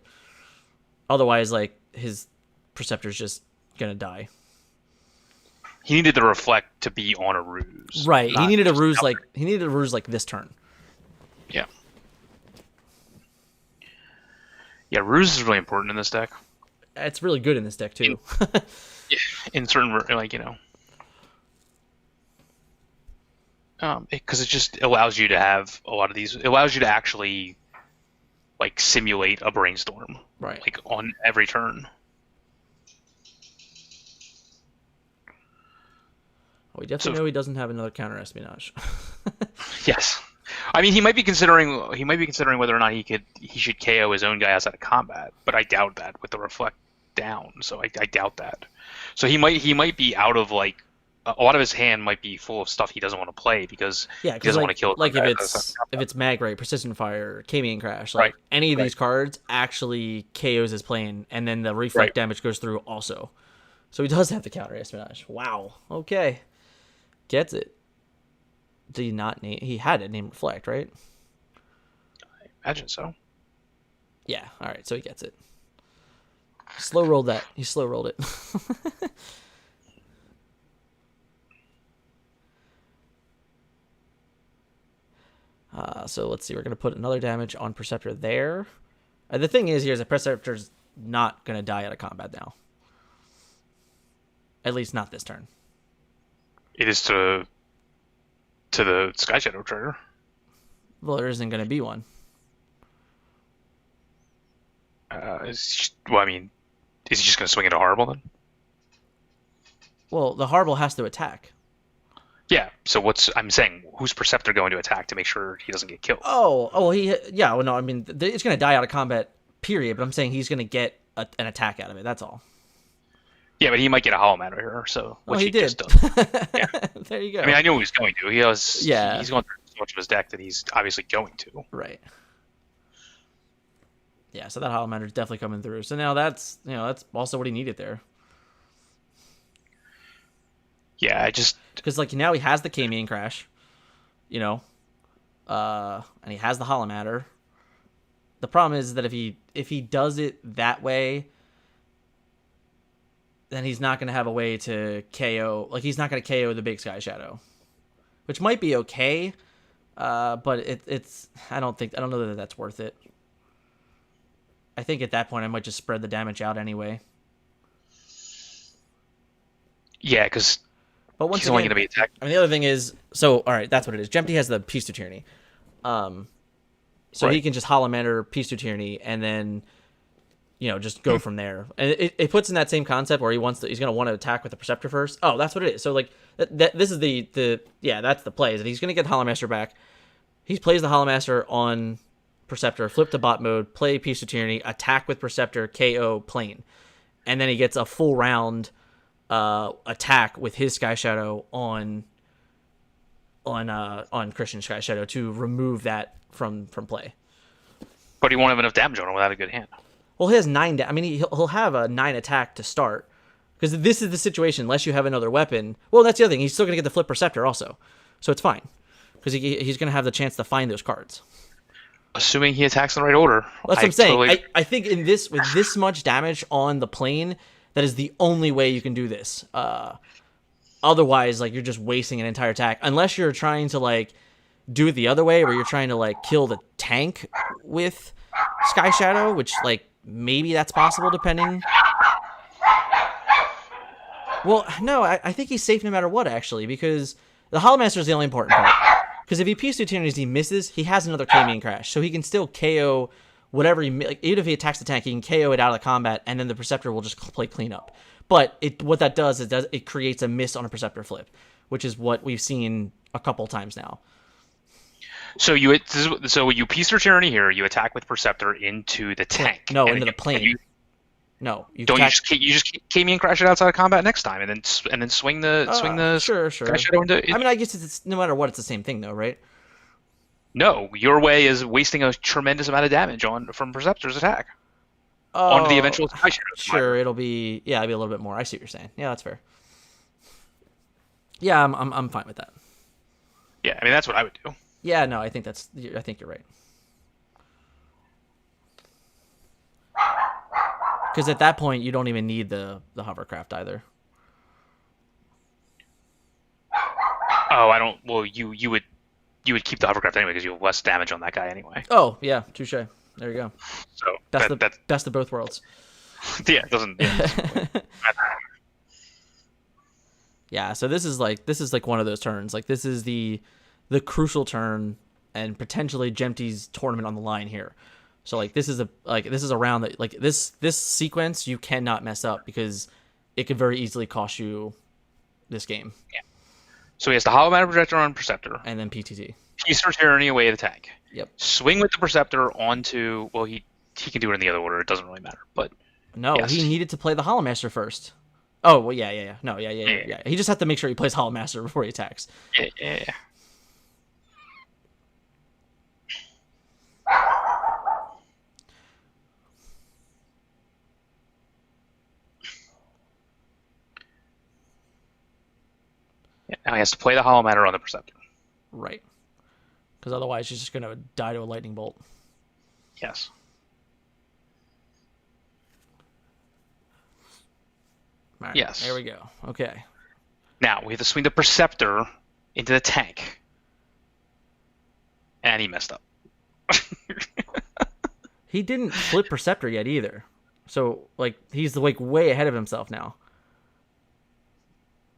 Otherwise, like, his Preceptor's just gonna die. He needed the reflect to be on a ruse. Right. He needed a ruse like this turn. Yeah. Yeah, ruse is really important in this deck. It's really good in this deck too. In certain, like, because it just allows you to have a lot of these. It allows you to actually, like, simulate a brainstorm, right? Like, on every turn. Well, we definitely know he doesn't have another counter espionage. Yes. I mean, he might be considering whether or not he should KO his own guy outside of combat, but I doubt that with the reflect down. So I doubt that. So he might be out of, like, a lot of his hand might be full of stuff he doesn't want to play because he doesn't want to kill. Like, if it's Mag Ray, Persistent Fire, Kamian Crash, like, any of these cards actually KOs his plane, and then the reflect damage goes through also. So he does have the counter espionage. Wow. Okay. Gets it. Did he not name? He had it named Reflect, right? I imagine so. Yeah. All right. So he gets it. Slow rolled that. He slow rolled it. So let's see. We're gonna put another damage on Preceptor there. The thing is, here is that Preceptor's not gonna die out of combat now. At least not this turn. It is to the Sky Shadow trigger. Well, there isn't going to be one. Is he just going to swing into Horrible then? Well, the Horrible has to attack. Yeah. So I'm saying, who's Preceptor going to attack to make sure he doesn't get killed? Oh, well, no, I mean, it's going to die out of combat, period. But I'm saying he's going to get an attack out of it. That's all. Yeah, but he might get a Hollow Matter here, so which he did. Just does. Yeah. There you go. I mean, I knew he was going to. He's going through so much of his deck that he's obviously going to. Right. Yeah, so that Hollow Matter is definitely coming through. So now that's also what he needed there. Yeah, because, like, now he has the Kamian Crash, and he has the Hollow Matter. The problem is that if he does it that way, then he's not going to have a way to KO. Like, he's not going to KO the big Sky Shadow, which might be okay, but it's. I don't know that that's worth it. I think at that point I might just spread the damage out anyway. Yeah, because he's only going to be attacked. I mean, the other thing is, all right, that's what it is. Jempty has the Peace to Tyranny. So he Right. can just Hollow Peace to Tyranny, and then, just go from there. And it puts in that same concept where he's going to want to attack with the Preceptor first. Oh, that's what it is. So, like, this is that's the play. Is that he's going to get the Hollow Master back. He plays the Hollow Master on Preceptor, flip to bot mode, play Peace to Tyranny, attack with Preceptor, KO, plane. And then he gets a full round attack with his Sky Shadow on Christian Sky Shadow to remove that from play. But he won't have enough damage on him without a good hand. Well, he has 9. I mean, he'll have a 9 attack to start, because this is the situation. Unless you have another weapon. Well, that's the other thing. He's still gonna get the flip Preceptor also, so it's fine, because he's gonna have the chance to find those cards. Assuming he attacks in the right order. That's what I'm saying. I think with this much damage on the plane, that is the only way you can do this. Otherwise, like, you're just wasting an entire attack. Unless you're trying to, like, do it the other way, where you're trying to, like, kill the tank with Sky Shadow, which, like, maybe that's possible depending. Well, no, I think he's safe no matter what, actually, because the Hollow Master is the only important part. Because if he Peace to Tyranny, he misses, he has another Kamian Crash, so he can still KO whatever like, even if he attacks the tank, he can KO it out of the combat, and then the Preceptor will just play cleanup. But what that does is it creates a miss on a Preceptor flip, which is what we've seen a couple times now. So you Peace to Tyranny here. You attack with Preceptor into the tank. No, into the plane. No, you just Kamian Crash it outside of combat next time, and then swing the sure. Sky Shadow into. I mean, I guess it's no matter what, it's the same thing though, right? No, your way is wasting a tremendous amount of damage from Preceptor's attack on the eventual Sky Shadow. Sure, it'll be a little bit more. I see what you're saying. Yeah, that's fair. Yeah, I'm fine with that. Yeah, I mean that's what I would do. Yeah, no, I think you're right. Because at that point, you don't even need the hovercraft either. Oh, I don't. Well, you would keep the hovercraft anyway because you have less damage on that guy anyway. Oh yeah, touche. There you go. So that's best of both worlds. Yeah, it doesn't. Yeah, yeah. So this is like one of those turns. Like, this is the crucial turn, and potentially Jempty's tournament on the line here. So, like, this is a round that, like, this sequence you cannot mess up, because it could very easily cost you this game. Yeah. So he has the Hollow Matter Projector on Preceptor, And then PTT. Peace to Tyranny away the tank. Yep. Swing with the Preceptor onto. Well, he can do it in the other order. It doesn't really matter. But No, yes. he needed to play the Hollow Master first. Oh well, yeah. No, yeah. He just had to make sure he plays Hollow Master before he attacks. Yeah. Now he has to play the Hollow Matter on the Preceptor. Right. Because otherwise, he's just gonna die to a lightning bolt. Yes. All right, Yes. There we go. Okay. Now we have to swing the Preceptor into the tank, and he messed up. He didn't flip Preceptor yet either. So, like, he's, like, way ahead of himself now.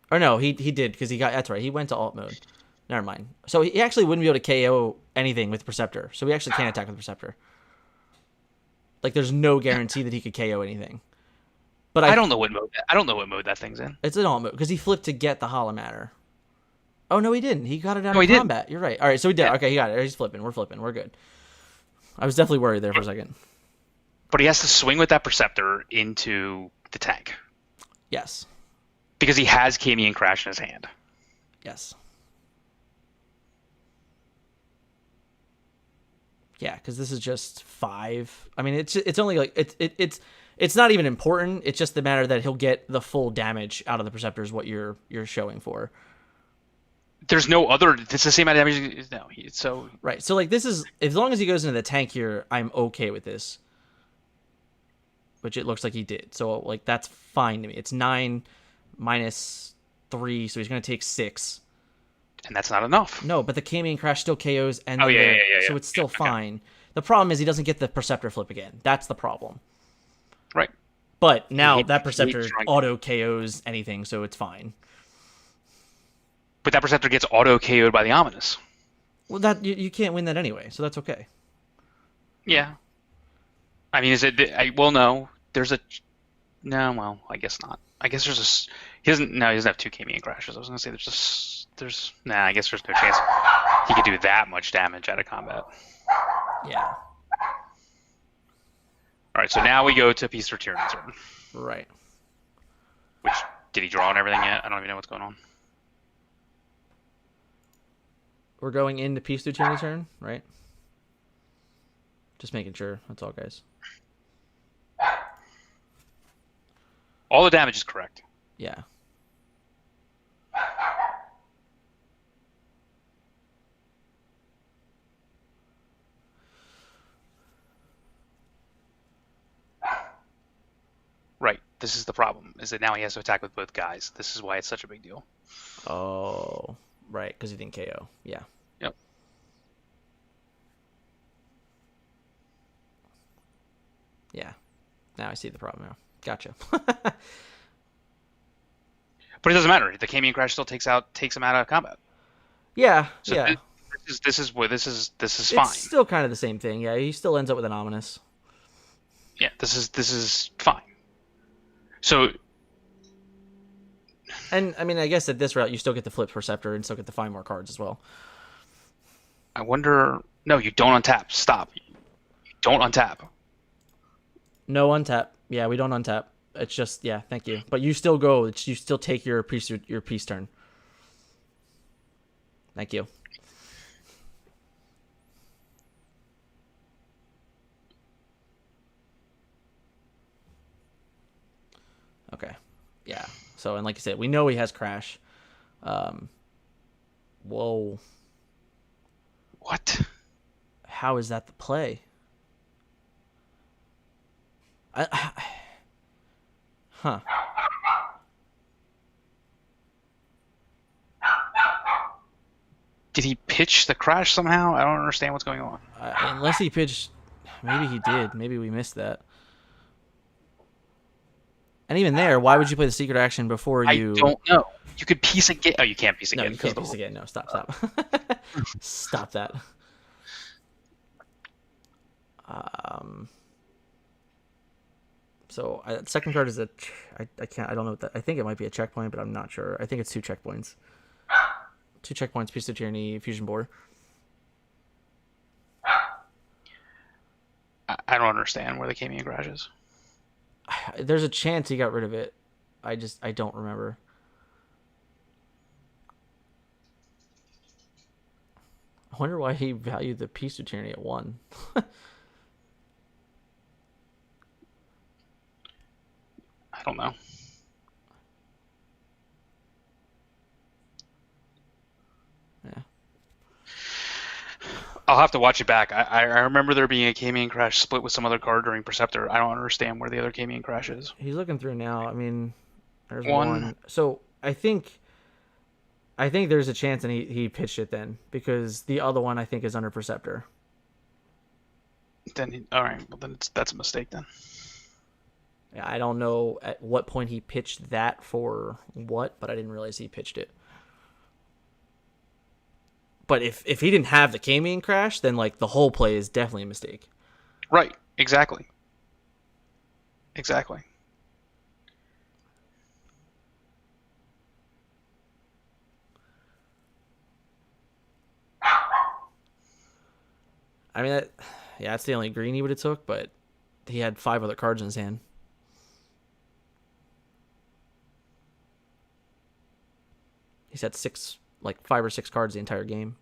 Or no, he did, because that's right, he went to alt mode. Never mind. So he actually wouldn't be able to KO anything with Preceptor. So he actually can't attack with Preceptor. Like, there's no guarantee that he could KO anything. But I don't know what mode that thing's in. It's an alt mode, because he flipped to get the Hollow Matter. Oh, no, he didn't. He got it out No, of he combat. You're right. All right, so he did. Yeah. Okay, he got it. He's flipping. We're flipping. We're good. I was definitely worried there for a second. But he has to swing with that Preceptor into the tank. Yes. Because he has Kamian Crash in his hand. Yes. Yeah, because this is just 5. I mean, it's only like it's not even important. It's just the matter that he'll get the full damage out of the Preceptor is what you're showing for. There's no other. It's the same amount of damage. No, so right. So like, this is, as long as he goes into the tank here, I'm okay with this. Which it looks like he did. So like, that's fine to me. It's 9 minus 3, so he's gonna take 6. And that's not enough. No, but the Kamian Crash still KOs, and so it's still fine. The problem is he doesn't get the Preceptor flip again. That's the problem. Right. But now that Preceptor auto KOs anything, so it's fine. But that Preceptor gets auto KO'd by the Ominous. Well, that you can't win that anyway, so that's okay. Yeah. I mean, is it? Well, no. There's a. No, well, I guess not. I guess there's a. He doesn't. No, he doesn't have two Kamian crashes. I was gonna say there's. Nah, I guess there's no chance he could do that much damage out of combat. Yeah. All right, so now we go to Peace or Tyranny turn. Right. Which did he draw and everything yet? I don't even know what's going on. We're going into Peace through Tyranny turn, right? Just making sure. That's all, guys. All the damage is correct. Yeah. Right. This is the problem, is that now he has to attack with both guys. This is why it's such a big deal. Oh, right, because he didn't KO. Yeah. Yep. Yeah. Now I see the problem now. Gotcha. But it doesn't matter. The Kamian crash still takes him out of combat. Yeah, So yeah. This is It's fine. still kind of the same thing. Yeah, he still ends up with an ominous. Yeah, this is fine. So, And I mean, I guess at this route you still get the flip Perceptor and still get to find more cards as well. I wonder. No, you don't untap. Stop. You don't untap. No untap. Yeah, we don't untap. It's just yeah, thank you. But you still go. You still take your peace turn. Thank you. Okay. Yeah. So and like I said, we know he has crash. Whoa. What? How is that the play? Huh. Did he pitch the crash somehow? I don't understand what's going on. Unless he pitched, maybe he did. Maybe we missed that. And even there, why would you play the secret action before you? I don't know. You could piece again. Oh, you can't piece No, again. you can't piece again. No, stop. Stop that. So second card is I don't know what that. I think it might be a checkpoint, but I'm not sure. I think it's 2 checkpoints. 2 checkpoints, Piece of Tyranny, Fusion Bore. I don't understand where the Kamian crash is. There's a chance he got rid of it. I don't remember. I wonder why he valued the Piece of Tyranny at 1. I don't know. Yeah. I'll have to watch it back. I remember there being a Kamian crash split with some other card during Perceptor. I don't understand where the other Kamian crash is. He's looking through now. I mean, there's One. one. So I think there's a chance, and he pitched it then because the other one I think is under Perceptor. Then all right. Well, then that's a mistake then. Yeah, I don't know at what point he pitched that for what, but I didn't realize he pitched it. But if he didn't have the Kamian crash, then like the whole play is definitely a mistake. Right. Exactly. Exactly. I mean, that's the only green he would have took, but he had 5 other cards in his hand. He's had 5 or 6 cards the entire game.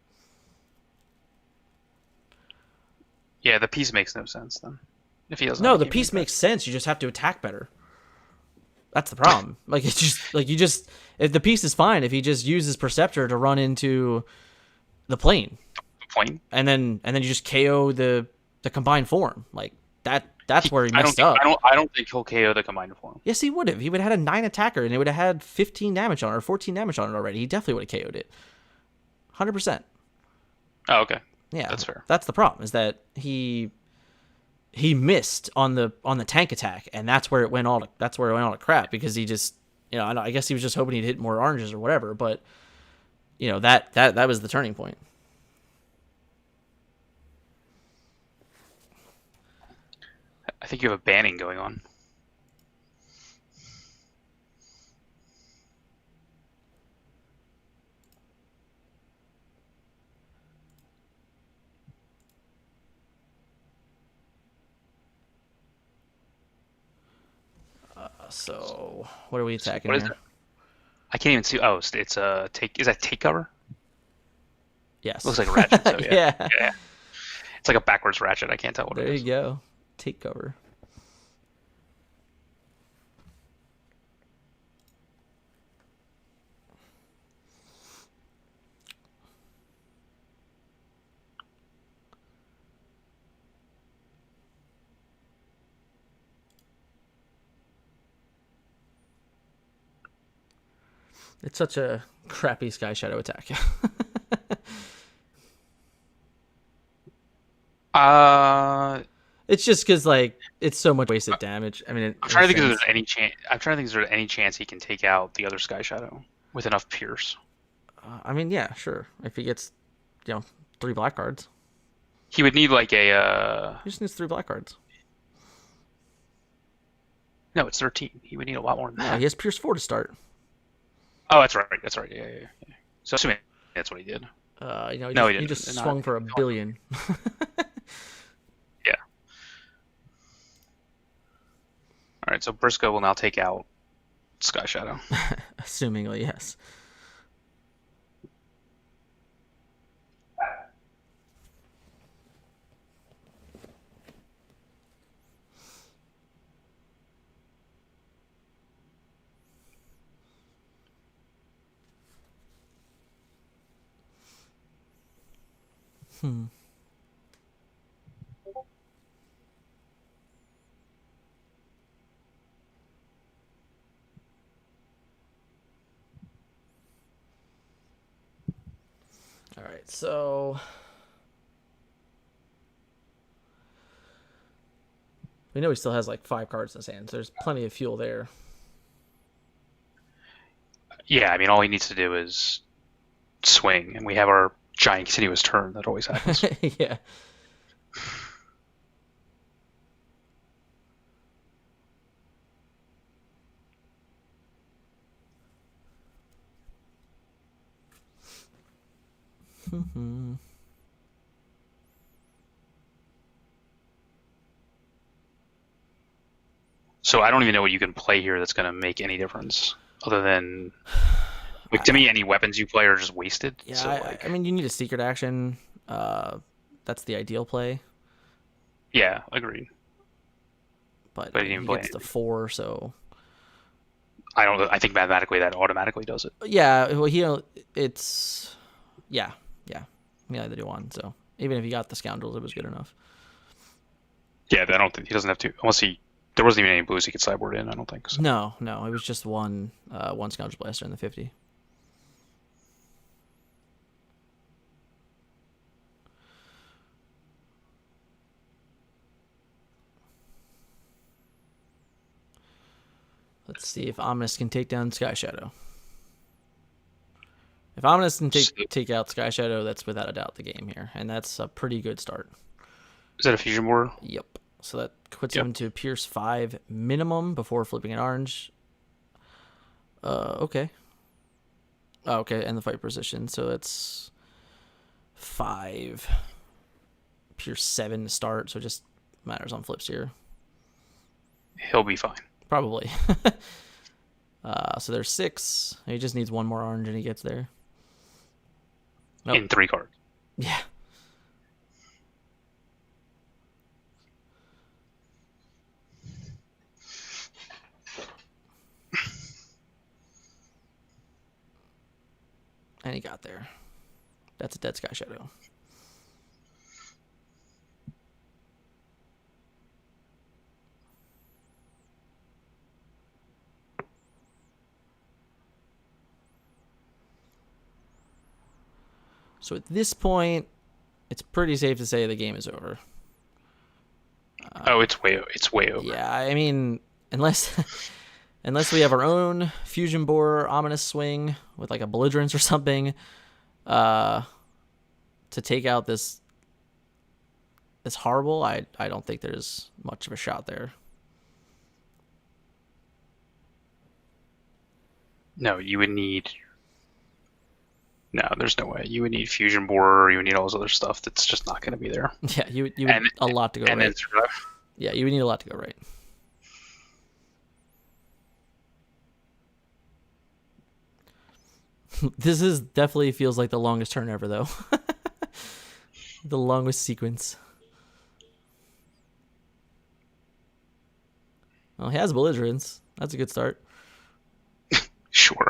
Yeah, the piece makes no sense then. If he doesn't. No, have the Kamian piece crash. makes sense. You just have to attack better. That's the problem. If the piece is fine, if he just uses Perceptor to run into the plane, Plane. and then you just KO the combined form, like that's where he messed up. I don't think he'll KO the combined form. Yes, he would have. He would have had a 9 attacker, and it would have had 15 damage on it, or 14 damage on it already. He definitely would have KO'd it. 100%. Oh, okay. Yeah, That's fair. That's the problem, is that he missed on the tank attack, and that's where it went all to crap, because he just, I guess he was just hoping he'd hit more oranges or whatever, but that was the turning point. I think you have a banning going on. So what are we attacking What is here? it? I can't even see. Oh, it's a take. Is that take cover? Yes. Looks like a ratchet. So yeah. Yeah. Yeah. It's like a backwards ratchet. I can't tell what There it you is. go. Take cover. It's such a crappy Sky Shadow attack. It's just because like it's so much wasted damage. I mean, I'm trying to think if there's any chance. I'm trying to think if there's any chance he can take out the other Sky Shadow with enough Pierce. I mean, yeah, sure. If he gets, 3 black cards, He would need like a. he just needs 3 black cards. No, it's 13. He would need a lot more than Yeah, that. he has Pierce 4 to start. Oh, that's right. That's right. Yeah. So assuming that's what he did. No, he didn't. just Not- swung for a billion. Yeah. All right. So Briscoe will now take out Sky Shadow. Assumingly, yes. All right, so we know he still has like 5 cards in his hand. So there's plenty of fuel there. Yeah. I mean, all he needs to do is swing, and we have our giant continuous turn that always happens. Yeah. So I don't even know what you can play here that's going to make any difference, other than, like, to me, any weapons you play are just wasted. Yeah, So, I mean, you need a secret action. That's the ideal play. yeah, agreed. But But he he didn't play gets to anything. 4, so I think mathematically that automatically does it. yeah. Well, it's yeah. He had to do 1, so even if he got the scoundrels, it was good enough. Yeah, I don't think he doesn't have to, unless there wasn't even any blues he could sideboard in. I don't think so. No, it was just one scoundrel blaster in the 50. Let's see if Ominous can take down Sky Shadow. If Ominous can take out Sky Shadow, that's without a doubt the game here, and that's a pretty good start. Is that a fusion board? Yep. So that puts him to Pierce 5 minimum before flipping an orange. Okay. Oh, okay, and the fight position. So it's 5. Pierce 7 to start, so it just matters on flips here. He'll be fine. Probably. So there's 6. He just needs 1 more orange and he gets there. Nope. In 3 cards. Yeah. And he got there. That's a dead Sky Shadow. So at this point, it's pretty safe to say the game is over. It's way over. Yeah, I mean, unless we have our own fusion bore ominous swing with like a belligerence or something, to take out this as horrible, I don't think there's much of a shot there. No, you would need. No, there's no way. You would need Fusion Borer. You would need all this other stuff that's just not going to be there. Yeah, you would a lot to go right. Then survive. Yeah, you would need a lot to go right. This is definitely feels like the longest turn ever, though. The longest sequence. Well, he has belligerence. That's a good start. Sure.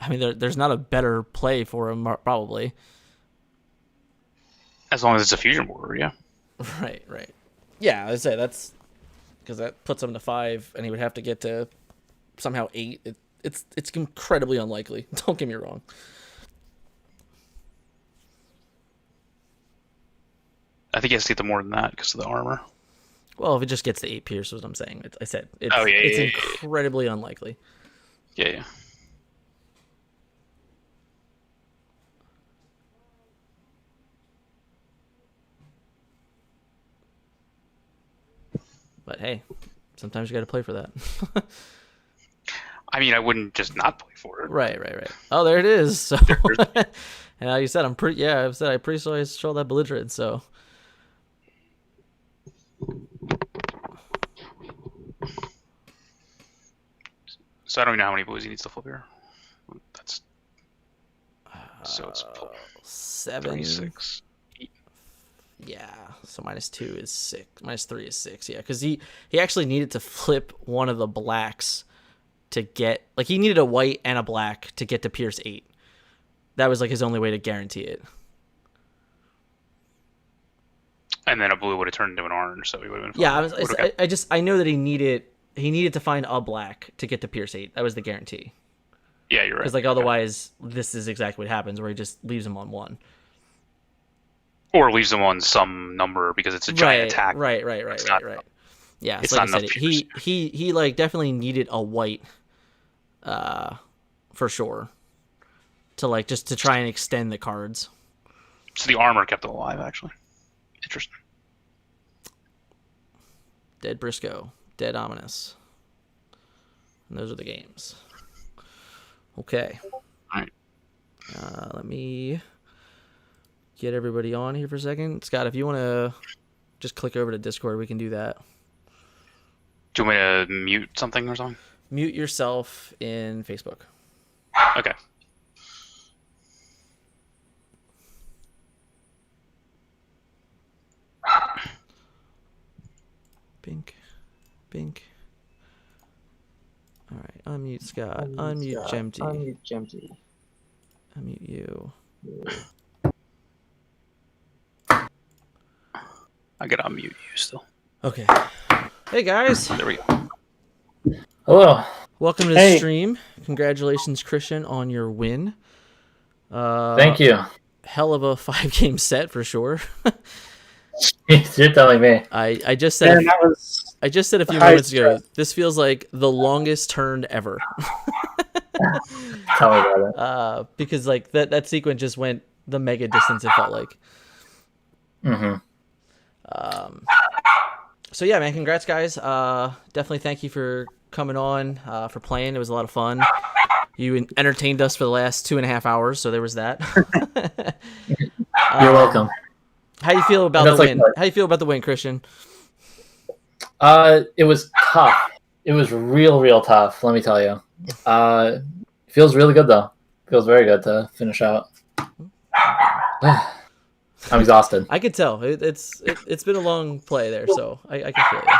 I mean, there's not a better play for him, probably. As long as it's a Fusion Borer, yeah. Right. Yeah, I'd say that's because that puts him to 5, and he would have to get to somehow 8. It's incredibly unlikely. Don't get me wrong. I think he has to get to more than that because of the armor. Well, if it just gets to 8 Pierce, is what I'm saying. I said it's, Oh, yeah, it's yeah, incredibly unlikely. Yeah. But hey, sometimes you got to play for that. I mean, I wouldn't just not play for it. Right. Oh, there it is. So, and like you said, I'm pretty sure I saw that belligerent. So, So I don't even know how many blues he needs to flip here. That's so it's 7. 36. Yeah. So -2 is 6. -3 is 6. Yeah, because he actually needed to flip one of the blacks to get, like, he needed a white and a black to get to Pierce 8. That was like his only way to guarantee it. And then a blue would have turned into an orange, so he would have been fine. Yeah, I know that he needed to find a black to get to Pierce 8. That was the guarantee. Yeah, you're right. Because otherwise, this is exactly what happens, where he just leaves him on 1. Or leaves them on some number because it's a giant attack. Right. Yeah, It's so like not I said, enough he like definitely needed a white, for sure, to like just to try and extend the cards. So the armor kept it alive, actually. Interesting. Dead Briscoe, dead Ominous. And those are the games. Okay. All right. Let me get everybody on here for a second. Scott, if you want to just click over to Discord, we can do that. Do you want me to mute something or something? Mute yourself in Facebook. Okay. Bink. All right, unmute Scott. Unmute Jempty. Unmute you. I gotta unmute you still. Okay. Hey guys. There we go. Hello. Welcome to the stream. Congratulations, Christian, on your win. Thank you. Hell of a 5-game set for sure. You're telling me. I just said a few moments ago. set. This feels like the longest turn ever. Tell me about it. Because like that sequence just went the mega distance. It felt like. Mm-hmm. So yeah, man, congrats, guys. Definitely thank you for coming on, for playing. It was a lot of fun. You entertained us for the last 2.5 hours, so there was that. You're welcome. How you feel about the win? How you feel about the win, Christian? It was tough. It was real tough, let me tell you. Feels really good, though. Feels very good to finish out. I'm exhausted. I could tell. It's been a long play there, so I can feel you.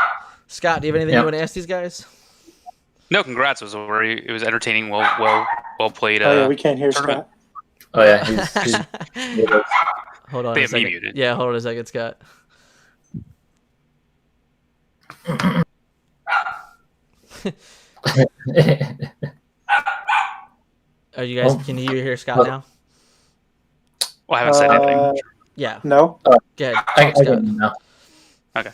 Scott, do you have anything you want to ask these guys? No, congrats. It was entertaining. Well played. Oh yeah, we can't hear tournament. Scott. Oh, yeah. He's Hold on They a have me second. muted. Yeah, hold on a second, Scott. Are you guys? Can you hear Scott now? Well, I haven't said anything. Yeah. No. Go ahead. I Talk, Scott. don't know. Okay.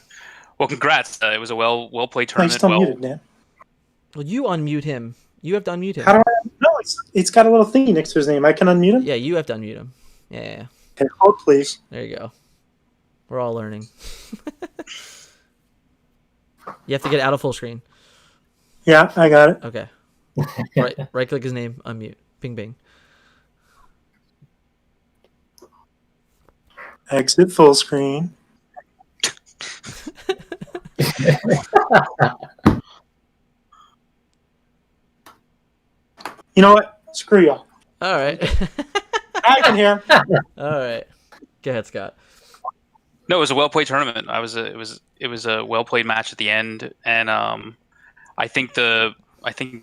Well, congrats. It was a well played No, he's tournament. still muted, Dan. Well, you unmute him. You have to unmute him. How do I? No, it's got a little thingy next to his name. I can unmute him? Yeah, you have to unmute him. Yeah. Okay, hold, please. There you go. We're all learning. You have to get out of full screen. Yeah, I got it. Okay. Right click his name, unmute. Bing bing. Exit full screen. You know what? Screw y'all. All right. I can hear him. All right. Go ahead, Scott. No, it was a well played tournament. It was a well played match at the end, and I think the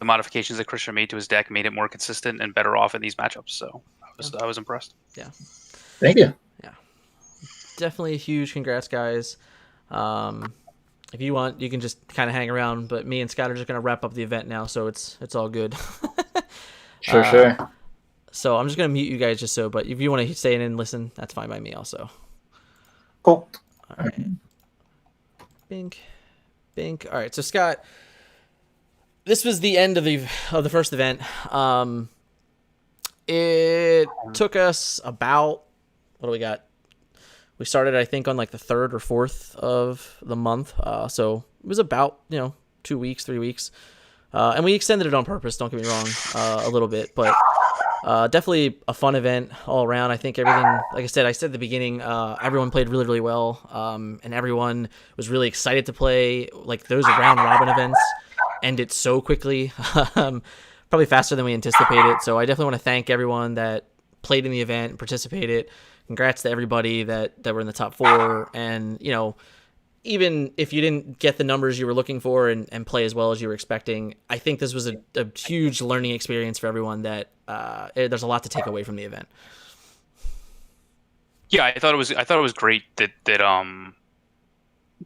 modifications that Christian made to his deck made it more consistent and better off in these matchups. So I was impressed. Yeah. Thank you. Yeah. Definitely a huge congrats, guys. If you want, you can just kind of hang around, but me and Scott are just gonna wrap up the event now, so it's all good. Sure. So I'm just gonna mute you guys just so, but if you want to stay in and listen, that's fine by me also. Cool. All right. Bink. All right. So Scott, this was the end of the first event. It took us about, what do we got? We started, I think, on like the 3rd or 4th of the month. So it was about 2 weeks, 3 weeks, and we extended it on purpose. Don't get me wrong, a little bit, but. Definitely a fun event all around. I think everything, like I said at the beginning, everyone played really, really well. And everyone was really excited to play. Like those round robin events ended so quickly, probably faster than we anticipated. So I definitely want to thank everyone that played in the event and participated. Congrats to everybody that were in the top 4. And, even if you didn't get the numbers you were looking for and play as well as you were expecting, I think this was a huge learning experience for everyone that there's a lot to take away from the event. Yeah, I thought it was great that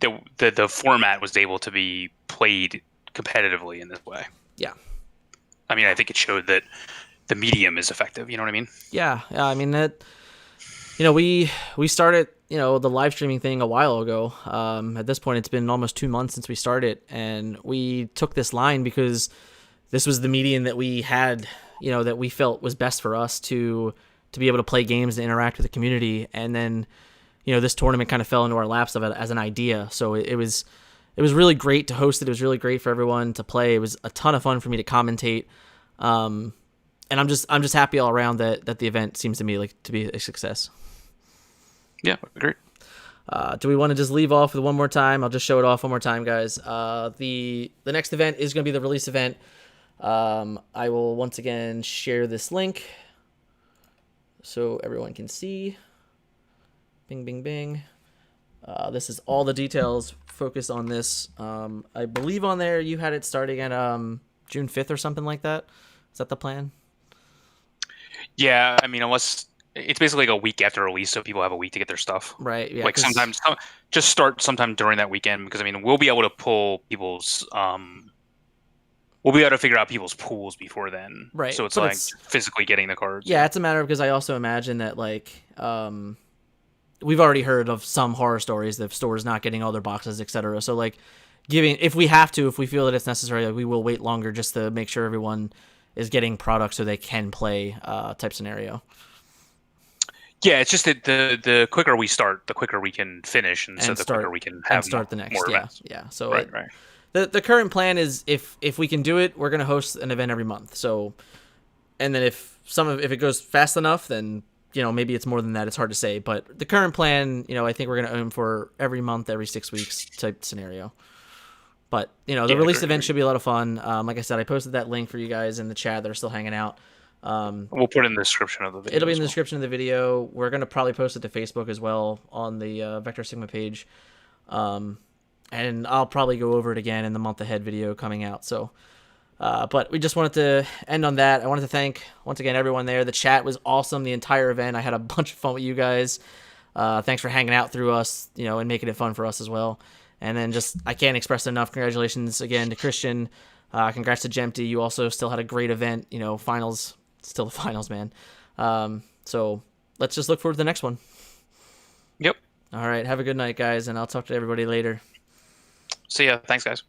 the format was able to be played competitively in this way. Yeah. I mean, I think it showed that the medium is effective. You know what I mean? Yeah. I mean that. We started the live streaming thing a while ago. At this point, it's been almost 2 months since we started, and we took this line because this was the medium that we had, that we felt was best for us to be able to play games and interact with the community. And then, this tournament kind of fell into our laps of it as an idea. So it was really great to host it. It was really great for everyone to play. It was a ton of fun for me to commentate. And I'm just happy all around that the event seems to me like to be a success. Yeah, great. Do we want to just leave off with one more time? I'll just show it off one more time, guys. The next event is going to be the release event. I will once again share this link so everyone can see. Bing, bing, bing. This is all the details focused on this. I believe on there you had it starting at June 5th or something like that. Is that the plan? Yeah, I mean, unless it's basically like a week after release, so people have a week to get their stuff. Right. Yeah. Like sometimes, just start sometime during that weekend, because I mean, we'll be able to pull people's. We'll be able to figure out people's pools before then. Right. So it's but like physically getting the cards. Yeah, it's a matter of, because I also imagine that we've already heard of some horror stories of stores not getting all their boxes, etc. So if we feel that it's necessary, we will wait longer just to make sure everyone is getting products so they can play type scenario. Yeah, it's just that the quicker we start, the quicker we can finish, and so the quicker we can have start the next. More events. Yeah. So right. The current plan is if we can do it, we're going to host an event every month. So, and then if it goes fast enough, then maybe it's more than that. It's hard to say, but the current plan, I think we're going to aim for every month, every 6 weeks type scenario. But the release event should be a lot of fun. Like I said, I posted that link for you guys in the chat that are still hanging out. We'll put it in the description of the video. It'll be in the description of the video. We're going to probably post it to Facebook as well on the Vector Sigma page. And I'll probably go over it again in the month ahead video coming out. So, but we just wanted to end on that. I wanted to thank once again everyone there. The chat was awesome the entire event. I had a bunch of fun with you guys. Thanks for hanging out through us, and making it fun for us as well. And then I can't express enough congratulations again to Christian. Congrats to Jempty. You also still had a great event. Finals, still the finals, man. So let's just look forward to the next one. Yep. All right. Have a good night, guys, and I'll talk to everybody later. See ya. Thanks, guys.